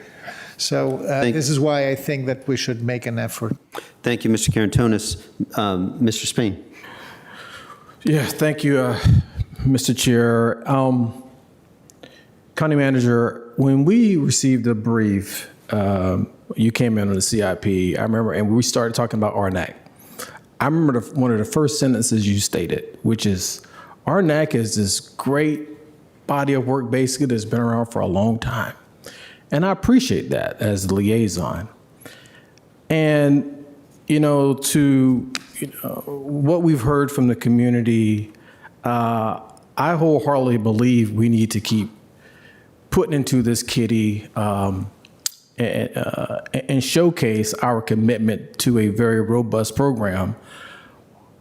So this is why I think that we should make an effort. Thank you, Mr. Carantonis. Mr. Spain. Yeah, thank you, Mr. Chair. County Manager, when we received the brief, you came in on the CIP, I remember, and we started talking about RNAC. I remember one of the first sentences you stated, which is, RNAC is this great body of work basically that's been around for a long time. And I appreciate that as the liaison. And, what we've heard from the community, I wholeheartedly believe we need to keep putting into this kitty and showcase our commitment to a very robust program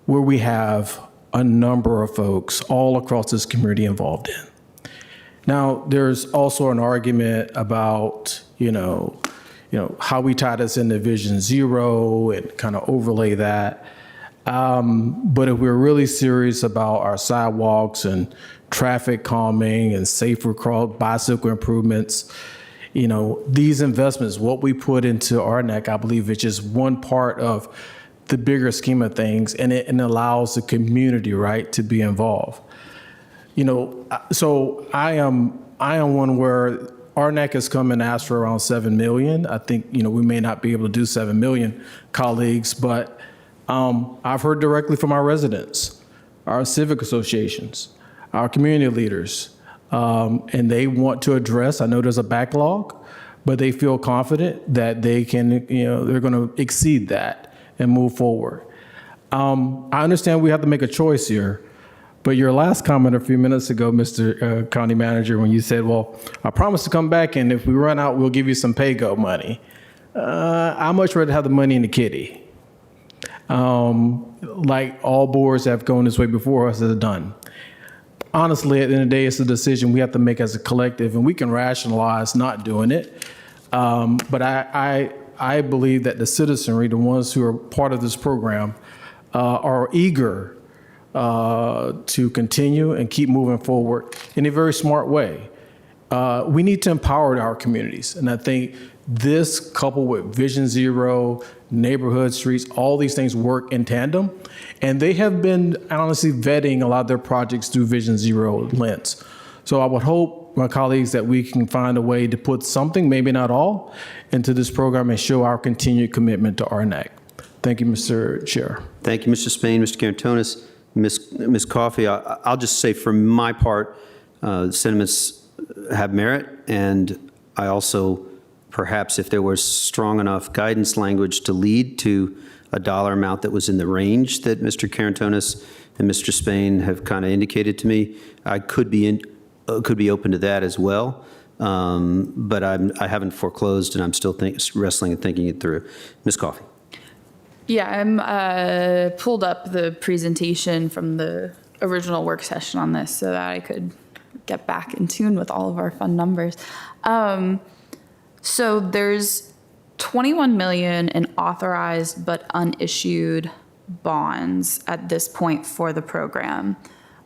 where we have a number of folks all across this community involved in. Now, there's also an argument about, how we tie this into Vision Zero and kind of overlay that. But if we're really serious about our sidewalks and traffic calming and safer bicycle improvements, these investments, what we put into RNAC, I believe it's just one part of the bigger scheme of things, and it allows the community, right, to be involved. So I am one where RNAC has come and asked for around 7 million. I think, we may not be able to do 7 million, colleagues, but I've heard directly from our residents, our civic associations, our community leaders, and they want to address, I know there's a backlog, but they feel confident that they can, they're going to exceed that and move forward. I understand we have to make a choice here. But your last comment a few minutes ago, Mr. County Manager, when you said, well, I promise to come back, and if we run out, we'll give you some pay-go money. I much rather have the money in the kitty. Like all boards that have gone this way before us have done. Honestly, at the end of the day, it's a decision we have to make as a collective, and we can rationalize not doing it. But I believe that the citizenry, the ones who are part of this program, are eager to continue and keep moving forward in a very smart way. We need to empower our communities. And I think this, coupled with Vision Zero, neighborhood streets, all these things work in tandem. And they have been honestly vetting a lot of their projects through Vision Zero lens. So I would hope, my colleagues, that we can find a way to put something, maybe not all, into this program and show our continued commitment to RNAC. Thank you, Mr. Chair. Thank you, Mr. Spain, Mr. Carantonis. Ms. Coffey, I'll just say for my part, sentiments have merit, and I also, perhaps if there was strong enough guidance language to lead to a dollar amount that was in the range that Mr. Carantonis and Mr. Spain have kind of indicated to me, I could be open to that as well. But I haven't foreclosed, and I'm still wrestling and thinking it through. Ms. Coffey. Yeah, I'm pulled up the presentation from the original work session on this so that I could get back in tune with all of our fun numbers. So there's 21 million in authorized but unissued bonds at this point for the program.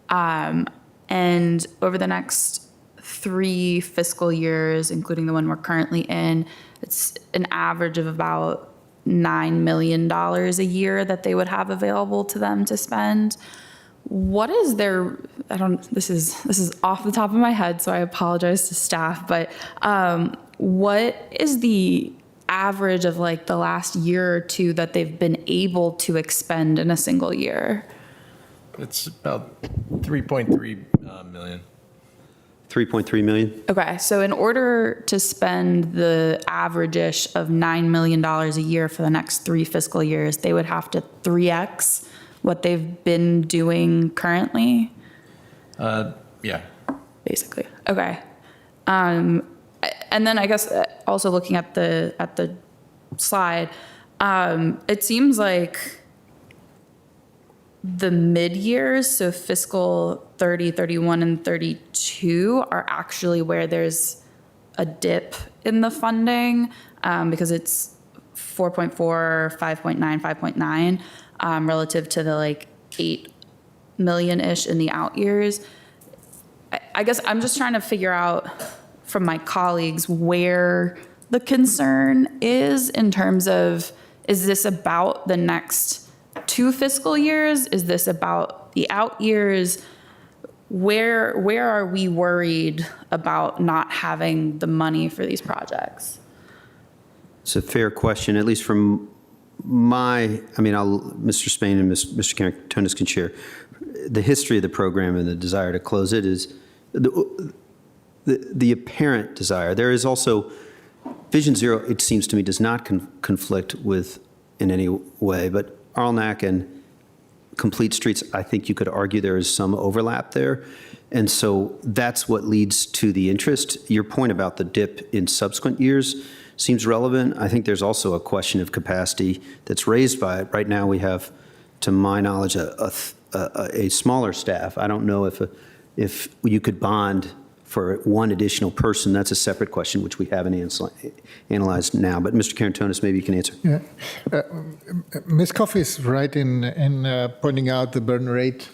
And over the next 3 fiscal years, including the one we're currently in, it's an average of about $9 million a year that they would have available to them to spend. What is their, this is off the top of my head, so I apologize to staff, but what is the average of like the last year or two that they've been able to expend in a single year? It's about 3.3 million. 3.3 million? Okay, so in order to spend the average-ish of $9 million a year for the next 3 fiscal years, they would have to 3x what they've been doing currently? Yeah. Basically, okay. And then I guess also looking at the slide, it seems like the mid-years, so fiscal 30, 31, and 32 are actually where there's a dip in the funding because it's 4.4, 5.9, 5.9 relative to the like 8 million-ish in the out years. I guess I'm just trying to figure out from my colleagues where the concern is in terms of, is this about the next 2 fiscal years? Is this about the out years? Where are we worried about not having the money for these projects? It's a fair question, at least from Mr. Spain and Mr. Karantonis can share. The history of the program and the desire to close it is the apparent desire. There is also, Vision Zero, it seems to me, does not conflict with in any way, but Arlington and Complete Streets, I think you could argue there is some overlap there. And so that's what leads to the interest. Your point about the dip in subsequent years seems relevant. I think there's also a question of capacity that's raised by it. Right now we have, to my knowledge, a smaller staff. I don't know if you could bond for one additional person. That's a separate question, which we haven't analyzed now. But Mr. Karantonis, maybe you can answer. Yeah. Ms. Coffey is right in pointing out the burn rate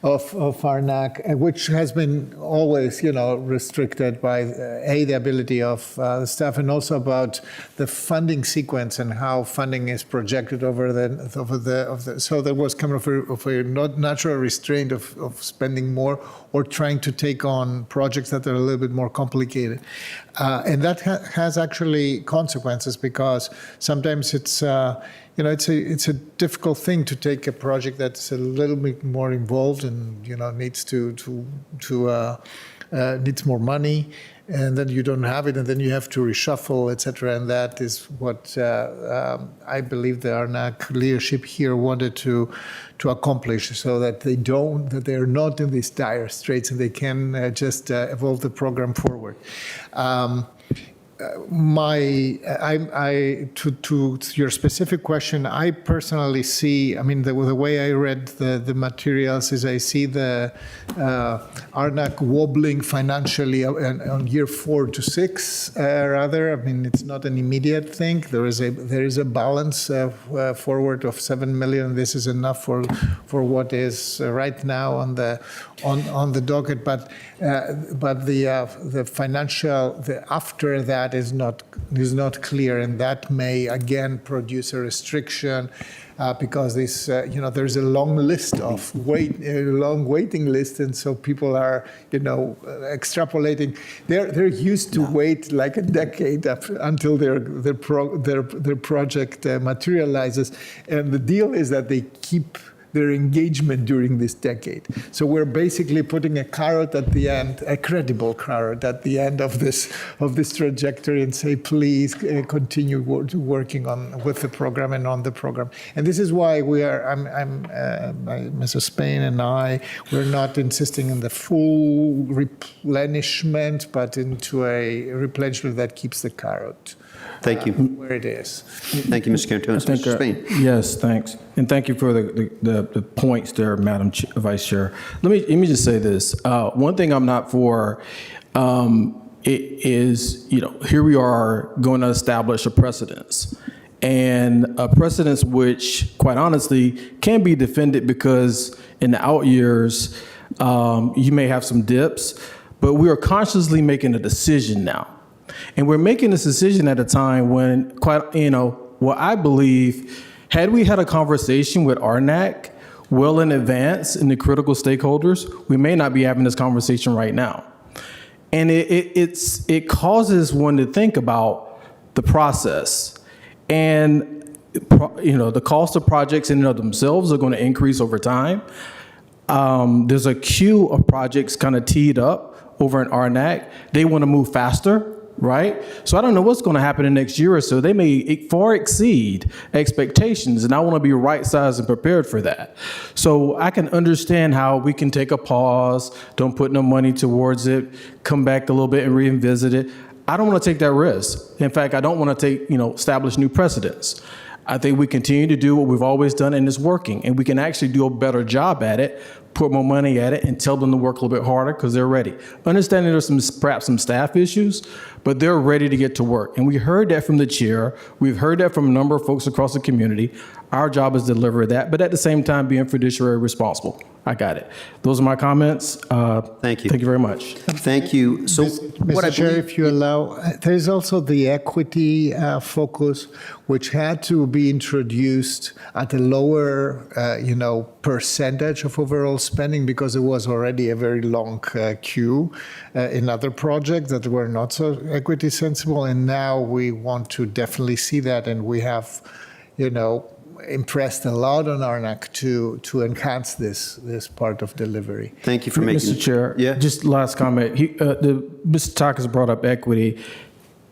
of Arnak, which has been always, restricted by the ability of the staff, and also about the funding sequence and how funding is projected over the. So there was kind of a natural restraint of spending more or trying to take on projects that are a little bit more complicated, and that has actually consequences because sometimes it's. It's a difficult thing to take a project that's a little bit more involved and needs needs more money, and then you don't have it, and then you have to reshuffle, etc. And that is what I believe the Arnak leadership here wanted to accomplish, so that they're not in these dire straits and they can just evolve the program forward. To your specific question, I personally see, the way I read the materials is I see the Arnak wobbling financially on year 4 to 6, rather. It's not an immediate thing. There is a balance forward of 7 million. This is enough for what is right now on the docket, but the financial, after that is not clear, and that may again produce a restriction because this there's a long waiting list, and so people are extrapolating. They're used to wait like a decade until their project materializes, and the deal is that they keep their engagement during this decade. So we're basically putting a carrot at the end, a credible carrot at the end of this trajectory, and say, please continue working with the program and on the program. And this is why Mr. Spain and we're not insisting on the full replenishment, but into a replenishment that keeps the carrot. Thank you. Where it is. Thank you, Mr. Karantonis. Mr. Spain. Yes, thanks. And thank you for the points there, Madam Vice Chair. Let me just say this. One thing I'm not for is, here we are going to establish a precedence. And a precedence which, quite honestly, can be defended because in the out years, you may have some dips, but we are consciously making a decision now. And we're making this decision at a time when, what I believe, had we had a conversation with Arnak well in advance and the critical stakeholders, we may not be having this conversation right now. And it causes one to think about the process. And the cost of projects in and of themselves are going to increase over time. There's a queue of projects kind of teed up over in RNAC. They want to move faster, right? So I don't know what's going to happen in the next year or so. They may far exceed expectations, and I want to be right-sized and prepared for that. So I can understand how we can take a pause, don't put no money towards it, come back a little bit and revisit it. I don't want to take that risk. In fact, I don't want to establish new precedents. I think we continue to do what we've always done, and it's working. And we can actually do a better job at it, put more money at it, and tell them to work a little bit harder because they're ready. Understanding there's perhaps some staff issues, but they're ready to get to work. And we heard that from the chair. We've heard that from a number of folks across the community. Our job is to deliver that, but at the same time, being fiduciary responsible. I got it. Those are my comments. Thank you. Thank you very much. Thank you. So what I Mr. Chair, believe, if you allow, there's also the equity focus, which had to be introduced at a lower, percentage of overall spending because there was already a very long queue in other projects that were not so equity sensible. And now we want to definitely see that. And we have, impressed a lot on RNAC to enhance this part of delivery. thank you for making. Mr. Chair, Yeah. just last comment. Mr. Takis brought up equity,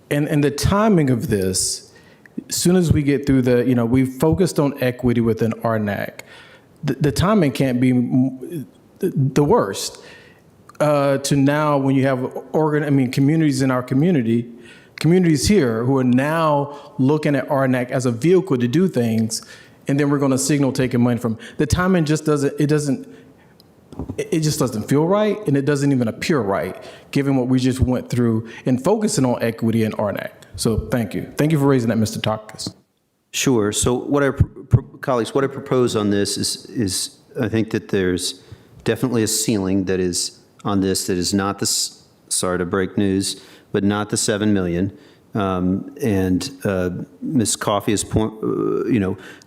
and the timing of this, as soon as we get through we focused on equity within RNAC. The timing can't be the worst. To now, when you have communities in our communities here who are now looking at RNAC as a vehicle to do things, and then we're going to signal taking money from. The timing just doesn't feel right, and it doesn't even appear right, given what we just went through and focusing on equity in RNAC. So thank you. Thank you for raising that, Mr. Takis. Sure. So what colleagues, what I propose on this is I think that there's definitely a ceiling that is on this that is not sorry to break news, but not the 7 million. Ms. Coffey's point,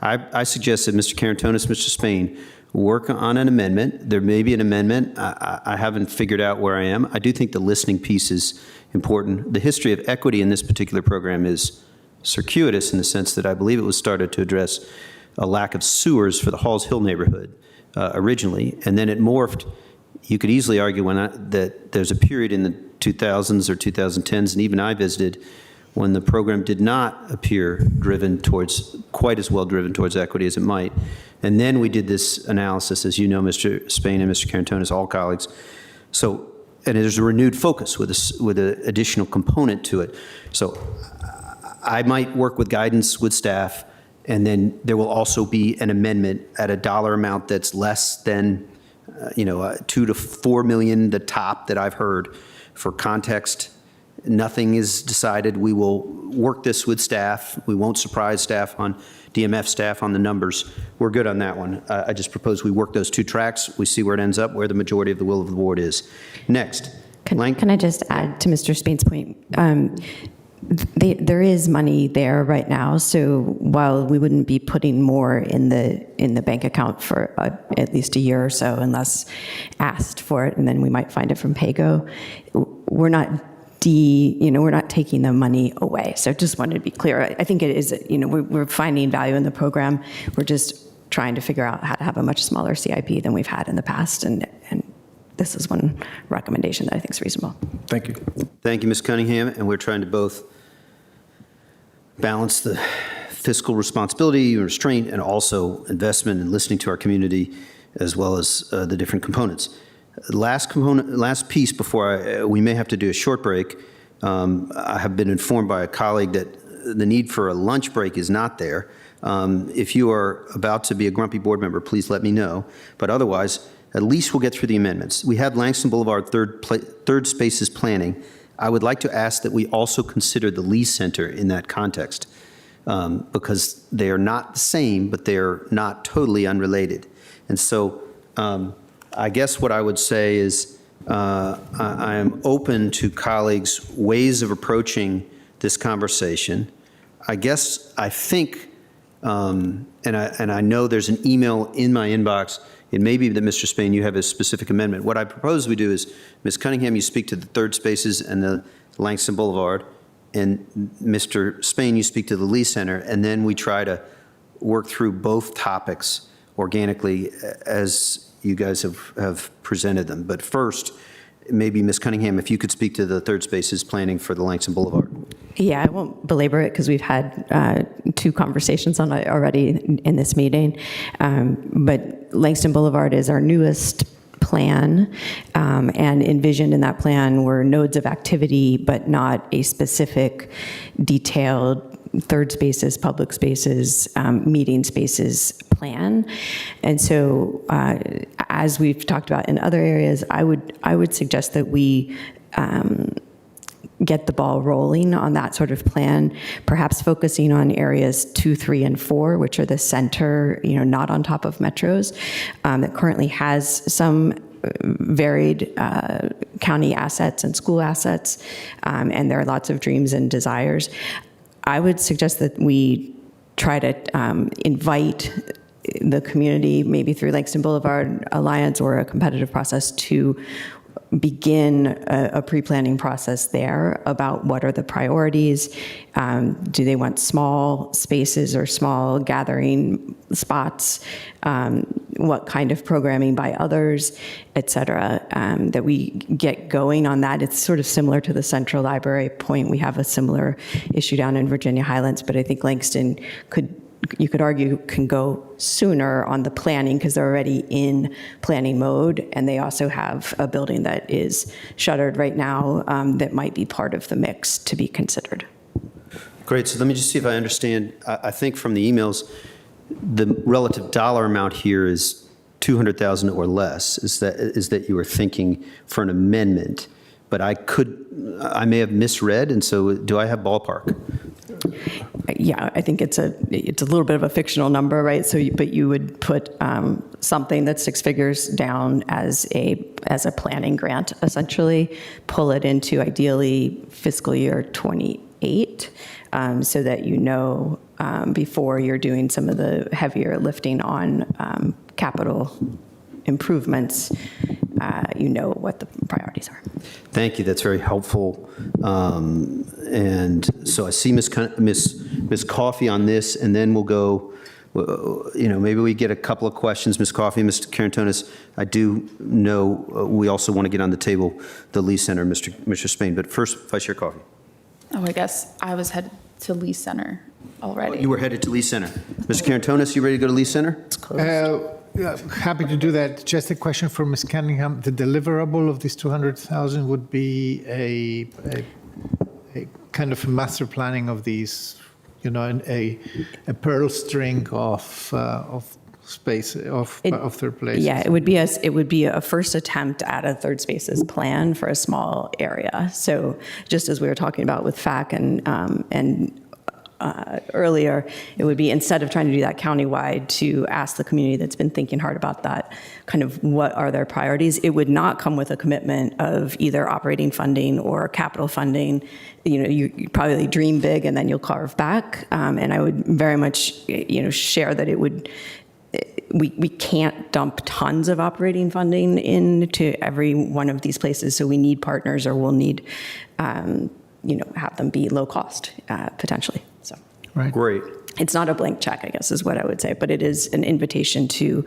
I suggest that Mr. Carantonis, Mr. Spain, work on an amendment. There may be an amendment. I haven't figured out where I am. I do think the listening piece is important. The history of equity in this particular program is circuitous in the sense that I believe it was started to address a lack of sewers for the Halls Hill neighborhood originally, and then it morphed. You could easily argue that there's a period in the 2000s or 2010s, and even I visited, when the program did not appear quite as well driven towards equity as it might. And then we did this analysis, as you know, Mr. Spain and Mr. Carantonis, all colleagues. So, and there's a renewed focus with an additional component to it. So I might work with guidance with staff, and then there will also be an amendment at a dollar amount that's less than 2 to 4 million, the top that I've heard. For context, nothing is decided. We will work this with staff. We won't surprise staff on DMF staff on the numbers. We're good on that one. I just propose we work those two tracks. We see where it ends up, where the majority of the will of the board is. Next. Can I just add to Mr. Spain's point? There is money there right now, so while we wouldn't be putting more in the bank account for at least a year or so, unless asked for it, and then we might find it from PAYGO, we're not we're not taking the money away. So just wanted to be clear. I think it is, we're finding value in the program. We're just trying to figure out how to have a much smaller CIP than we've had in the past, and this is one recommendation that I think is reasonable. Thank you. Thank you, Ms. Cunningham. And we're trying to both balance the fiscal responsibility, restraint, and also investment and listening to our community, as well as the different components. Last piece before we may have to do a short break. I have been informed by a colleague that the need for a lunch break is not there. If you are about to be a grumpy board member, please let me know. But otherwise, at least we'll get through the amendments. We have Langston Boulevard third spaces planning. I would like to ask that we also consider the Lee Center in that context, because they are not the same, but they're not totally unrelated. And so I guess what I would say is I am open to colleagues' ways of approaching this conversation. I think, and I know there's an email in my inbox. It may be that, Mr. Spain, you have a specific amendment. What I propose we do is, Ms. Cunningham, you speak to the third spaces and the Langston Boulevard, and Mr. Spain, you speak to the Lee Center, and then we try to work through both topics organically as you guys have presented them. But first, maybe Ms. Cunningham, if you could speak to the third spaces planning for the Langston Boulevard. Yeah, I won't belabor it because we've had 2 conversations on it already in this meeting. But Langston Boulevard is our newest plan, and envisioned in that plan were nodes of activity, but not a specific detailed third spaces, public spaces, meeting spaces plan. And so as we've talked about in other areas, I would suggest that we get the ball rolling on that sort of plan, perhaps focusing on areas 2, 3, and 4, which are the center, not on top of metros, that currently has some varied county assets and school assets, and there are lots of dreams and desires. I would suggest that we try to invite the community, maybe through Langston Boulevard Alliance or a competitive process, to begin a pre-planning process there about what are the priorities. Do they want small spaces or small gathering spots? What kind of programming by others, et cetera, that we get going on that. It's sort of similar to the Central Library point. We have a similar issue down in Virginia Highlands, but I think Langston you could argue can go sooner on the planning because they're already in planning mode, and they also have a building that is shuttered right now that might be part of the mix to be considered. Great, so let me just see if I understand. I think from the emails, the relative dollar amount here is 200,000 or less. Is that you were thinking for an amendment? But I may have misread, and so do I have ballpark? Yeah, I think it's a little bit of a fictional number, right? So, but you would put something that's 6 figures down as a planning grant, essentially, pull it into ideally fiscal year 28, so that before you're doing some of the heavier lifting on capital improvements, what the priorities are. Thank you. That's very helpful. And so I see Ms. Coffey on this, and then we'll go. Maybe we get a couple of questions, Ms. Coffey, Mr. Carantonis. I do know we also want to get on the table the Lee Center, Mr. Spain. But first, Vice Chair Coffey. Oh, I guess I was headed to Lee Center already. You were headed to Lee Center. Mr. Carantonis, you ready to go to Lee Center? Yeah, happy to do that. Just a question for Ms. Cunningham. The deliverable of this 200,000 would be a kind of a master planning of these, a pearl string of space of third places. Yeah, it would be a first attempt at a third spaces plan for a small area. So just as we were talking about with FAC and earlier, it would be, instead of trying to do that countywide, to ask the community that's been thinking hard about that, kind of what are their priorities. It would not come with a commitment of either operating funding or capital funding. You probably dream big and then you'll carve back. And I would very much, share that we can't dump tons of operating funding into every one of these places. So we need partners, or we'll need, have them be low cost, potentially. So, right. Great. It's not a blank check, I guess, is what I would say, but it is an invitation to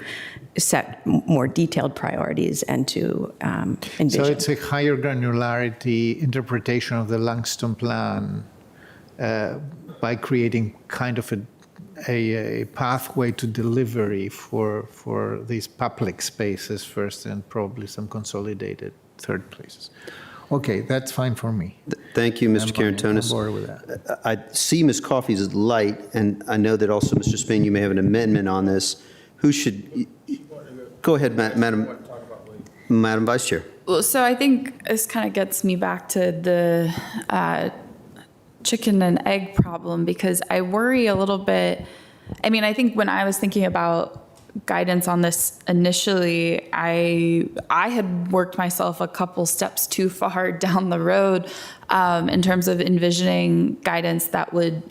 set more detailed priorities and to envision. So it's a higher granularity interpretation of the Langston plan by creating kind of a pathway to delivery for these public spaces first, and probably some consolidated third places. Okay, that's fine for me. Thank you, Mr. Carantonis. I'm on board with that. I see Ms. Coffey's light, and I know that also, Mr. Spain, you may have an amendment on this. Who should, go ahead, Madam Vice Chair. Well, so I think this kind of gets me back to the chicken and egg problem, because I worry a little bit. I mean, I think when I was thinking about guidance on this initially, I had worked myself a couple steps too far down the road in terms of envisioning guidance that would,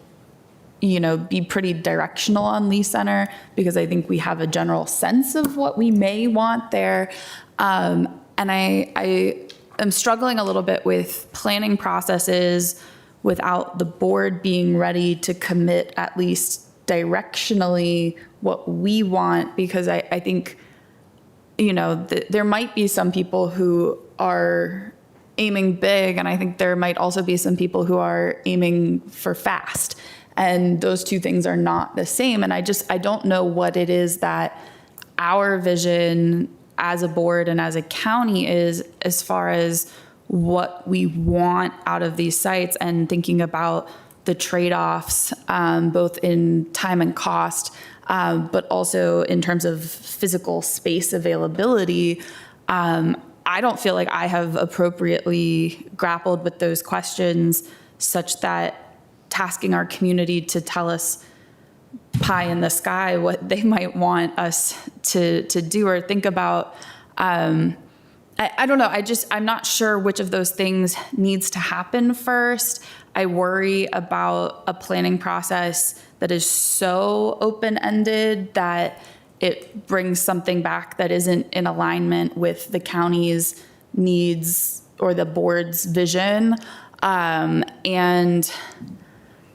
be pretty directional on Lee Center, because I think we have a general sense of what we may want there. And I am struggling a little bit with planning processes without the board being ready to commit at least directionally what we want, because I think, you know, there might be some people who are aiming big, and I think there might also be some people who are aiming for fast. And those two things are not the same. And I don't know what it is that our vision as a board and as a county is as far as what we want out of these sites, and thinking about the trade-offs, both in time and cost, but also in terms of physical space availability. I don't feel like I have appropriately grappled with those questions such that tasking our community to tell us pie in the sky what they might want us to do or think about. I don't know. I'm not sure which of those things needs to happen first. I worry about a planning process that is so open-ended that it brings something back that isn't in alignment with the county's needs or the board's vision. And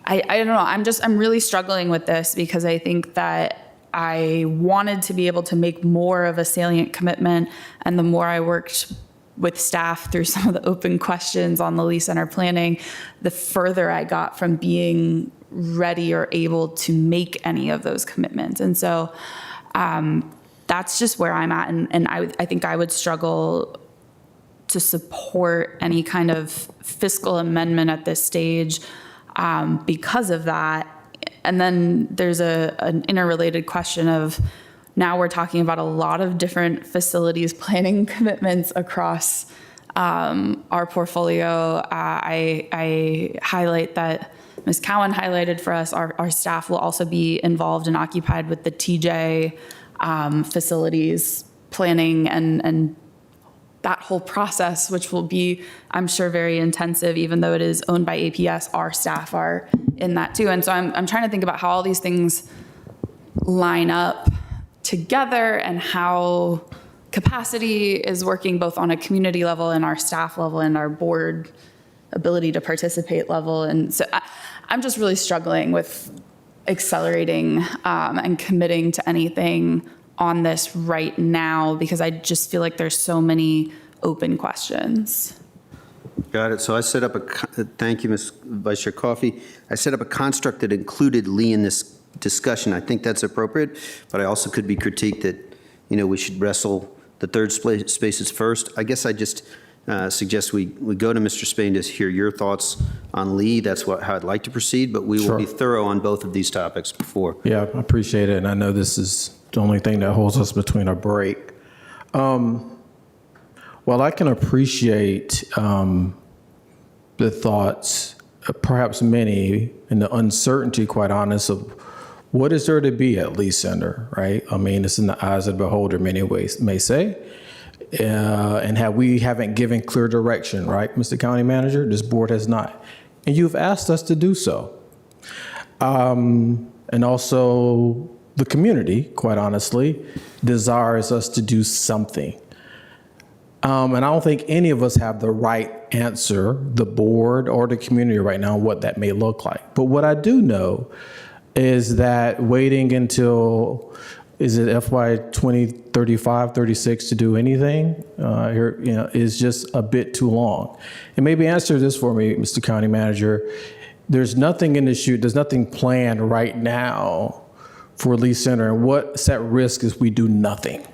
I don't know. I'm really struggling with this because I think that I wanted to be able to make more of a salient commitment, and the more I worked with staff through some of the open questions on the Lee Center planning, the further I got from being ready or able to make any of those commitments. And so that's just where I'm at. And I think I would struggle to support any kind of fiscal amendment at this stage because of that. And then there's an interrelated question of, now we're talking about a lot of different facilities planning commitments across our portfolio. I highlight that Ms. Cowan highlighted for us, our staff will also be involved and occupied with the TJ facilities planning and that whole process, which will be, I'm sure, very intensive. Even though it is owned by APS, our staff are in that too. And so I'm trying to think about how all these things line up together and how capacity is working both on a community level and our staff level and our board ability to participate level. And so I'm just really struggling with accelerating and committing to anything on this right now, because I just feel like there's so many open questions. Got it. So I set up thank you, Ms. Vice Chair Coffey. I set up a construct that included Lee in this discussion. I think that's appropriate, but I also could be critiqued that, you know, we should wrestle the third spaces first. I guess I just suggest we go to Mr. Spain to hear your thoughts on Lee. That's how I'd like to proceed, but we will be thorough on both of these topics before. Yeah, I appreciate it. And I know this is the only thing that holds us between a break. Well, I can appreciate the thoughts, perhaps many, and the uncertainty, quite honest, of what is there to be at Lee Center, right? I mean, it's in the eyes of the beholder, many ways may say. And we haven't given clear direction, right, Mr. County Manager? This board has not. And you've asked us to do so. And also the community, quite honestly, desires us to do something. And I don't think any of us have the right answer, the board or the community right now, what that may look like. But what I do know is that waiting until, is it FY 2035, 36 to do anything here, you know, is just a bit too long. And maybe answer this for me, Mr. County Manager. There's nothing in the chute, there's nothing planned right now for Lee Center. And what's at risk is we do nothing.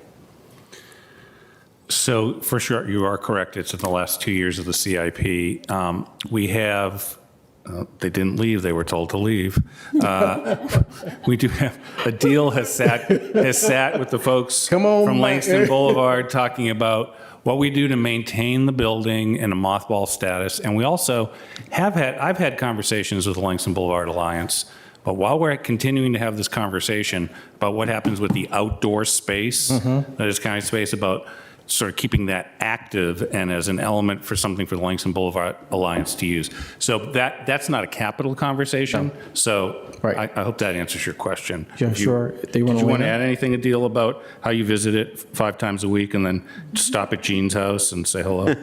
So for sure, you are correct. It's in the last 2 years of the CIP. We have, they didn't leave, they were told to leave. We do have, a deal has sat with the folks from Langston Boulevard talking about what we do to maintain the building in a mothball status. And we also I've had conversations with the Langston Boulevard Alliance, but while we're continuing to have this conversation about what happens with the outdoor space, that is county space, about sort of keeping that active and as an element for something for the Langston Boulevard Alliance to use. So that's not a capital conversation. No. So I hope that answers your question. Yeah, sure. Did you want to add anything, Adil, about how you visit it 5 times a week and then stop at Jean's house and say hello?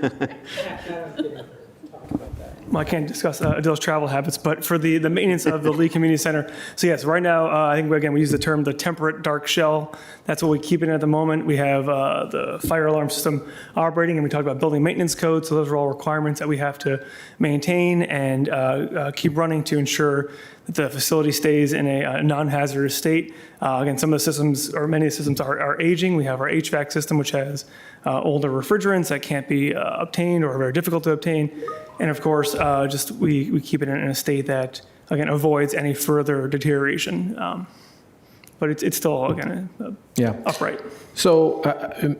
well, I can't discuss Adele's travel habits, but for the maintenance of the Lee Community Center. So yes, right now, I think, again, we use the term the temperate dark shell. That's what we keep it in at the moment. We have the fire alarm system operating, and we talked about building maintenance code. So those are all requirements that we have to maintain and keep running to ensure that the facility stays in a non-hazardous state. Again, some of the systems, or many of the systems are aging. We have our HVAC system, which has older refrigerants that can't be obtained or are very difficult to obtain. And of course, just we keep it in a state that, again, avoids any further deterioration. But it's still, again, upright. So,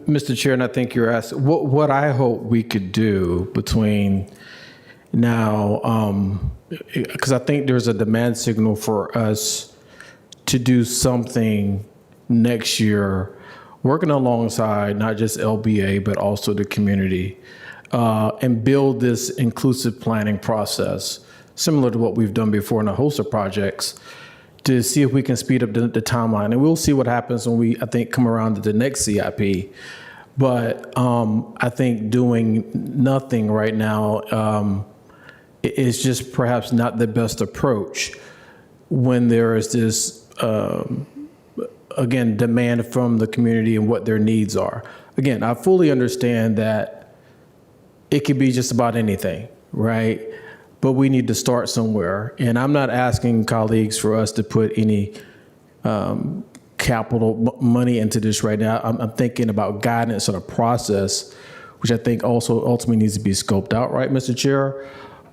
Mr. Chair, and I think you're asking, what I hope we could do between now, because I think there's a demand signal for us to do something next year, working alongside not just LBA, but also the community, and build this inclusive planning process, similar to what we've done before in a host of projects, to see if we can speed up the timeline. And we'll see what happens when we, I think, come around to the next CIP. But I think doing nothing right now is just perhaps not the best approach when there is this, again, demand from the community and what their needs are. Again, I fully understand that it could be just about anything, right? But we need to start somewhere. And I'm not asking colleagues for us to put any capital money into this right now. I'm thinking about guidance on a process, which I think also ultimately needs to be scoped out, right, Mr. Chair?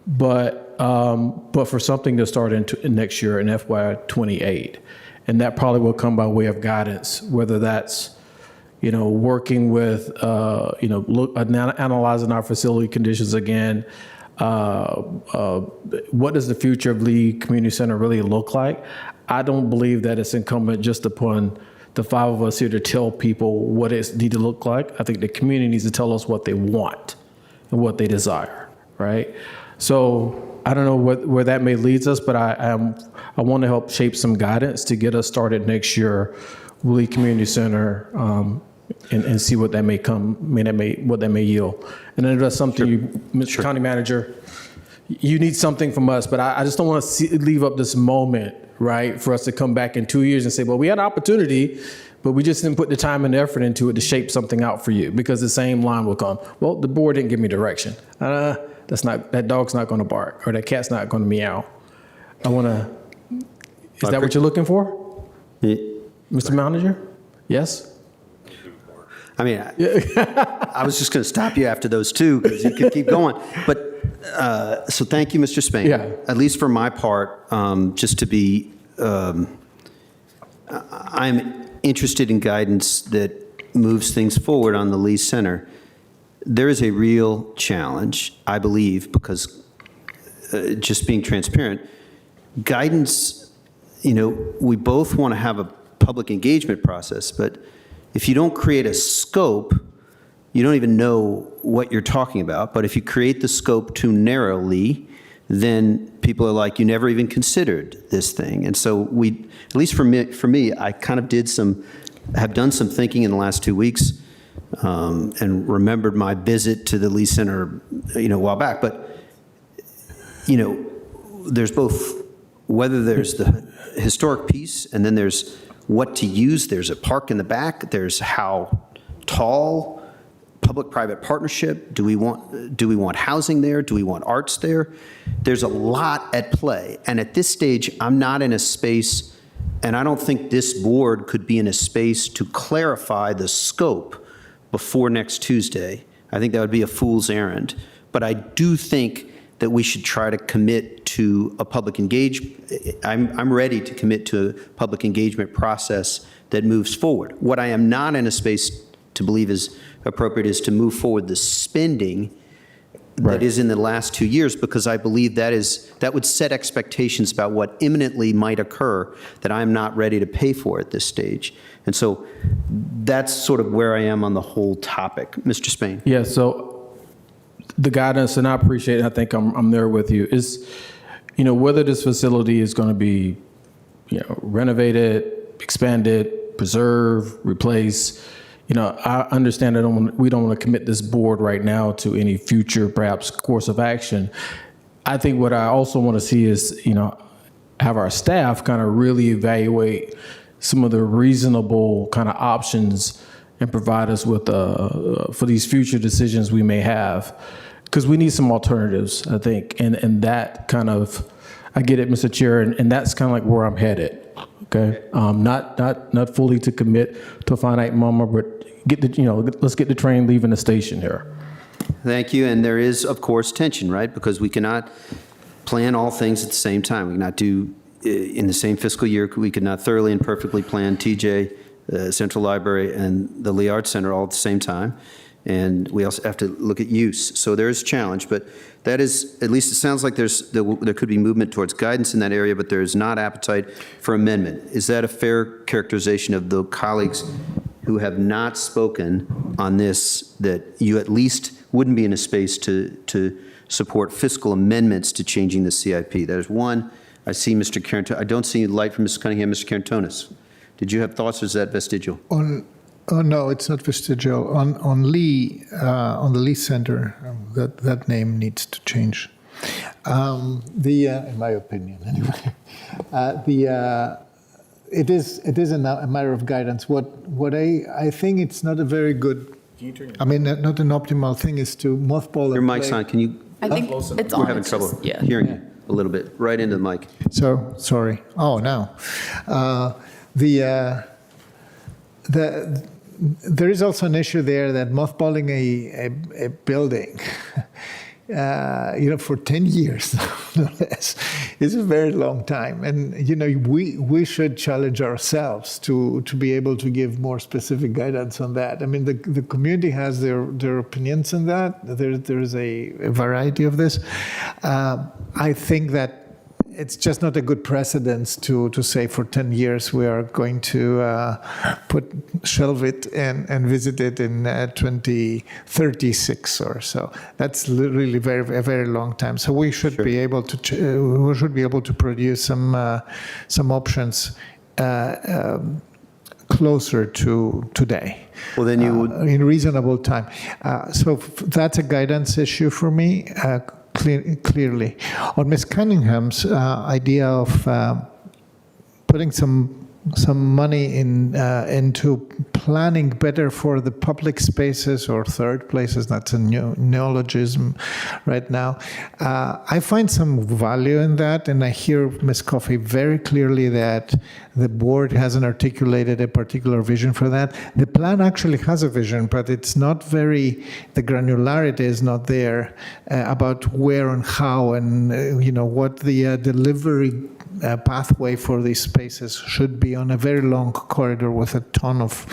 But for something to start into next year in FY28. And that probably will come by way of guidance, whether that's, working with, analyzing our facility conditions again. What does the future of Lee Community Center really look like? I don't believe that it's incumbent just upon the five of us here to tell people what it needs to look like. I think the community needs to tell us what they want and what they desire, right? So I don't know where that may lead us, but I want to help shape some guidance to get us started next year, Lee Community Center, and see what that may what that may yield. And then that's something you, Mr. County Manager, you need something from us, but I just don't want to leave up this moment, right, for us to come back in 2 years and say, well, we had an opportunity, but we just didn't put the time and effort into it to shape something out for you, because the same line will come. Well, the board didn't give me direction. That dog's not going to bark, or that cat's not going to meow. Is that what you're looking for? Mr. Manager? Yes? I mean, I was just going to stop you after those two because you could keep going. But so thank you, Mr. Spain. Yeah. At least for my part, just to be, I'm interested in guidance that moves things forward on the Lee Center. There is a real challenge, I believe, because just being transparent, guidance, we both want to have a public engagement process, but if you don't create a scope, you don't even know what you're talking about. But if you create the scope too narrowly, then people are like, you never even considered this thing. And so at least for me, I kind of have done some thinking in the last 2 weeks, and remembered my visit to the Lee Center, a while back. But, there's both, whether there's the historic piece and then there's what to use. There's a park in the back. There's how tall, public-private partnership. Do we want housing there? Do we want arts there? There's a lot at play. And at this stage, I'm not in a space, and I don't think this board could be in a space to clarify the scope before next Tuesday. I think that would be a fool's errand. But I do think that we should try to commit to a public engagement. I'm ready to commit to a public engagement process that moves forward. What I am not in a space to believe is appropriate is to move forward the spending that is in the last 2 years, because I believe that would set expectations about what imminently might occur that I'm not ready to pay for at this stage. And so that's sort of where I am on the whole topic. Mr. Spain. Yeah, so the guidance, and I appreciate it, I think I'm there with you, is, whether this facility is going to be, renovated, expanded, preserved, replaced. I understand we don't want to commit this board right now to any future, perhaps, course of action. I think what I also want to see is, have our staff kind of really evaluate some of the reasonable kind of options and provide us with, for these future decisions we may have. Because we need some alternatives, I think. And that kind of, I get it, Mr. Chair, and that's kind of like where I'm headed. Okay, not fully to commit to a finite moment, but let's get the train leaving the station here. Thank you. And there is, of course, tension, right? Because we cannot plan all things at the same time. We cannot do, in the same fiscal year, we could not thoroughly and perfectly plan TJ, Central Library, and the Lee Arts Center all at the same time. And we also have to look at use. So there is a challenge, but that is, at least it sounds like there could be movement towards guidance in that area, but there is not appetite for amendment. Is that a fair characterization of the colleagues who have not spoken on this, that you at least wouldn't be in a space to support fiscal amendments to changing the CIP? That is one. I see Mr. Carantonis. I don't see light from Mrs. Cunningham. Mr. Carantonis, did you have thoughts, or is that vestigial? Oh, no, it's not vestigial. On Lee, on the Lee Center, that name needs to change. In my opinion, anyway. It is a matter of guidance. What I think it's not a very good, not an optimal thing is to mothball. Your mic's on. Can you? I think it's on. We're having trouble hearing you a little bit. Right into the mic. So, sorry. Oh, now. There is also an issue there that mothballing a building, for 10 years, no less, is a very long time. And, we should challenge ourselves to be able to give more specific guidance on that. I mean, the community has their opinions on that. There is a variety of this. I think that it's just not a good precedence to say for 10 years we are going to shelve it and visit it in 2036 or so. That's really a very long time. So we should be able to produce some options closer to today. Well, then you would in reasonable time. So that's a guidance issue for me. Clearly. On Ms. Cunningham's idea of putting some money into planning better for the public spaces or third places, that's a neologism right now. I find some value in that, and I hear Ms. Coffey very clearly that the board hasn't articulated a particular vision for that. The plan actually has a vision, but it's not the granularity is not there about where and how and what the delivery pathway for these spaces should be on a very long corridor with a ton of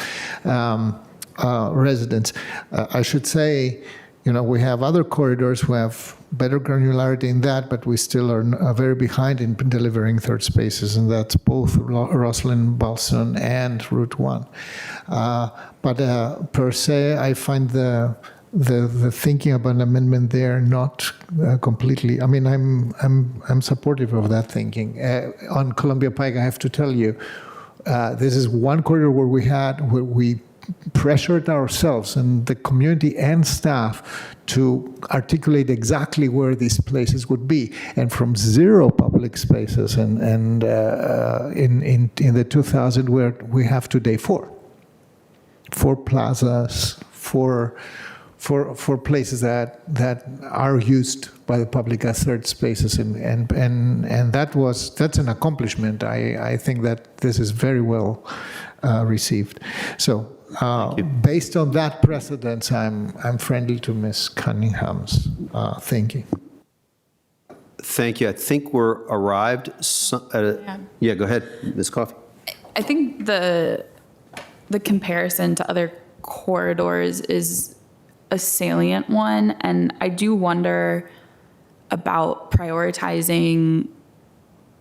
residents. I should say, we have other corridors who have better granularity in that, but we still are very behind in delivering third spaces, and that's both Rosslyn, Balston, and Route 1. But per se, I find the thinking about an amendment there not completely. I mean, I'm supportive of that thinking. On Columbia Pike, I have to tell you, this is one corridor where we pressured ourselves and the community and staff to articulate exactly where these places would be, and from 0 public spaces and in the 2000 where we have today 4 plazas, 4 places that are used by the public as third spaces, and that's an accomplishment. I think that this is very well received. So based on that precedence, I'm friendly to Ms. Cunningham's thinking. Thank you. I think we're arrived. Yeah, go ahead, Ms. Coffey. I think the comparison to other corridors is a salient one, and I do wonder about prioritizing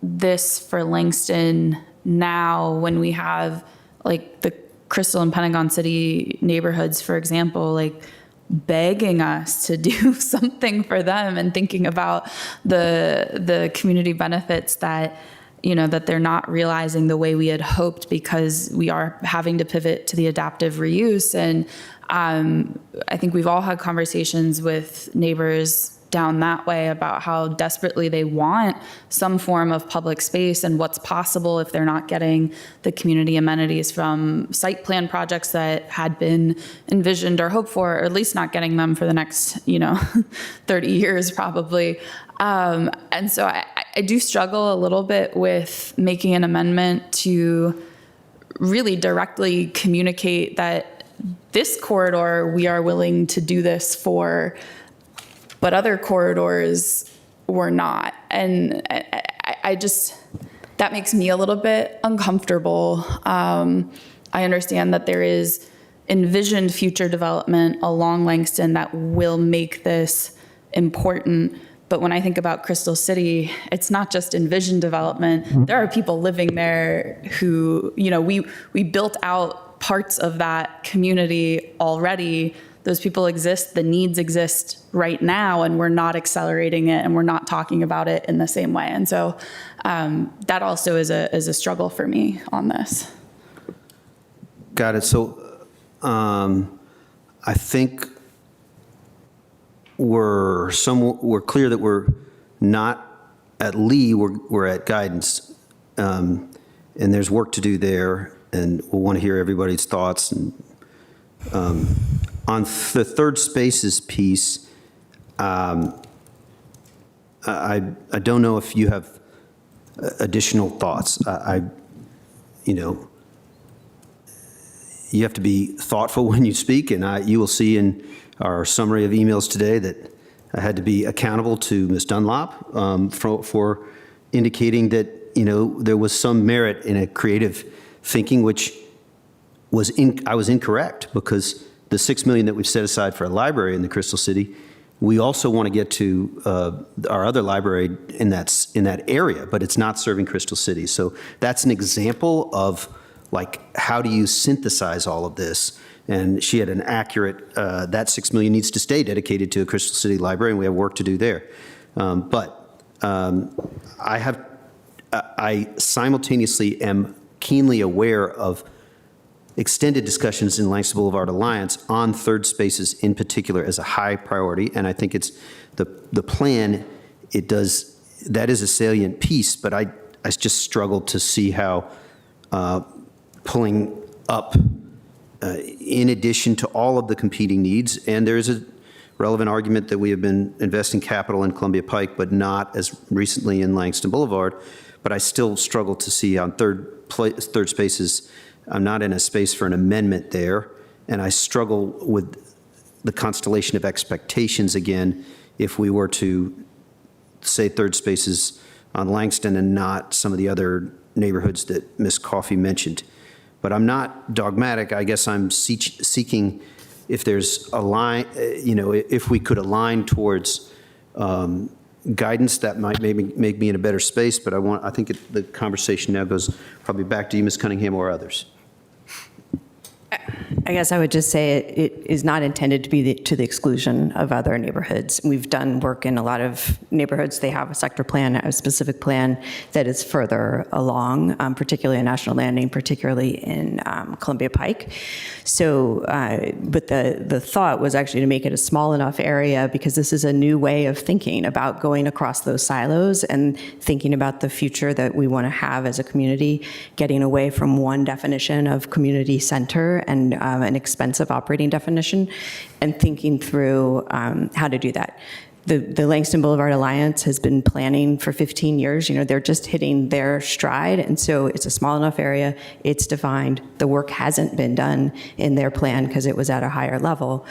this for Langston now when we have like the Crystal and Pentagon City neighborhoods, for example, like begging us to do something for them, and thinking about the community benefits that that they're not realizing the way we had hoped because we are having to pivot to the adaptive reuse. And I think we've all had conversations with neighbors down that way about how desperately they want some form of public space and what's possible if they're not getting the community amenities from site plan projects that had been envisioned or hoped for, or at least not getting them for the next, 30 years probably. And so I do struggle a little bit with making an amendment to really directly communicate that this corridor, we are willing to do this for, but other corridors were not. And I just, that makes me a little bit uncomfortable. I understand that there is envisioned future development along Langston that will make this important. But when I think about Crystal City, it's not just envisioned development. There are people living there who, we built out parts of that community already. Those people exist, the needs exist right now, and we're not accelerating it, and we're not talking about it in the same way. And so that also is a struggle for me on this. Got it. So I think we're clear that we're not at Lee, we're at guidance, and there's work to do there, and we'll want to hear everybody's thoughts. And on the third spaces piece, I don't know if you have additional thoughts. You have to be thoughtful when you speak, and you will see in our summary of emails today that I had to be accountable to Ms. Dunlop for indicating that there was some merit in a creative thinking, which was I was incorrect, because the $6 million that we've set aside for a library in the Crystal City, we also want to get to our other library in that area, but it's not serving Crystal City. So that's an example of how do you synthesize all of this? And she had an accurate, that $6 million needs to stay dedicated to a Crystal City library, and we have work to do there. But I simultaneously am keenly aware of extended discussions in Langston Boulevard Alliance on third spaces in particular as a high priority. And I think it's the plan, that is a salient piece, but I just struggle to see how pulling up in addition to all of the competing needs, and there is a relevant argument that we have been investing capital in Columbia Pike, but not as recently in Langston Boulevard. But I still struggle to see on third spaces, I'm not in a space for an amendment there, and I struggle with the constellation of expectations again if we were to say third spaces on Langston and not some of the other neighborhoods that Ms. Coffey mentioned. But I'm not dogmatic. I guess I'm seeking if there's a line, if we could align towards guidance that might maybe make me in a better space. But I think the conversation now goes probably back to you, Ms. Cunningham, or others. I guess I would just say it is not intended to be to the exclusion of other neighborhoods. We've done work in a lot of neighborhoods. They have a sector plan, a specific plan that is further along, particularly in National Landing, particularly in Columbia Pike. So, but the thought was actually to make it a small enough area, because this is a new way of thinking about going across those silos and thinking about the future that we want to have as a community, getting away from one definition of community center and an expensive operating definition, and thinking through how to do that. The Langston Boulevard Alliance has been planning for 15 years. They're just hitting their stride, and so it's a small enough area. It's defined. The work hasn't been done in their plan because it was at a higher level.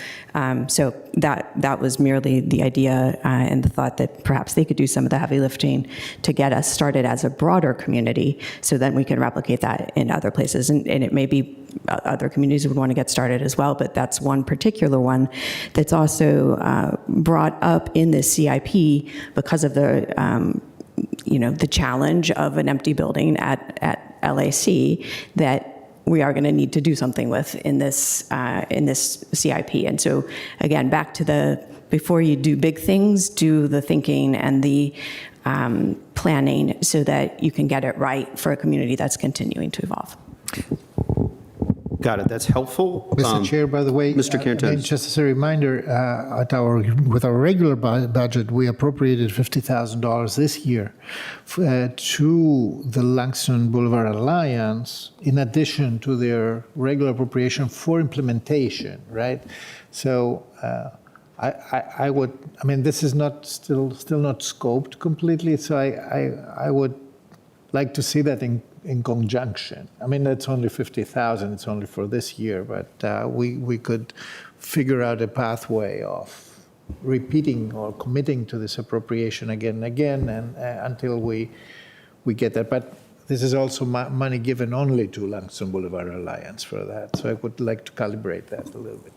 So that was merely the idea and the thought that perhaps they could do some of the heavy lifting to get us started as a broader community, so then we can replicate that in other places. And it may be other communities would want to get started as well, but that's one particular one that's also brought up in this CIP because of the challenge of an empty building at LAC that we are going to need to do something with in this CIP. And so again, back to before you do big things, do the thinking and the planning so that you can get it right for a community that's continuing to evolve. Got it. That's helpful. Mr. Chair, by the way, Mr. Carantonis. just as a reminder, with our regular budget, we appropriated $50,000 this year to the Langston Boulevard Alliance, in addition to their regular appropriation for implementation, right? So I would, I mean, this is not still not scoped completely, so I would like to see that in conjunction. I mean, that's only 50,000, it's only for this year, but we could figure out a pathway of repeating or committing to this appropriation again and again, and until we get that. But this is also money given only to Langston Boulevard Alliance for that, so I would like to calibrate that a little bit.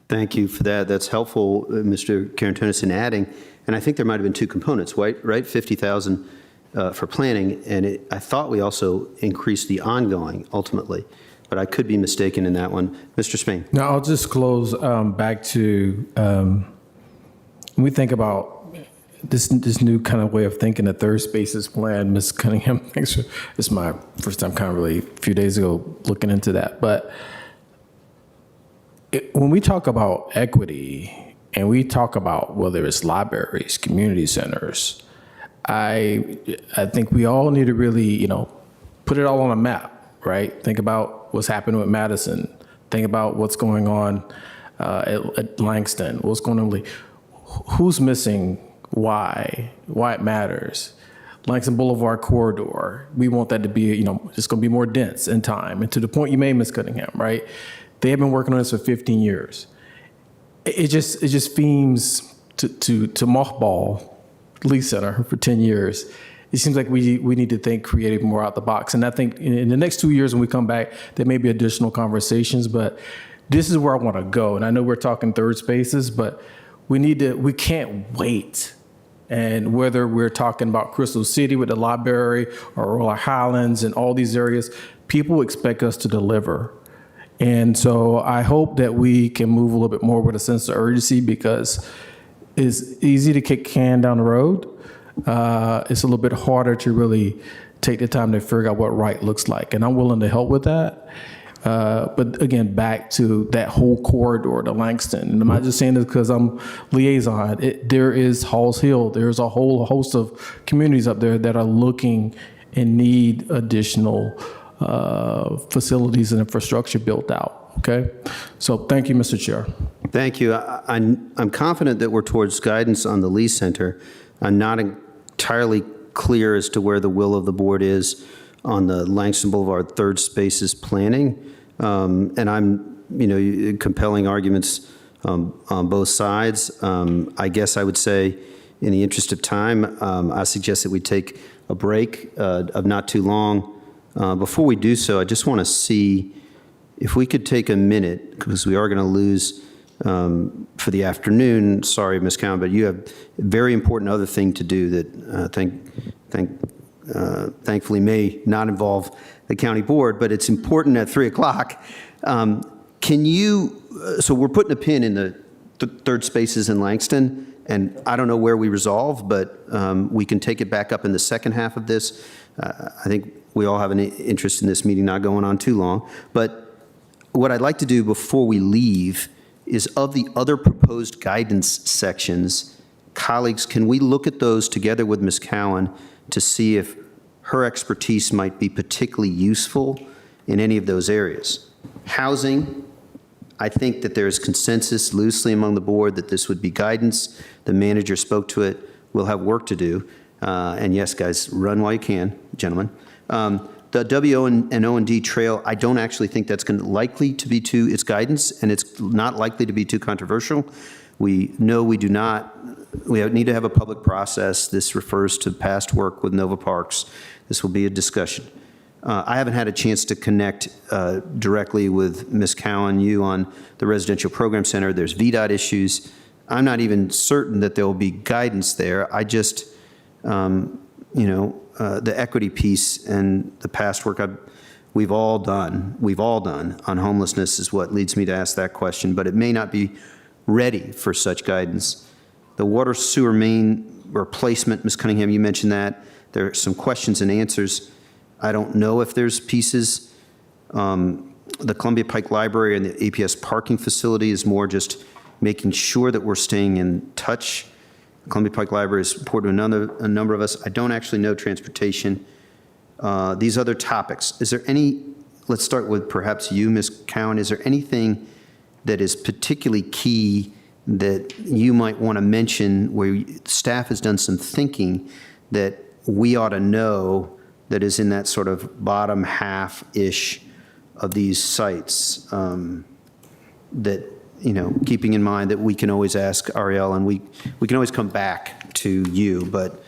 Thank you for that. That's helpful, Mr. Carantonis, in adding. And I think there might have been two components, right? 50,000 for planning, and I thought we also increased the ongoing ultimately, but I could be mistaken in that one. Mr. Spain. Now, I'll just close back to when we think about this new kind of way of thinking, the third spaces plan. Ms. Cunningham, thanks for, it's my first time kind of really a few days ago looking into that. But when we talk about equity and we talk about whether it's libraries, community centers, I think we all need to really, put it all on a map, right? Think about what's happening with Madison. Think about what's going on at Langston. What's going on? Who's missing? Why it matters. Langston Boulevard corridor. We want that to be, it's going to be more dense in time. And to the point you made, Ms. Cunningham, right? They have been working on this for 15 years. It just seems to mothball Lee Center for 10 years. It seems like we need to think creative, more out the box. And I think in the next 2 years when we come back, there may be additional conversations, but this is where I want to go. And I know we're talking third spaces, but we can't wait. And whether we're talking about Crystal City with the library or Aurora Highlands and all these areas, people expect us to deliver. And so I hope that we can move a little bit more with a sense of urgency, because it's easy to kick can down the road. It's a little bit harder to really take the time to figure out what right looks like. And I'm willing to help with that. But again, back to that whole corridor to Langston. And I'm not just saying this because I'm liaison. There is Halls Hill. There's a whole host of communities up there that are looking and need additional facilities and infrastructure built out. Okay? So thank you, Mr. Chair. Thank you. I'm confident that we're towards guidance on the Lee Center. I'm not entirely clear as to where the will of the board is on the Langston Boulevard third spaces planning. And I'm, compelling arguments on both sides. I guess I would say, in the interest of time, I suggest that we take a break of not too long. Before we do so, I just want to see if we could take a minute, because we are going to lose for the afternoon. Sorry, Ms. Cowan, but you have a very important other thing to do that thankfully may not involve the county board, but it's important at 3 o'clock. Can you, so we're putting a pin in the third spaces in Langston, and I don't know where we resolve, but we can take it back up in the second half of this. I think we all have an interest in this meeting not going on too long. But what I'd like to do before we leave is, of the other proposed guidance sections, colleagues, can we look at those together with Ms. Cowan to see if her expertise might be particularly useful in any of those areas? Housing, I think that there is consensus loosely among the board that this would be guidance. The manager spoke to it. We'll have work to do. And yes, guys, run while you can, gentlemen. The WO and O&D trail, I don't actually think that's likely to be its guidance, and it's not likely to be too controversial. We know we need to have a public process. This refers to past work with Nova Parks. This will be a discussion. I haven't had a chance to connect directly with Ms. Cowan, you, on the residential program center. There's VDOT issues. I'm not even certain that there will be guidance there. I just, the equity piece and the past work we've all done on homelessness is what leads me to ask that question, but it may not be ready for such guidance. The water sewer main replacement, Ms. Cunningham, you mentioned that. There are some questions and answers. I don't know if there's pieces the Columbia Pike Library and the APS parking facility is more just making sure that we're staying in touch. Columbia Pike Library is important to a number of us. I don't actually know transportation. These other topics, is there any, let's start with perhaps you, Ms. Cowan, is there anything that is particularly key that you might want to mention where staff has done some thinking that we ought to know that is in that sort of bottom half-ish of these sites, that, you know, keeping in mind that we can always ask Ariel and we can always come back to you, but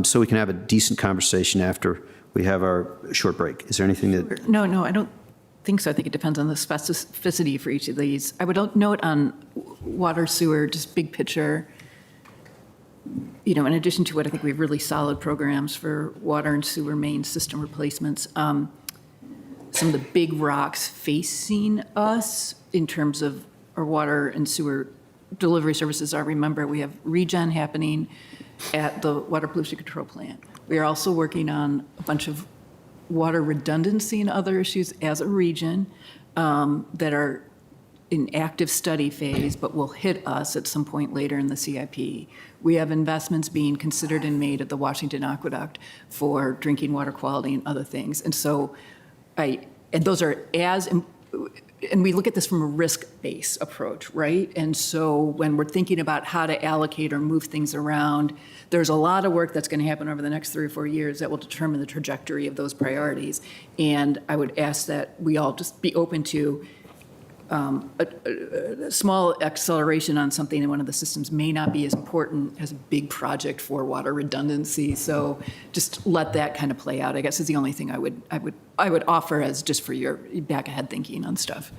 so we can have a decent conversation after we have our short break. Is there anything that? No, I don't think so. I think it depends on the specificity for each of these. I would note on water, sewer, just big picture, you know, in addition to what I think we have really solid programs for water and sewer main system replacements, some of the big rocks facing us in terms of our water and sewer delivery services are, remember, we have regen happening at the water pollution control plant. We are also working on a bunch of water redundancy and other issues as a region that are in active study phase, but will hit us at some point later in the CIP. We have investments being considered and made at the Washington Aqueduct for drinking water quality and other things. And so and those are and we look at this from a risk-based approach, right? And so when we're thinking about how to allocate or move things around, there's a lot of work that's going to happen over the next 3 or 4 years that will determine the trajectory of those priorities. And I would ask that we all just be open to a small acceleration on something in one of the systems may not be as important as a big project for water redundancy. So just let that kind of play out, I guess, is the only thing I would offer as just for your back ahead thinking on stuff.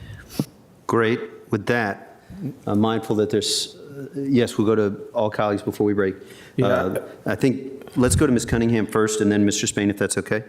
Great. With that, I'm mindful that there's, yes, we'll go to all colleagues before we break. Yeah. I think, let's go to Ms. Cunningham first, and then Mr. Spain, if that's okay.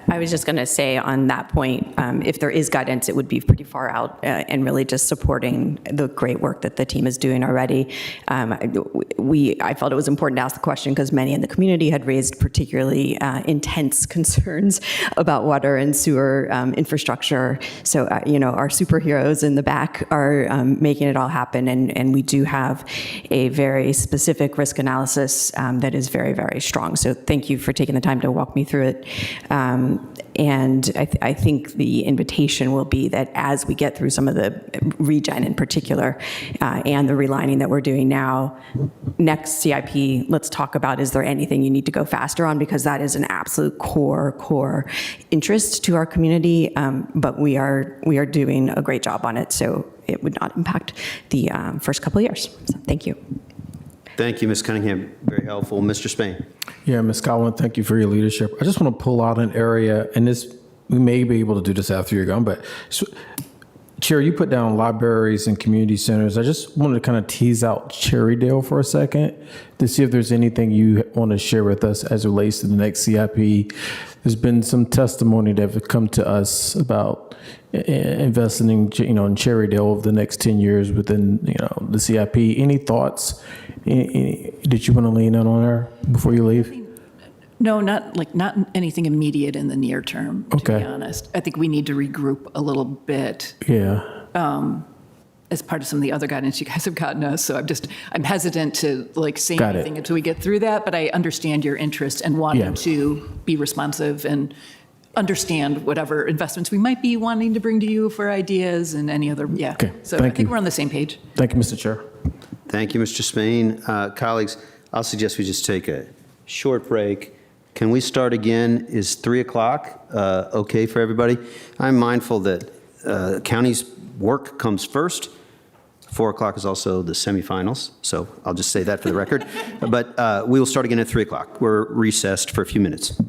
I was just going to say on that point, if there is guidance, it would be pretty far out and really just supporting the great work that the team is doing already. I felt it was important to ask the question because many in the community had raised particularly intense concerns about water and sewer infrastructure. So, our superheroes in the back are making it all happen, and we do have a very specific risk analysis that is very, very strong. So thank you for taking the time to walk me through it. And I think the invitation will be that as we get through some of the regen in particular and the relining that we're doing now, next CIP, let's talk about, is there anything you need to go faster on? Because that is an absolute core interest to our community, but we are doing a great job on it, so it would not impact the first couple of years. So thank you. Thank you, Ms. Cunningham. Very helpful. Mr. Spain. Yeah, Ms. Cowan, thank you for your leadership. I just want to pull out an area, and we may be able to do this after you're gone, but Chair, you put down libraries and community centers. I just wanted to kind of tease out Cherrydale for a second to see if there's anything you want to share with us as it relates to the next CIP. There's been some testimony that have come to us about investing in Cherrydale over the next 10 years within, the CIP. Any thoughts that you want to lean in on there before you leave? No, not anything immediate in the near term, to be honest. I think we need to regroup a little bit. Yeah. As part of some of the other guidance you guys have gotten us. So I'm hesitant to say anything until we get through that, but I understand your interest and wanting to be responsive and understand whatever investments we might be wanting to bring to you for ideas and any other, Okay. So Thank I think you. we're on the same page. Thank you, Mr. Chair. Thank you, Mr. Spain. Colleagues, I'll suggest we just take a short break. Can we start again? Is 3 o'clock okay for everybody? I'm mindful that county's work comes first. 4 o'clock is also the semifinals, so I'll just say that for the record. But we will start again at 3 o'clock. We're recessed for a few minutes.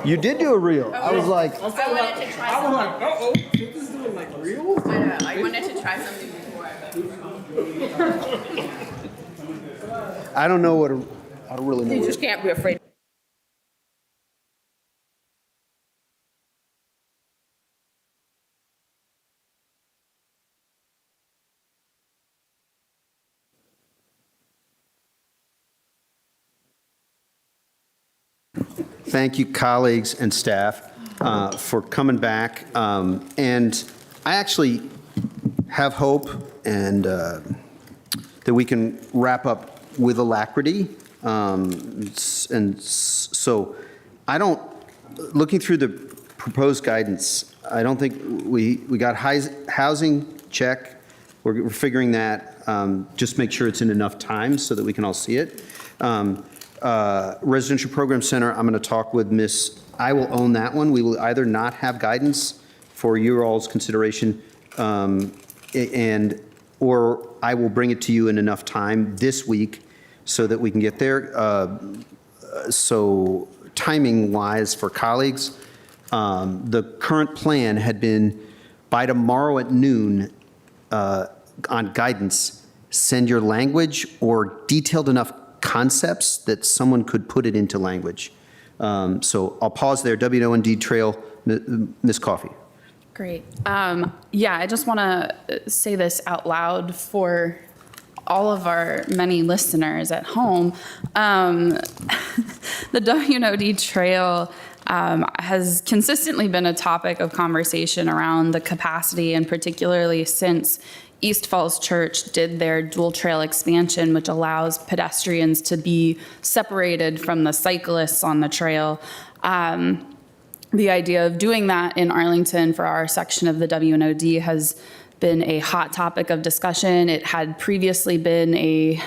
You did do a reel. I was like, I wanted to try something. uh-oh, this is doing like real? I know, I wanted to try something before. I don't know I don't really know. You what just can't be afraid. Thank you, colleagues and staff, for coming back. And I actually have hope and that we can wrap up with alacrity. And so I don't, looking through the proposed guidance, I don't think we got housing check. We're figuring that. Just make sure it's in enough time so that we can all see it. Residential Program Center, I'm going to talk with I will own that one. We will either not have guidance for your all's consideration, or I will bring it to you in enough time this week so that we can get there. So timing-wise for colleagues, the current plan had been by tomorrow at noon on guidance, send your language or detailed enough concepts that someone could put it into language. So I'll pause there. WND Trail, Ms. Coffey. Great. Yeah, I just want to say this out loud for all of our many listeners at home. The WNOD Trail has consistently been a topic of conversation around the capacity, and particularly since East Falls Church did their dual trail expansion, which allows pedestrians to be separated from the cyclists on the trail. The idea of doing that in Arlington for our section of the WNOD has been a hot topic of discussion. It had previously been a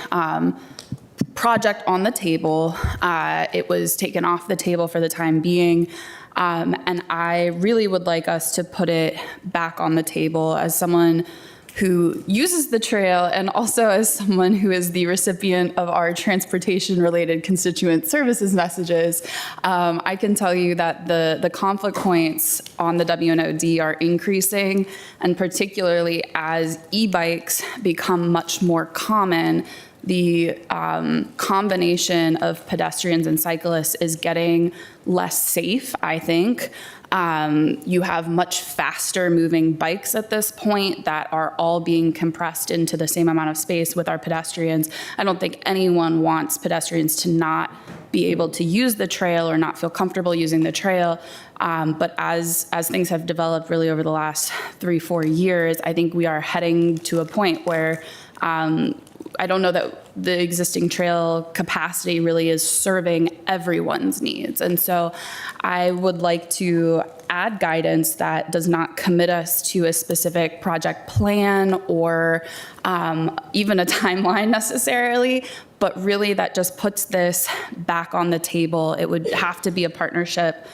project on the table. It was taken off the table for the time being. And I really would like us to put it back on the table as someone who uses the trail and also as someone who is the recipient of our transportation-related constituent services messages. I can tell you that the conflict points on the WNOD are increasing, and particularly as e-bikes become much more common, the combination of pedestrians and cyclists is getting less safe, I think. You have much faster moving bikes at this point that are all being compressed into the same amount of space with our pedestrians. I don't think anyone wants pedestrians to not be able to use the trail or not feel comfortable using the trail. But as things have developed really over the last 3-4 years, I think we are heading to a point where I don't know that the existing trail capacity really is serving everyone's needs. And so I would like to add guidance that does not commit us to a specific project plan or even a timeline necessarily, but really that just puts this back on the table. It would have to be a partnership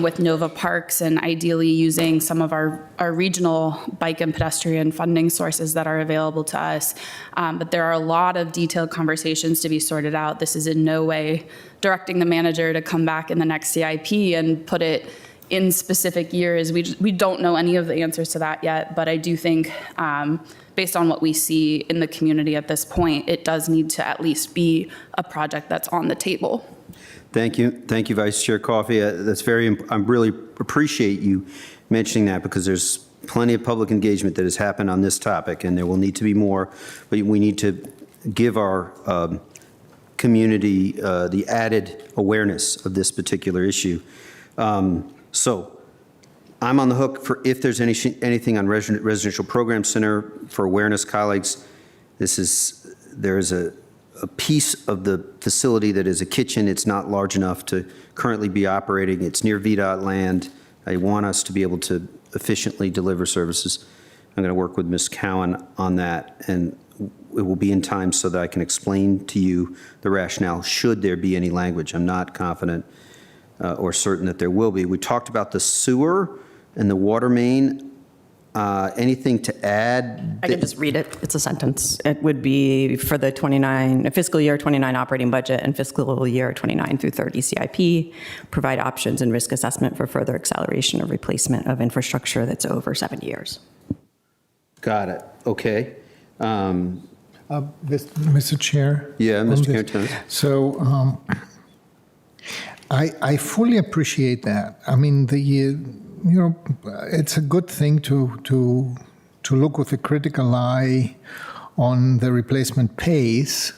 with Nova Parks and ideally using some of our regional bike and pedestrian funding sources that are available to us. But there are a lot of detailed conversations to be sorted out. This is in no way directing the manager to come back in the next CIP and put it in specific years. We don't know any of the answers to that yet, but I do think based on what we see in the community at this point, it does need to at least be a project that's on the table. Thank you. Thank you, Vice Chair Coffey. I really appreciate you mentioning that because there's plenty of public engagement that has happened on this topic, and there will need to be more. But we need to give our community the added awareness of this particular issue. So I'm on the hook for if there's anything on Residential Program Center for awareness, colleagues. There is a piece of the facility that is a kitchen. It's not large enough to currently be operating. It's near VDOT land. I want us to be able to efficiently deliver services. I'm going to work with Ms. Cowan on that, and it will be in time so that I can explain to you the rationale should there be any language. I'm not confident or certain that there will be. We talked about the sewer and the water main. Anything to add? I can just read it. It's a sentence. It would be for the fiscal year 29 operating budget and fiscal year 29 through 30 CIP, provide options and risk assessment for further acceleration or replacement of infrastructure that's over 7 years. Got it. Okay. Mr. Chair? Yeah, Mr. Caratone. So I fully appreciate that. I mean, it's a good thing to look with a critical eye on the replacement pace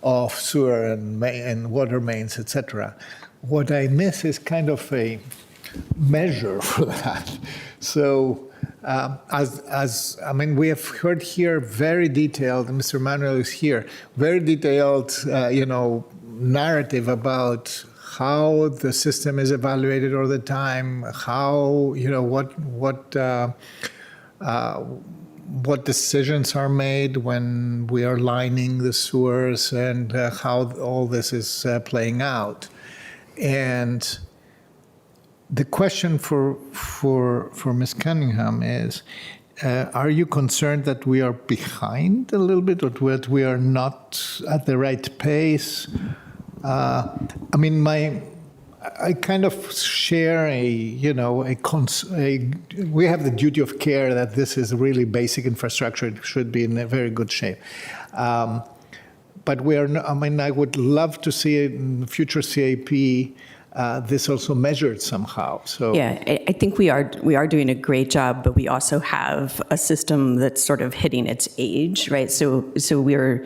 of sewer and water mains, etc. What I miss is kind of a measure for that. So I mean, we have heard here very detailed, and Mr. Manuel is here, very detailed, narrative about how the system is evaluated all the time, how, what decisions are made when we are lining the sewers and how all this is playing out. And the question for Ms. Cunningham is, are you concerned that we are behind a little bit, or that we are not at the right pace? I mean, I kind of share we have the duty of care that this is really basic infrastructure. It should be in a very good shape. But we are, I would love to see in the future CAP this also measured somehow. So yeah, I think we are doing a great job, but we also have a system that's sort of hitting its age, right? So we're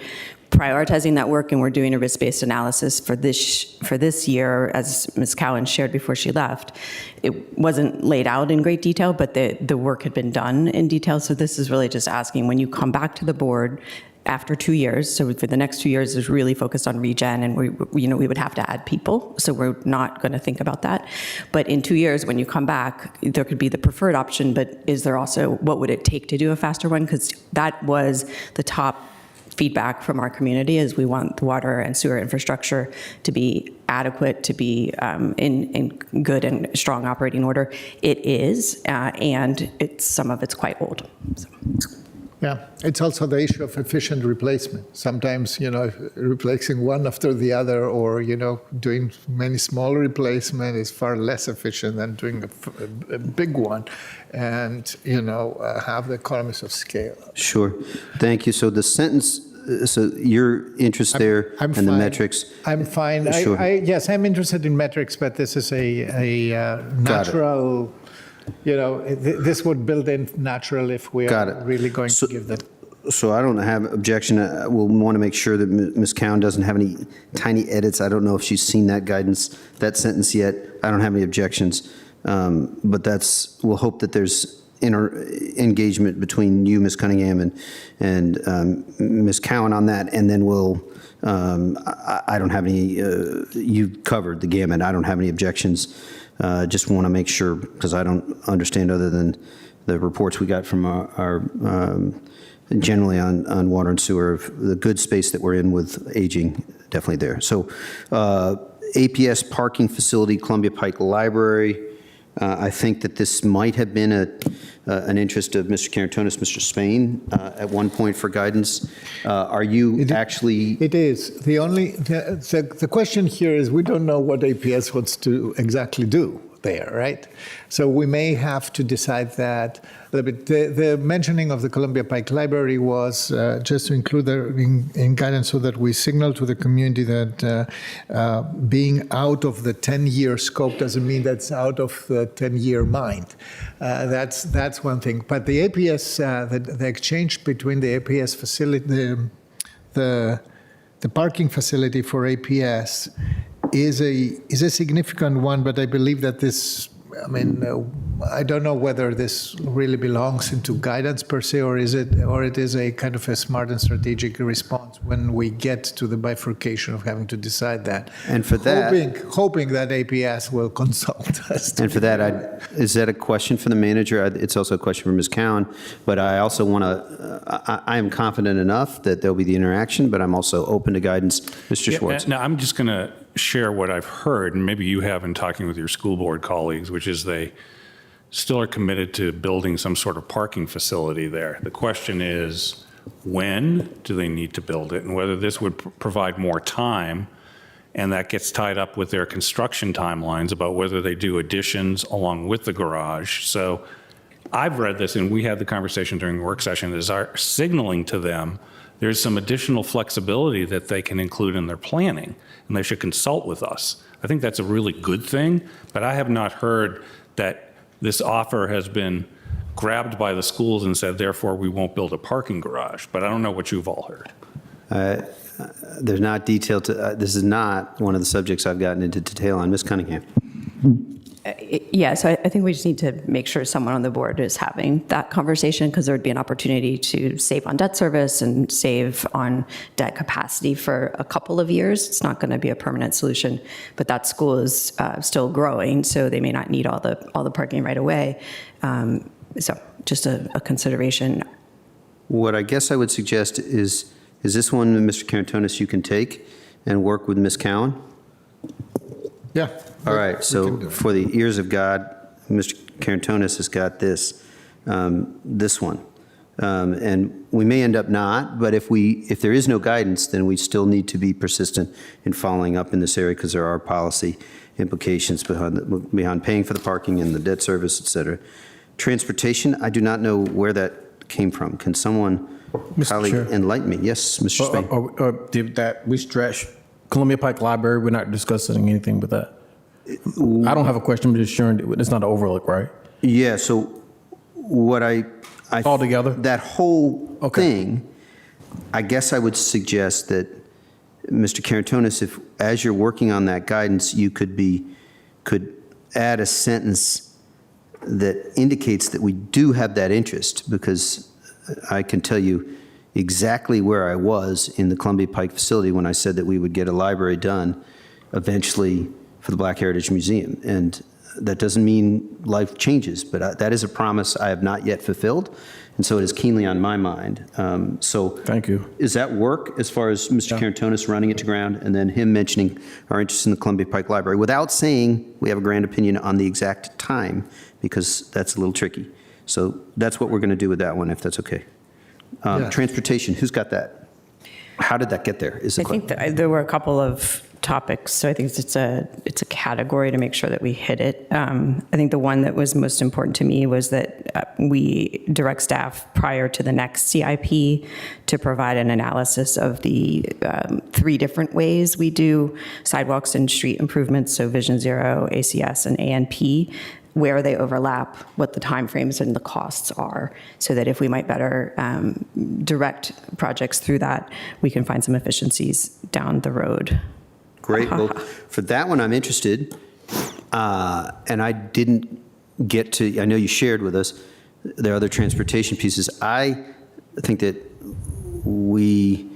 prioritizing that work, and we're doing a risk-based analysis for this year, as Ms. Cowan shared before she left. It wasn't laid out in great detail, but the work had been done in detail. So this is really just asking, when you come back to the board after 2 years, so for the next 2 years is really focused on regen, and we would have to add people, so we're not going to think about that. But in 2 years, when you come back, there could be the preferred option, but is there also, what would it take to do a faster one? Because that was the top feedback from our community, is we want the water and sewer infrastructure to be adequate, to be in good and strong operating order. It is, and some of it's quite old. So. Yeah, it's also the issue of efficient replacement. Sometimes, replacing one after the other, or, doing many small replacement is far less efficient than doing a big one and, have the economies of scale. Sure. Thank you. So the sentence, so your interest there and the metrics. I'm fine. Sure. Yes, I'm interested in metrics, but this is a natural... this would build in natural if we are really going to give them. So I don't have objection. We'll want to make sure that Ms. Cowan doesn't have any tiny edits. I don't know if she's seen that guidance, that sentence yet. I don't have any objections. But we'll hope that there's engagement between you, Ms. Cunningham, and Ms. Cowan on that, and then we'll, I don't have any, you covered the gamut. I don't have any objections. Just want to make sure, because I don't understand other than the reports we got from our generally on water and sewer, the good space that we're in with aging, definitely there. So APS parking facility, Columbia Pike Library. I think that this might have been an interest of Mr. Caratonis, Mr. Spain, at one point for guidance. Are you actually? It is. The question here is, we don't know what APS wants to exactly do there, right? So we may have to decide that a little bit. The mentioning of the Columbia Pike Library was just to include in guidance, so that we signal to the community that being out of the 10-year scope doesn't mean that's out of the 10-year mind. That's one thing. But the APS, the exchange between the APS facility, the parking facility for APS is a significant one, but I believe that this, I don't know whether this really belongs into guidance per se, or it is a kind of a smart and strategic response when we get to the bifurcation of having to decide that. And for that, hoping that APS will consult us. And for that, is that a question for the manager? It's also a question for Ms. Cowan, but I also want to, I am confident enough that there'll be the interaction, but I'm also open to guidance. Mr. Schwartz. Now, I'm just going to share what I've heard, and maybe you have in talking with your school board colleagues, which is still are committed to building some sort of parking facility there. The question is, when do they need to build it, and whether this would provide more time, and that gets tied up with their construction timelines about whether they do additions along with the garage. So I've read this, and we had the conversation during the work session, is our signaling to them there's some additional flexibility that they can include in their planning, and they should consult with us. I think that's a really good thing, but I have not heard that this offer has been grabbed by the schools and said, therefore, we won't build a parking garage. But I don't know what you've all heard. There's not detail to, this is not one of the subjects I've gotten into detail on. Ms. Cunningham. Yeah, so I think we just need to make sure someone on the board is having that conversation, because there would be an opportunity to save on debt service and save on debt capacity for a couple of years. It's not going to be a permanent solution, but that school is still growing, so they may not need all the parking right away. So just a consideration. What I guess I would suggest is this one, Mr. Karantonis, you can take and work with Ms. Cowan? Yeah. All right, so for the ears of God, Mr. Karantonis has got this one. And we may end up not, but if there is no guidance, then we still need to be persistent in following up in this area, because there are policy implications behind paying for the parking and the debt service, et cetera. Transportation, I do not know where that came from. Can someone colleague enlighten me? Yes, Mr. Spain. Did that we stretch Columbia Pike Library? We're not discussing anything with that. I don't have a question, I'm just sharing. It's not an overlook, right? Yeah, so what I all together? That whole thing, I guess I would suggest that, Mr. Karantonis, if as you're working on that guidance, you could add a sentence that indicates that we do have that interest, because I can tell you exactly where I was in the Columbia Pike facility when I said that we would get a library done eventually for the Black Heritage Museum. And that doesn't mean life changes, but that is a promise I have not yet fulfilled. And so it is keenly on my mind. So thank you. Does that work as far as Mr. Karantonis running it to ground and then him mentioning our interest in the Columbia Pike Library without saying we have a grand opinion on the exact time, because that's a little tricky. So that's what we're going to do with that one, if that's okay. Transportation, who's got that? How did that get there? I think that there were a couple of topics, so I think it's a category to make sure that we hit it. I think the one that was most important to me was that we direct staff prior to the next CIP to provide an analysis of the 3 different ways we do sidewalks and street improvements, so Vision Zero, ACS, and ANP, where they overlap, what the timeframes and the costs are, so that if we might better direct projects through that, we can find some efficiencies down the road. Great. Well, for that one, I'm interested. And I didn't get to, I know you shared with us, there are other transportation pieces. I think that we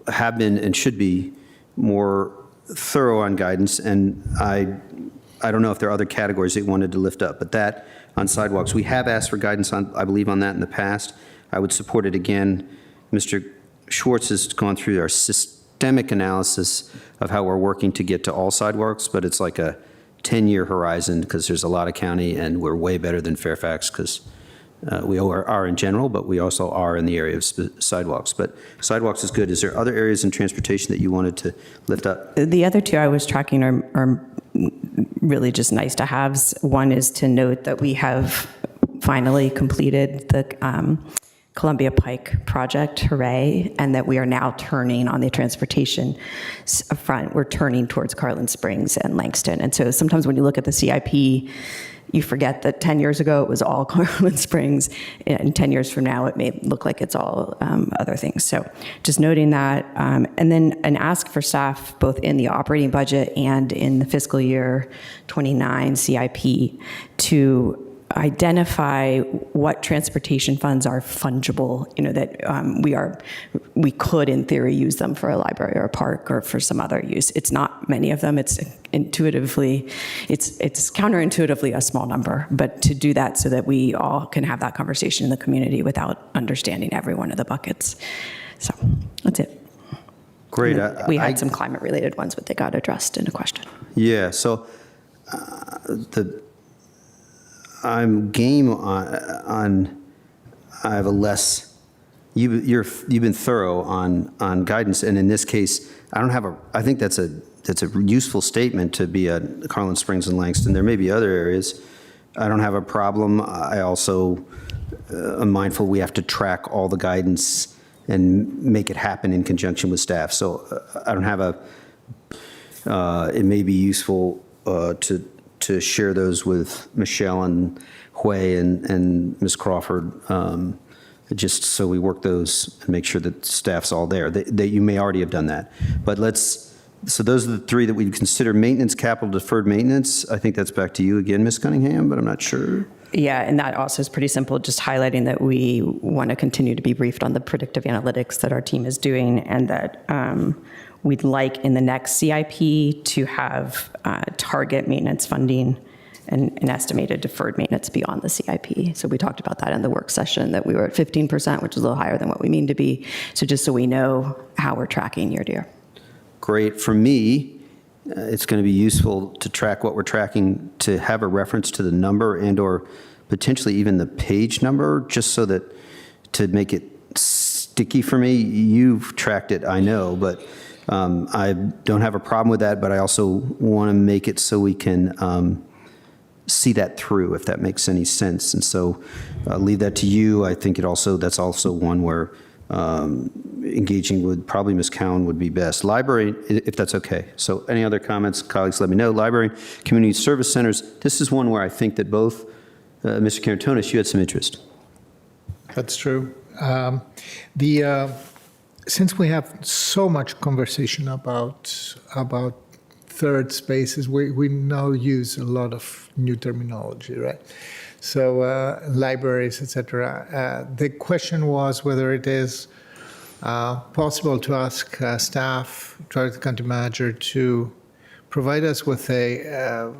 have been and should be more thorough on guidance, and I don't know if there are other categories that you wanted to lift up, but that on sidewalks, we have asked for guidance on, I believe, on that in the past. I would support it again. Mr. Schwartz has gone through our systemic analysis of how we're working to get to all sidewalks, but it's like a 10-year horizon, because there's a lot of county, and we're way better than Fairfax, because we are in general, but we also are in the area of sidewalks. But sidewalks is good. Is there other areas in transportation that you wanted to lift up? The other 2 I was tracking are really just nice to haves. One is to note that we have finally completed the Columbia Pike project, hooray, and that we are now turning on the transportation front. We're turning towards Carlin Springs and Langston. And so sometimes when you look at the CIP, you forget that 10 years ago it was all Carlin Springs, and 10 years from now it may look like it's all other things. So just noting that, and then an ask for staff both in the operating budget and in the fiscal year 29 CIP to identify what transportation funds are fungible, that we could in theory use them for a library or a park or for some other use. It's not many of them. It's counterintuitively a small number, but to do that so that we all can have that conversation in the community without understanding every one of the buckets. So that's it. Great. We had some climate related ones, but they got addressed in a question. Yeah, so I'm game on, I have a less, you've been thorough on guidance, and in this case, I think that's a useful statement to be at Carlin Springs and Langston. There may be other areas. I don't have a problem. I also am mindful we have to track all the guidance and make it happen in conjunction with staff. So I don't have it may be useful to share those with Michelle and Hui and Ms. Crawford, just so we work those and make sure that staff's all there. That you may already have done that. But so those are the three that we consider: maintenance, capital, deferred maintenance. I think that's back to you again, Ms. Cunningham, but I'm not sure. Yeah, and that also is pretty simple, just highlighting that we want to continue to be briefed on the predictive analytics that our team is doing, and that we'd like in the next CIP to have target maintenance funding and an estimated deferred maintenance beyond the CIP. So we talked about that in the work session, that we were at 15%, which is a little higher than what we mean to be. So just so we know how we're tracking year to year. Great. For me, it's going to be useful to track what we're tracking, to have a reference to the number and or potentially even the page number, just so that to make it sticky for me. You've tracked it, I know, but I don't have a problem with that, but I also want to make it so we can see that through, if that makes any sense. And so I'll leave that to you. I think that's also one where engaging with probably Ms. Cowan would be best. Library, if that's okay. So any other comments, colleagues, let me know. Library, community service centers. This is one where I think that both, Mr. Karantonis, you had some interest. That's true. Since we have so much conversation about third spaces, we now use a lot of new terminology, right? So libraries, etc. The question was whether it is possible to ask staff, the county manager, to provide us with a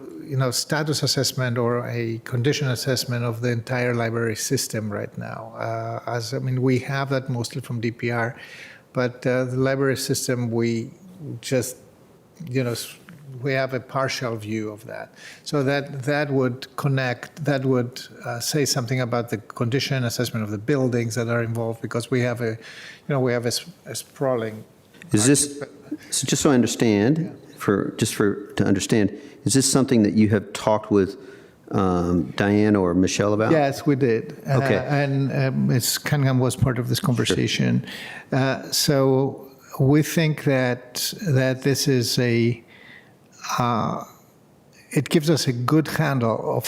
status assessment or a condition assessment of the entire library system right now. We have that mostly from DPR, but the library system, we just, we have a partial view of that. So that would connect, that would say something about the condition assessment of the buildings that are involved, because we have a sprawling. Is this, so just so I understand, to understand, is this something that you have talked with Diane or Michelle about? Yes, we did. Okay. And Ms. Cunningham was part of this conversation. Sure. So we think that this is it gives us a good handle of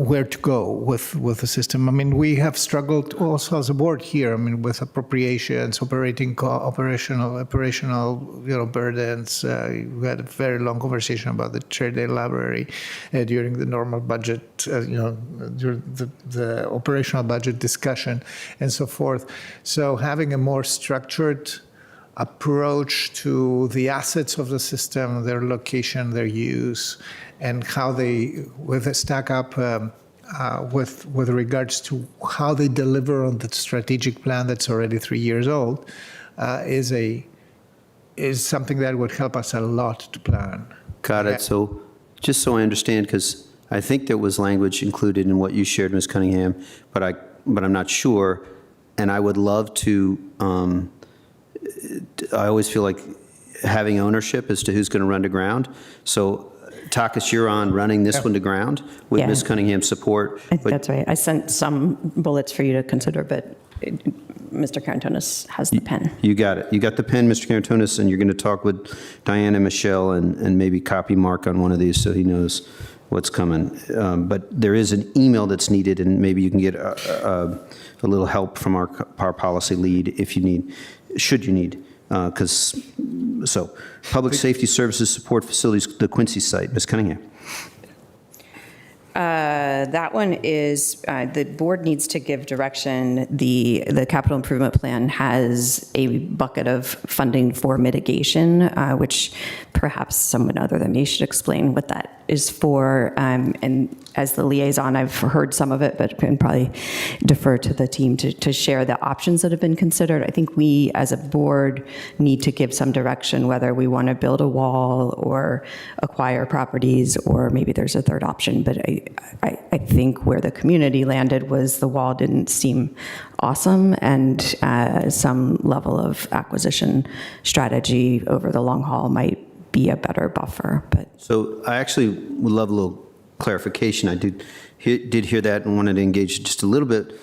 where to go with the system. We have struggled also as a board here. With appropriations, operational burdens. We had a very long conversation about the Chair Day Library during the normal budget, during the operational budget discussion, and so forth. So having a more structured approach to the assets of the system, their location, their use, and how they stack up with regards to how they deliver on the strategic plan that's already 3 years old, is something that would help us a lot to plan. Got it. So just so I understand, because I think there was language included in what you shared, Ms. Cunningham, but I'm not sure, and I would love to. I always feel like having ownership as to who's going to run to ground. So, Takis, you're on running this one to ground with Ms. Cunningham's support. That's right. I sent some bullets for you to consider, but Mr. Karantonis has the pen. You got it. You got the pen, Mr. Karantonis, and you're going to talk with Diane and Michelle and maybe copy Mark on one of these so he knows what's coming. But there is an email that's needed, and maybe you can get a little help from our policy lead if you need. Should you need, Public Safety Services Support Facilities, the Quincy site, Ms. Cunningham. That one is, the board needs to give direction. The capital improvement plan has a bucket of funding for mitigation, which perhaps someone other than me should explain what that is for. And as the liaison, I've heard some of it, but can probably defer to the team to share the options that have been considered. I think we, as a board, need to give some direction whether we want to build a wall or acquire properties, or maybe there's a third option. But I think where the community landed was the wall didn't seem awesome, and some level of acquisition strategy over the long haul might be a better buffer. But So I actually would love a little clarification. I did hear that and wanted to engage just a little bit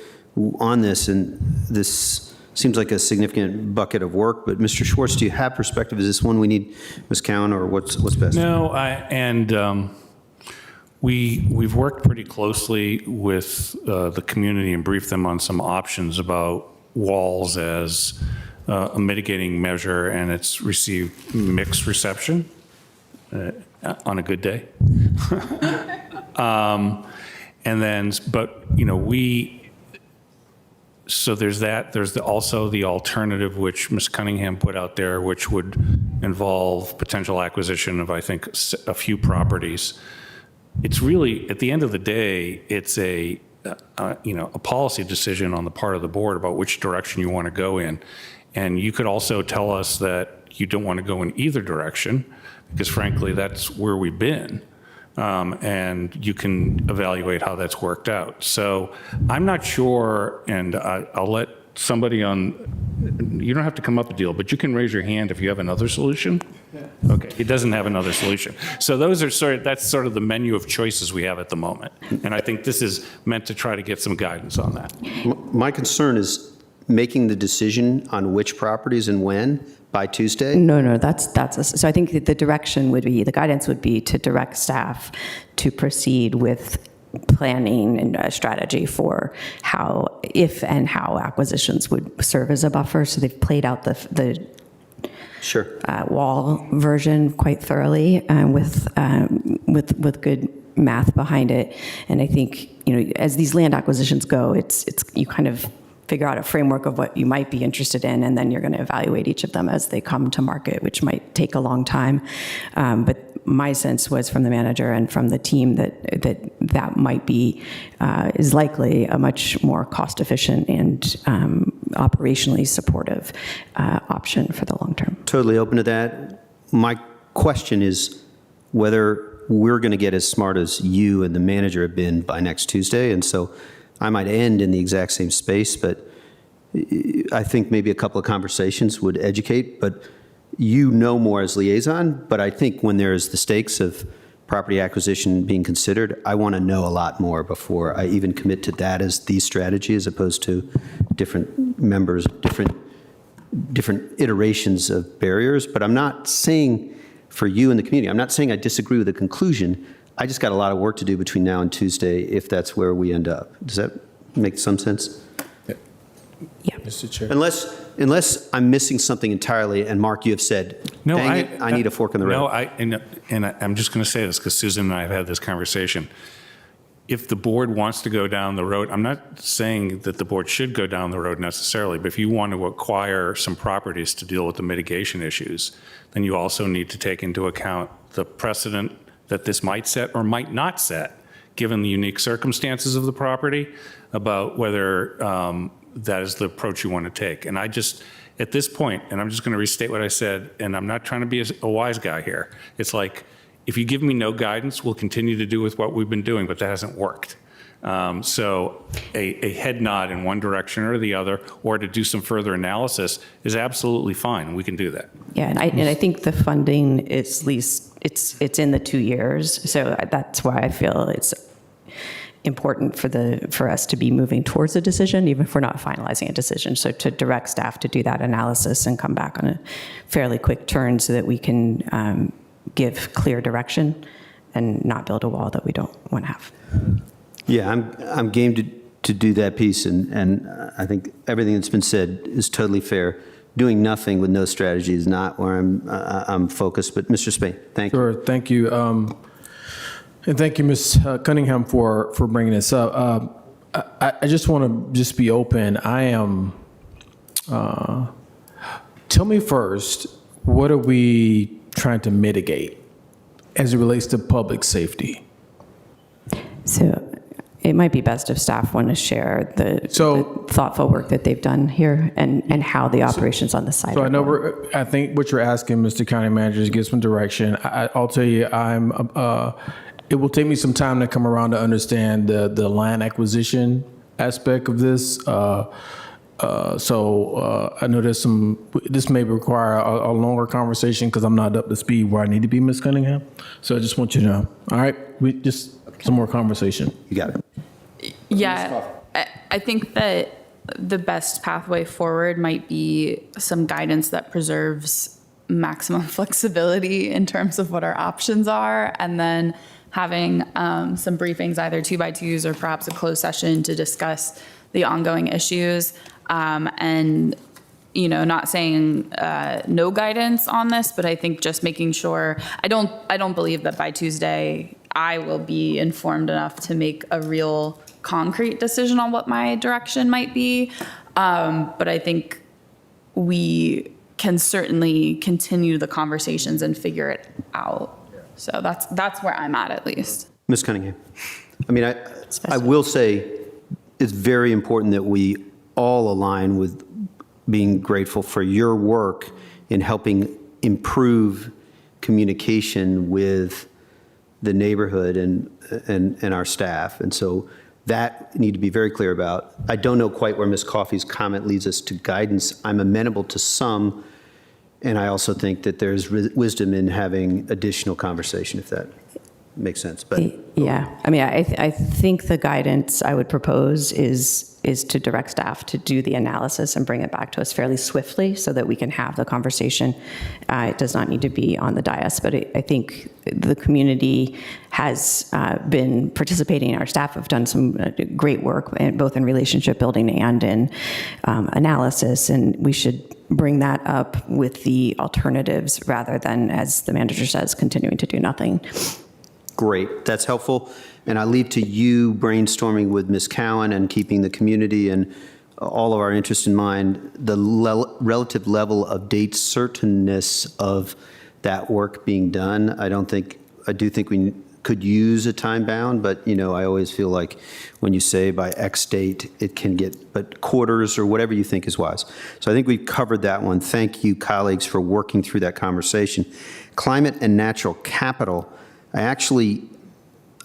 on this, and this seems like a significant bucket of work, but Mr. Schwartz, do you have perspective? Is this one we need, Ms. Cowan, or what's best? No, we've worked pretty closely with the community and briefed them on some options about walls as a mitigating measure, and it's received mixed reception on a good day. So there's that. There's also the alternative, which Ms. Cunningham put out there, which would involve potential acquisition of, I think, a few properties. It's really, at the end of the day, it's a policy decision on the part of the board about which direction you want to go in. And you could also tell us that you don't want to go in either direction, because frankly, that's where we've been. And you can evaluate how that's worked out. So I'm not sure, and I'll let somebody you don't have to come up with a deal, but you can raise your hand if you have another solution. Yeah. Okay, he doesn't have another solution. So that's sort of the menu of choices we have at the moment. And I think this is meant to try to get some guidance on that. My concern is making the decision on which properties and when by Tuesday? No, so I think the direction would be, the guidance would be to direct staff to proceed with planning and a strategy for how, if and how acquisitions would serve as a buffer. So they've played out the Sure. Wall version quite thoroughly with good math behind it. And I think, as these land acquisitions go, it's you kind of figure out a framework of what you might be interested in, and then you're going to evaluate each of them as they come to market, which might take a long time. But my sense was from the manager and from the team that might be, is likely a much more cost-efficient and operationally supportive option for the long term. Totally open to that. My question is whether we're going to get as smart as you and the manager have been by next Tuesday. And so I might end in the exact same space, but I think maybe a couple of conversations would educate, but you know more as liaison. But I think when there's the stakes of property acquisition being considered, I want to know a lot more before I even commit to that as the strategy, as opposed to different members, different iterations of barriers. But I'm not saying for you and the community, I'm not saying I disagree with the conclusion. I just got a lot of work to do between now and Tuesday if that's where we end up. Does that make some sense? Yeah. Mr. Chair. Unless I'm missing something entirely, and Mark, you have said, No, dang it, I need a fork in the road. No, I'm just going to say this because Susan and I have had this conversation. If the board wants to go down the road, I'm not saying that the board should go down the road necessarily, but if you want to acquire some properties to deal with the mitigation issues, then you also need to take into account the precedent that this might set or might not set, given the unique circumstances of the property, about whether that is the approach you want to take. And I just, at this point, and I'm just going to restate what I said, and I'm not trying to be a wise guy here. It's like, if you give me no guidance, we'll continue to do with what we've been doing, but that hasn't worked. So a head nod in one direction or the other, or to do some further analysis is absolutely fine. We can do that. Yeah, and I think the funding is at least, it's in the 2 years. So that's why I feel it's important for us to be moving towards a decision, even if we're not finalizing a decision. So to direct staff to do that analysis and come back on a fairly quick turn so that we can give clear direction and not build a wall that we don't want to have. Yeah, I'm game to do that piece, and I think everything that's been said is totally fair. Doing nothing with no strategy is not where I'm focused. But Mr. Spain, thank you. Sure, thank you. And thank you, Ms. Cunningham, for bringing this up. I just want to be open. I am, tell me first, what are we trying to mitigate as it relates to public safety? So it might be best if staff want to share the thoughtful work that they've done here and how the operations on the site So are I know going. I think what you're asking, Mr. County Manager, is to give some direction. I'll tell you, I'm it will take me some time to come around to understand the land acquisition aspect of this. So I know this may require a longer conversation because I'm not up to speed where I need to be, Ms. Cunningham. So I just want you to know. All right, some more conversation. You got it. Yeah, I think that the best pathway forward might be some guidance that preserves maximum flexibility in terms of what our options are, and then having some briefings, either 2x2s or perhaps a closed session to discuss the ongoing issues. And, not saying no guidance on this, but I think just making sure, I don't believe that by Tuesday I will be informed enough to make a real concrete decision on what my direction might be. But I think we can certainly continue the conversations and figure it out. So that's where I'm at least. Ms. Cunningham. I mean, I will say it's very important that we all align with being grateful for your work in helping improve communication with the neighborhood and our staff. And so that we need to be very clear about. I don't know quite where Ms. Coffey's comment leads us to guidance. I'm amenable to some, and I also think that there's wisdom in having additional conversation, if that makes sense. But yeah, I mean, I think the guidance I would propose is to direct staff to do the analysis and bring it back to us fairly swiftly so that we can have the conversation. It does not need to be on the dais, but I think the community has been participating. Our staff have done some great work, both in relationship building and in analysis, and we should bring that up with the alternatives rather than, as the manager says, continuing to do nothing. Great, that's helpful. And I leave to you brainstorming with Ms. Cowan and keeping the community and all of our interest in mind, the relative level of date certainness of that work being done. I do think we could use a time bound, but I always feel like when you say by X date, it can get, but quarters or whatever you think is wise. So I think we've covered that one. Thank you, colleagues, for working through that conversation. Climate and natural capital.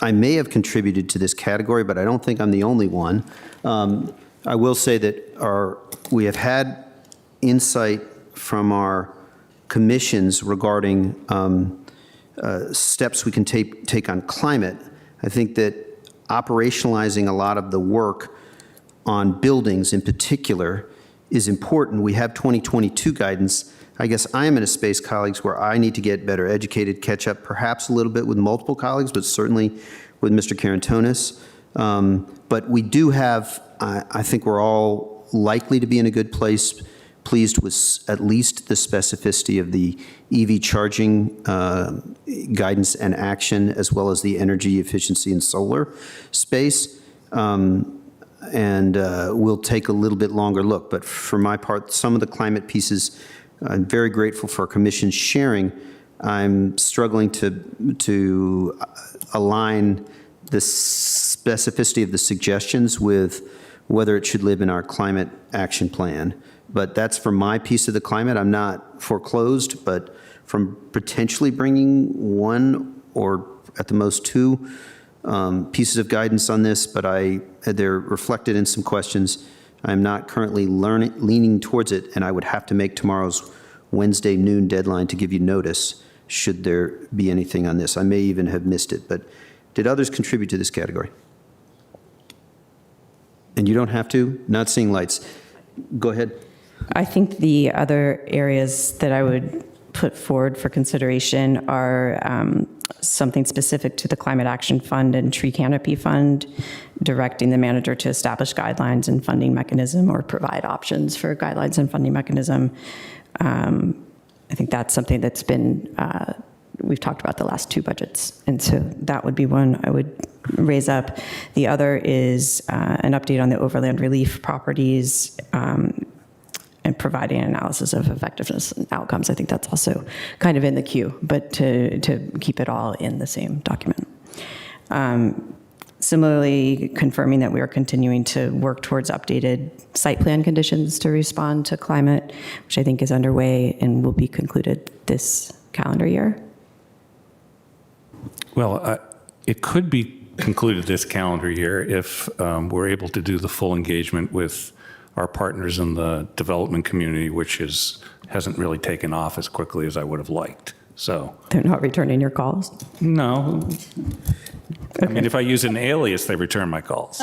I may have contributed to this category, but I don't think I'm the only one. I will say that we have had insight from our commissions regarding steps we can take on climate. I think that operationalizing a lot of the work on buildings in particular is important. We have 2022 guidance. I guess I am in a space, colleagues, where I need to get better educated, catch up perhaps a little bit with multiple colleagues, but certainly with Mr. Karantonis. But we do have, I think we're all likely to be in a good place, pleased with at least the specificity of the EV charging guidance and action, as well as the energy efficiency and solar space. And we'll take a little bit longer look. But for my part, some of the climate pieces, I'm very grateful for our commission sharing. I'm struggling to align the specificity of the suggestions with whether it should live in our climate action plan. But that's for my piece of the climate. I'm not foreclosed, but from potentially bringing one or at the most two pieces of guidance on this, but they're reflected in some questions. I'm not currently leaning towards it, and I would have to make tomorrow's Wednesday noon deadline to give you notice should there be anything on this. I may even have missed it, but did others contribute to this category? And you don't have to, not seeing lights. Go ahead. I think the other areas that I would put forward for consideration are something specific to the Climate Action Fund and Tree Canopy Fund, directing the manager to establish guidelines and funding mechanism or provide options for guidelines and funding mechanism. I think that's something that's been, we've talked about the last two budgets, and so that would be one I would raise up. The other is an update on the overland relief properties and providing an analysis of effectiveness and outcomes. I think that's also kind of in the queue, but to keep it all in the same document. Similarly, confirming that we are continuing to work towards updated site plan conditions to respond to climate, which I think is underway and will be concluded this calendar year. Well, It could be concluded this calendar year if we're able to do the full engagement with our partners in the development community, which hasn't really taken off as quickly as I would have liked. So They're not returning your calls? no. I mean, if I use an alias, they return my calls.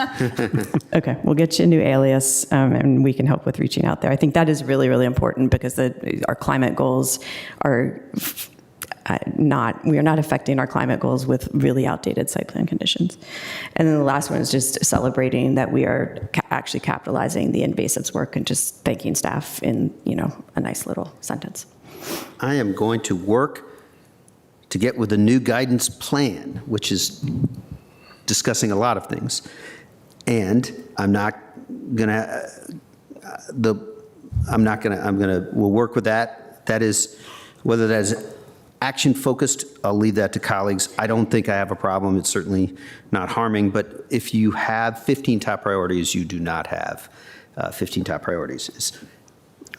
Okay, we'll get you a new alias, and we can help with reaching out there. I think that is really, really important because our climate goals are we are not affecting our climate goals with really outdated site plan conditions. And then the last one is just celebrating that we are actually capitalizing the invasives work and just thanking staff in, a nice little sentence. I am going to work to get with a new guidance plan, which is discussing a lot of things. And we'll work with that. That is, whether that is action focused, I'll leave that to colleagues. I don't think I have a problem. It's certainly not harming, but if you have 15 top priorities, you do not have 15 top priorities.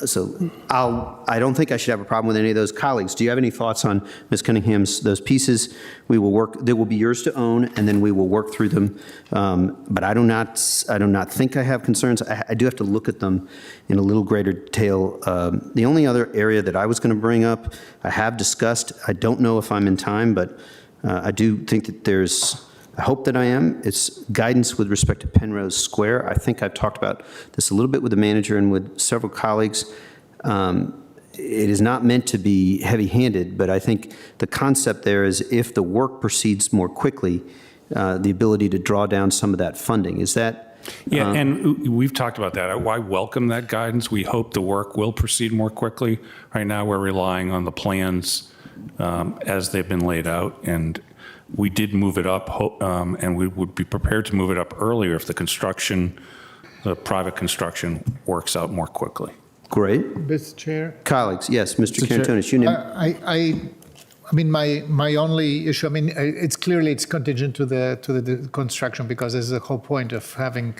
So I don't think I should have a problem with any of those. Colleagues, do you have any thoughts on Ms. Cunningham's, those pieces? They will be yours to own, and then we will work through them. But I do not think I have concerns. I do have to look at them in a little greater detail. The only other area that I was going to bring up, I have discussed. I don't know if I'm in time, but I do think that I hope that I am. It's guidance with respect to Penrose Square. I think I've talked about this a little bit with the manager and with several colleagues. It is not meant to be heavy-handed, but I think the concept there is if the work proceeds more quickly, the ability to draw down some of that funding. Is that? Yeah, and we've talked about that. I welcome that guidance. We hope the work will proceed more quickly. Right now, we're relying on the plans as they've been laid out, and we did move it up, and we would be prepared to move it up earlier if the private construction works out more quickly. Great. Mr. Chair? Colleagues, yes, Mr. Carantonis, you name. I mean, my only issue, it's clearly contingent to the construction, because this is the whole point of having,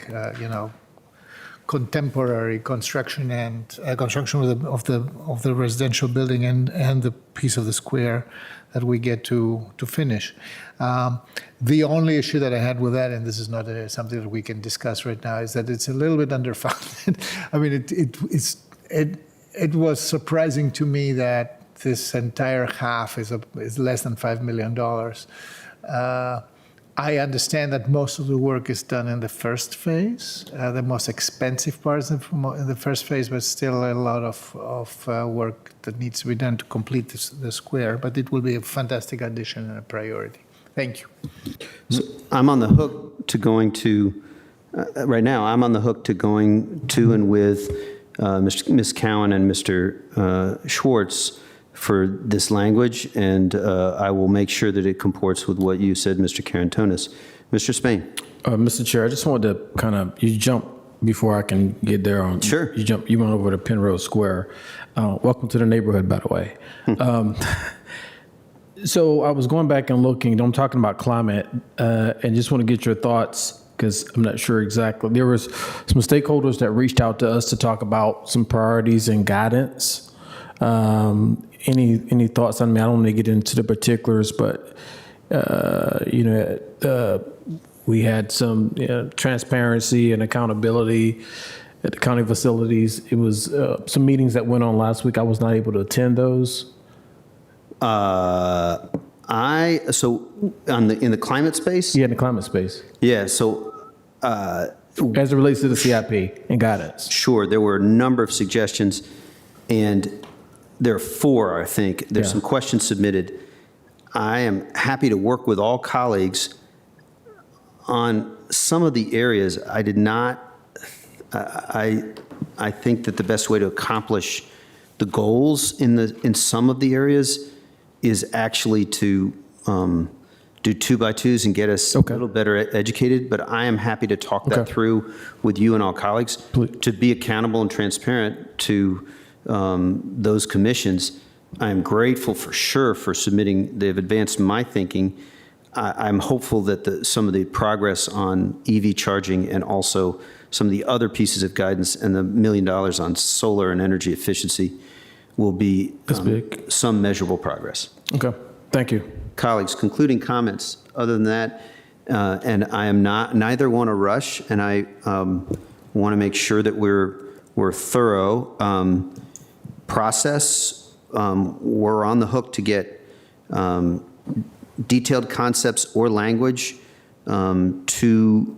contemporary construction and construction of the residential building and the piece of the square that we get to finish. The only issue that I had with that, and this is not something that we can discuss right now, is that it's a little bit underfunded. I mean, it was surprising to me that this entire half is less than $5 million. I understand that most of the work is done in the first phase. The most expensive parts in the first phase, but still a lot of work that needs to be done to complete the square. But it will be a fantastic addition and a priority. Thank you. So I'm on the hook to going to, right now, I'm on the hook to going to and with Ms. Cowan and Mr. Schwartz for this language, and I will make sure that it comports with what you said, Mr. Carantonis. Mr. Spain. Mr. Chair, I just wanted to you jump before I can get there on. Sure. You went over to Penrose Square. Welcome to the neighborhood, by the way. So I was going back and looking, I'm talking about climate, and just want to get your thoughts, because I'm not sure exactly. There was some stakeholders that reached out to us to talk about some priorities and guidance. Any thoughts on me? I don't want to get into the particulars, but we had some transparency and accountability at the county facilities. It was some meetings that went on last week. I was not able to attend those. In the climate space? Yeah, in the climate space. Yeah, so as it relates to the CIP and guidance. Sure, there were a number of suggestions, and there are 4, I think. There's some questions submitted. I am happy to work with all colleagues on some of the areas. I did not, I think that the best way to accomplish the goals in some of the areas is actually to do 2x2s and get us a little better educated, but I am happy to talk that through with you and all colleagues. To be accountable and transparent to those commissions. I'm grateful for sure for submitting. They've advanced my thinking. I'm hopeful that some of the progress on EV charging and also some of the other pieces of guidance and the $1 million on solar and energy efficiency will be some measurable progress. Okay, thank you. Colleagues, concluding comments. Other than that, and I am neither want to rush, and I want to make sure that we're thorough. Process, we're on the hook to get detailed concepts or language to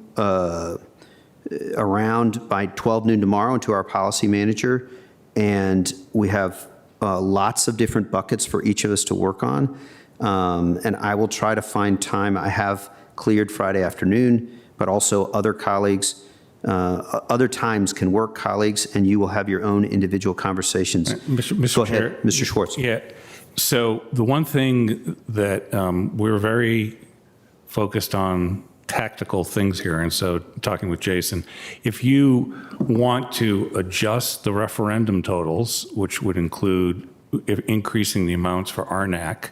around by 12 noon tomorrow and to our policy manager. And we have lots of different buckets for each of us to work on. And I will try to find time. I have cleared Friday afternoon, but also other colleagues, other times can work, colleagues, and you will have your own individual conversations. Mr. Go Chair, ahead, Mr. Schwartz. Yeah. So the one thing that we're very focused on tactical things here, and so talking with Jason, if you want to adjust the referendum totals, which would include increasing the amounts for RNAC,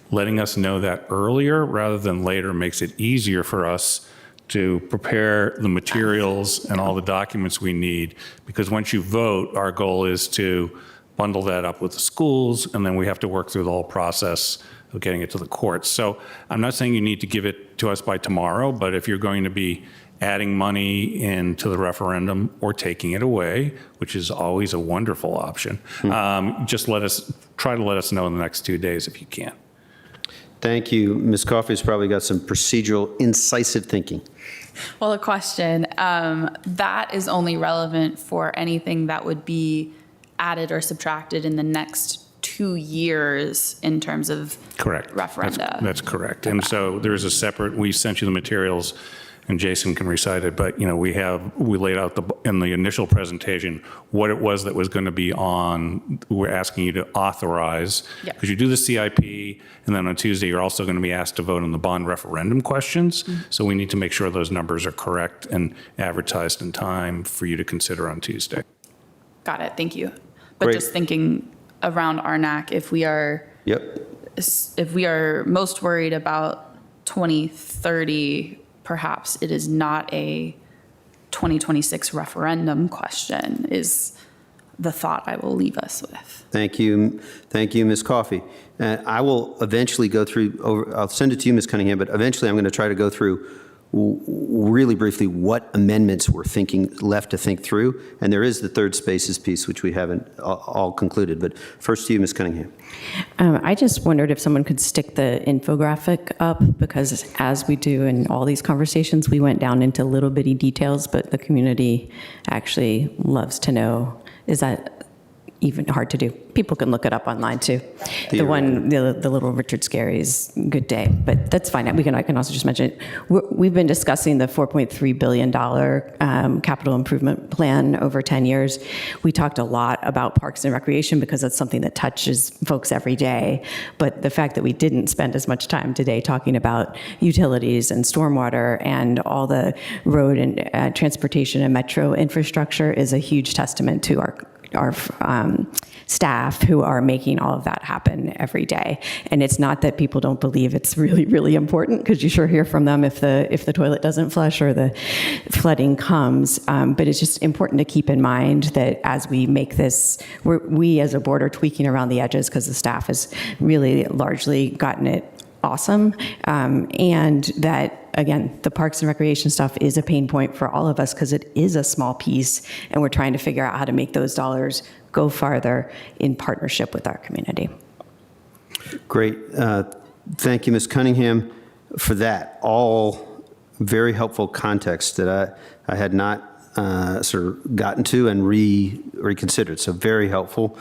letting us know that earlier rather than later makes it easier for us to prepare the materials and all the documents we need, because once you vote, our goal is to bundle that up with the schools, and then we have to work through the whole process of getting it to the courts. So I'm not saying you need to give it to us by tomorrow, but if you're going to be adding money into the referendum or taking it away, which is always a wonderful option, just try to let us know in the next 2 days if you can. Thank you. Ms. Coffey's probably got some procedural, incisive thinking. Well, a question, that is only relevant for anything that would be added or subtracted in the next 2 years in terms of Correct. referenda. That's correct. And so there's a separate, we sent you the materials, and Jason can recite it, but we laid out in the initial presentation what it was that was going to be on, we're asking you to authorize, because you do the CIP, and then on Tuesday you're also going to be asked to vote on the bond referendum questions. So we need to make sure those numbers are correct and advertised in time for you to consider on Tuesday. Got it, thank you. But Great. just thinking around RNAC, if we are most worried about 2030, perhaps it is not a 2026 referendum question, is the thought I will leave us with. Thank you. Thank you, Ms. Coffey. I will eventually go through, I'll send it to you, Ms. Cunningham, but eventually I'm going to try to go through really briefly what amendments we're left to think through. And there is the third spaces piece, which we haven't all concluded. But first to you, Ms. Cunningham. I just wondered if someone could stick the infographic up, because as we do in all these conversations, we went down into little bitty details, but the community actually loves to know. Is that even hard to do? People can look it up online too. The little Richard Scarry's Good Day, but that's fine. I can also just mention it. We've been discussing the $4.3 billion capital improvement plan over 10 years. We talked a lot about parks and recreation because that's something that touches folks every day. But the fact that we didn't spend as much time today talking about utilities and stormwater and all the road and transportation and metro infrastructure is a huge testament to our staff who are making all of that happen every day. And it's not that people don't believe it's really, really important, because you sure hear from them if the toilet doesn't flush or the flooding comes. But it's just important to keep in mind that as we make this, we as a board are tweaking around the edges, because the staff has really largely gotten it awesome. And that, again, the parks and recreation stuff is a pain point for all of us because it is a small piece, and we're trying to figure out how to make those dollars go farther in partnership with our community. Great. Thank you, Ms. Cunningham, for that. All very helpful context that I had not sort of gotten to and reconsidered. So very helpful.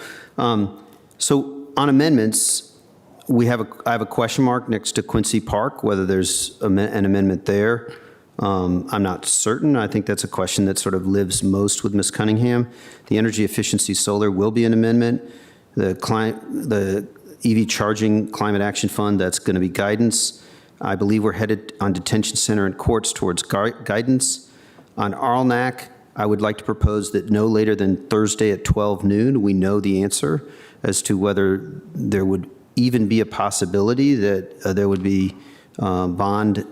So on amendments, I have a question mark next to Quincy Park, whether there's an amendment there. I'm not certain. I think that's a question that sort of lives most with Ms. Cunningham. The energy efficiency solar will be an amendment. The EV charging climate action fund, that's going to be guidance. I believe we're headed on detention center and courts towards guidance. On Arlington, I would like to propose that no later than Thursday at 12 noon, we know the answer as to whether there would even be a possibility that there would be bond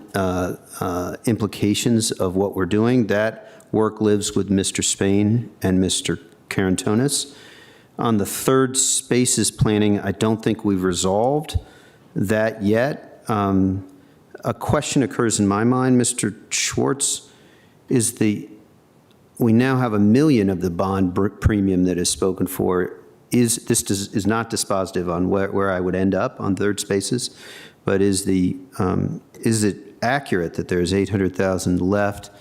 implications of what we're doing. That work lives with Mr. Spain and Mr. Carantonis. On the third spaces planning, I don't think we've resolved that yet. a question occurs in my mind, Mr. Schwartz, we now have $1 million of the bond premium that is spoken for. Is not dispositive on where I would end up on third spaces, but is it accurate that there's 800,000 left,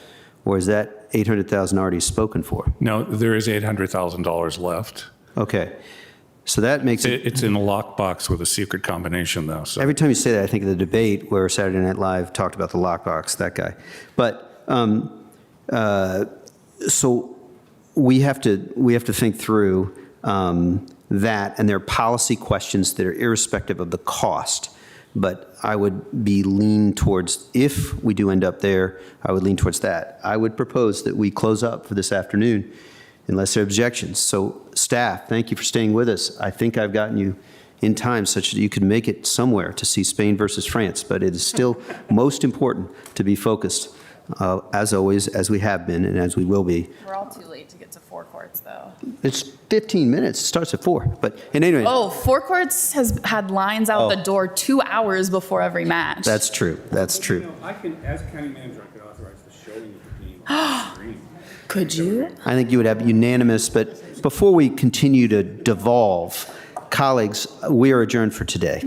or is that 800,000 already spoken for? No, there is $800,000 left. Okay. So that makes it. It's in a lockbox with a secret combination, though. So Every time you say that, I think of the debate where Saturday Night Live talked about the lockbox, that guy. But so we have to think through that, and there are policy questions that are irrespective of the cost. But I would be lean towards, if we do end up there, I would lean towards that. I would propose that we close up for this afternoon unless there are objections. So staff, thank you for staying with us. I think I've gotten you in time such that you could make it somewhere to see Spain versus France, but it is still most important to be focused, as always, as we have been and as we will be. We're all too late to get to Four Courts, though. It's 15 minutes. It starts at 4. But anyway. Oh, Four Courts has had lines out the door 2 hours before every match. That's true. That's true. I can, as county manager, I could authorize the showing of the game on the screen. Could you? I think you would have unanimous, but before we continue to devolve, colleagues, we are adjourned for today.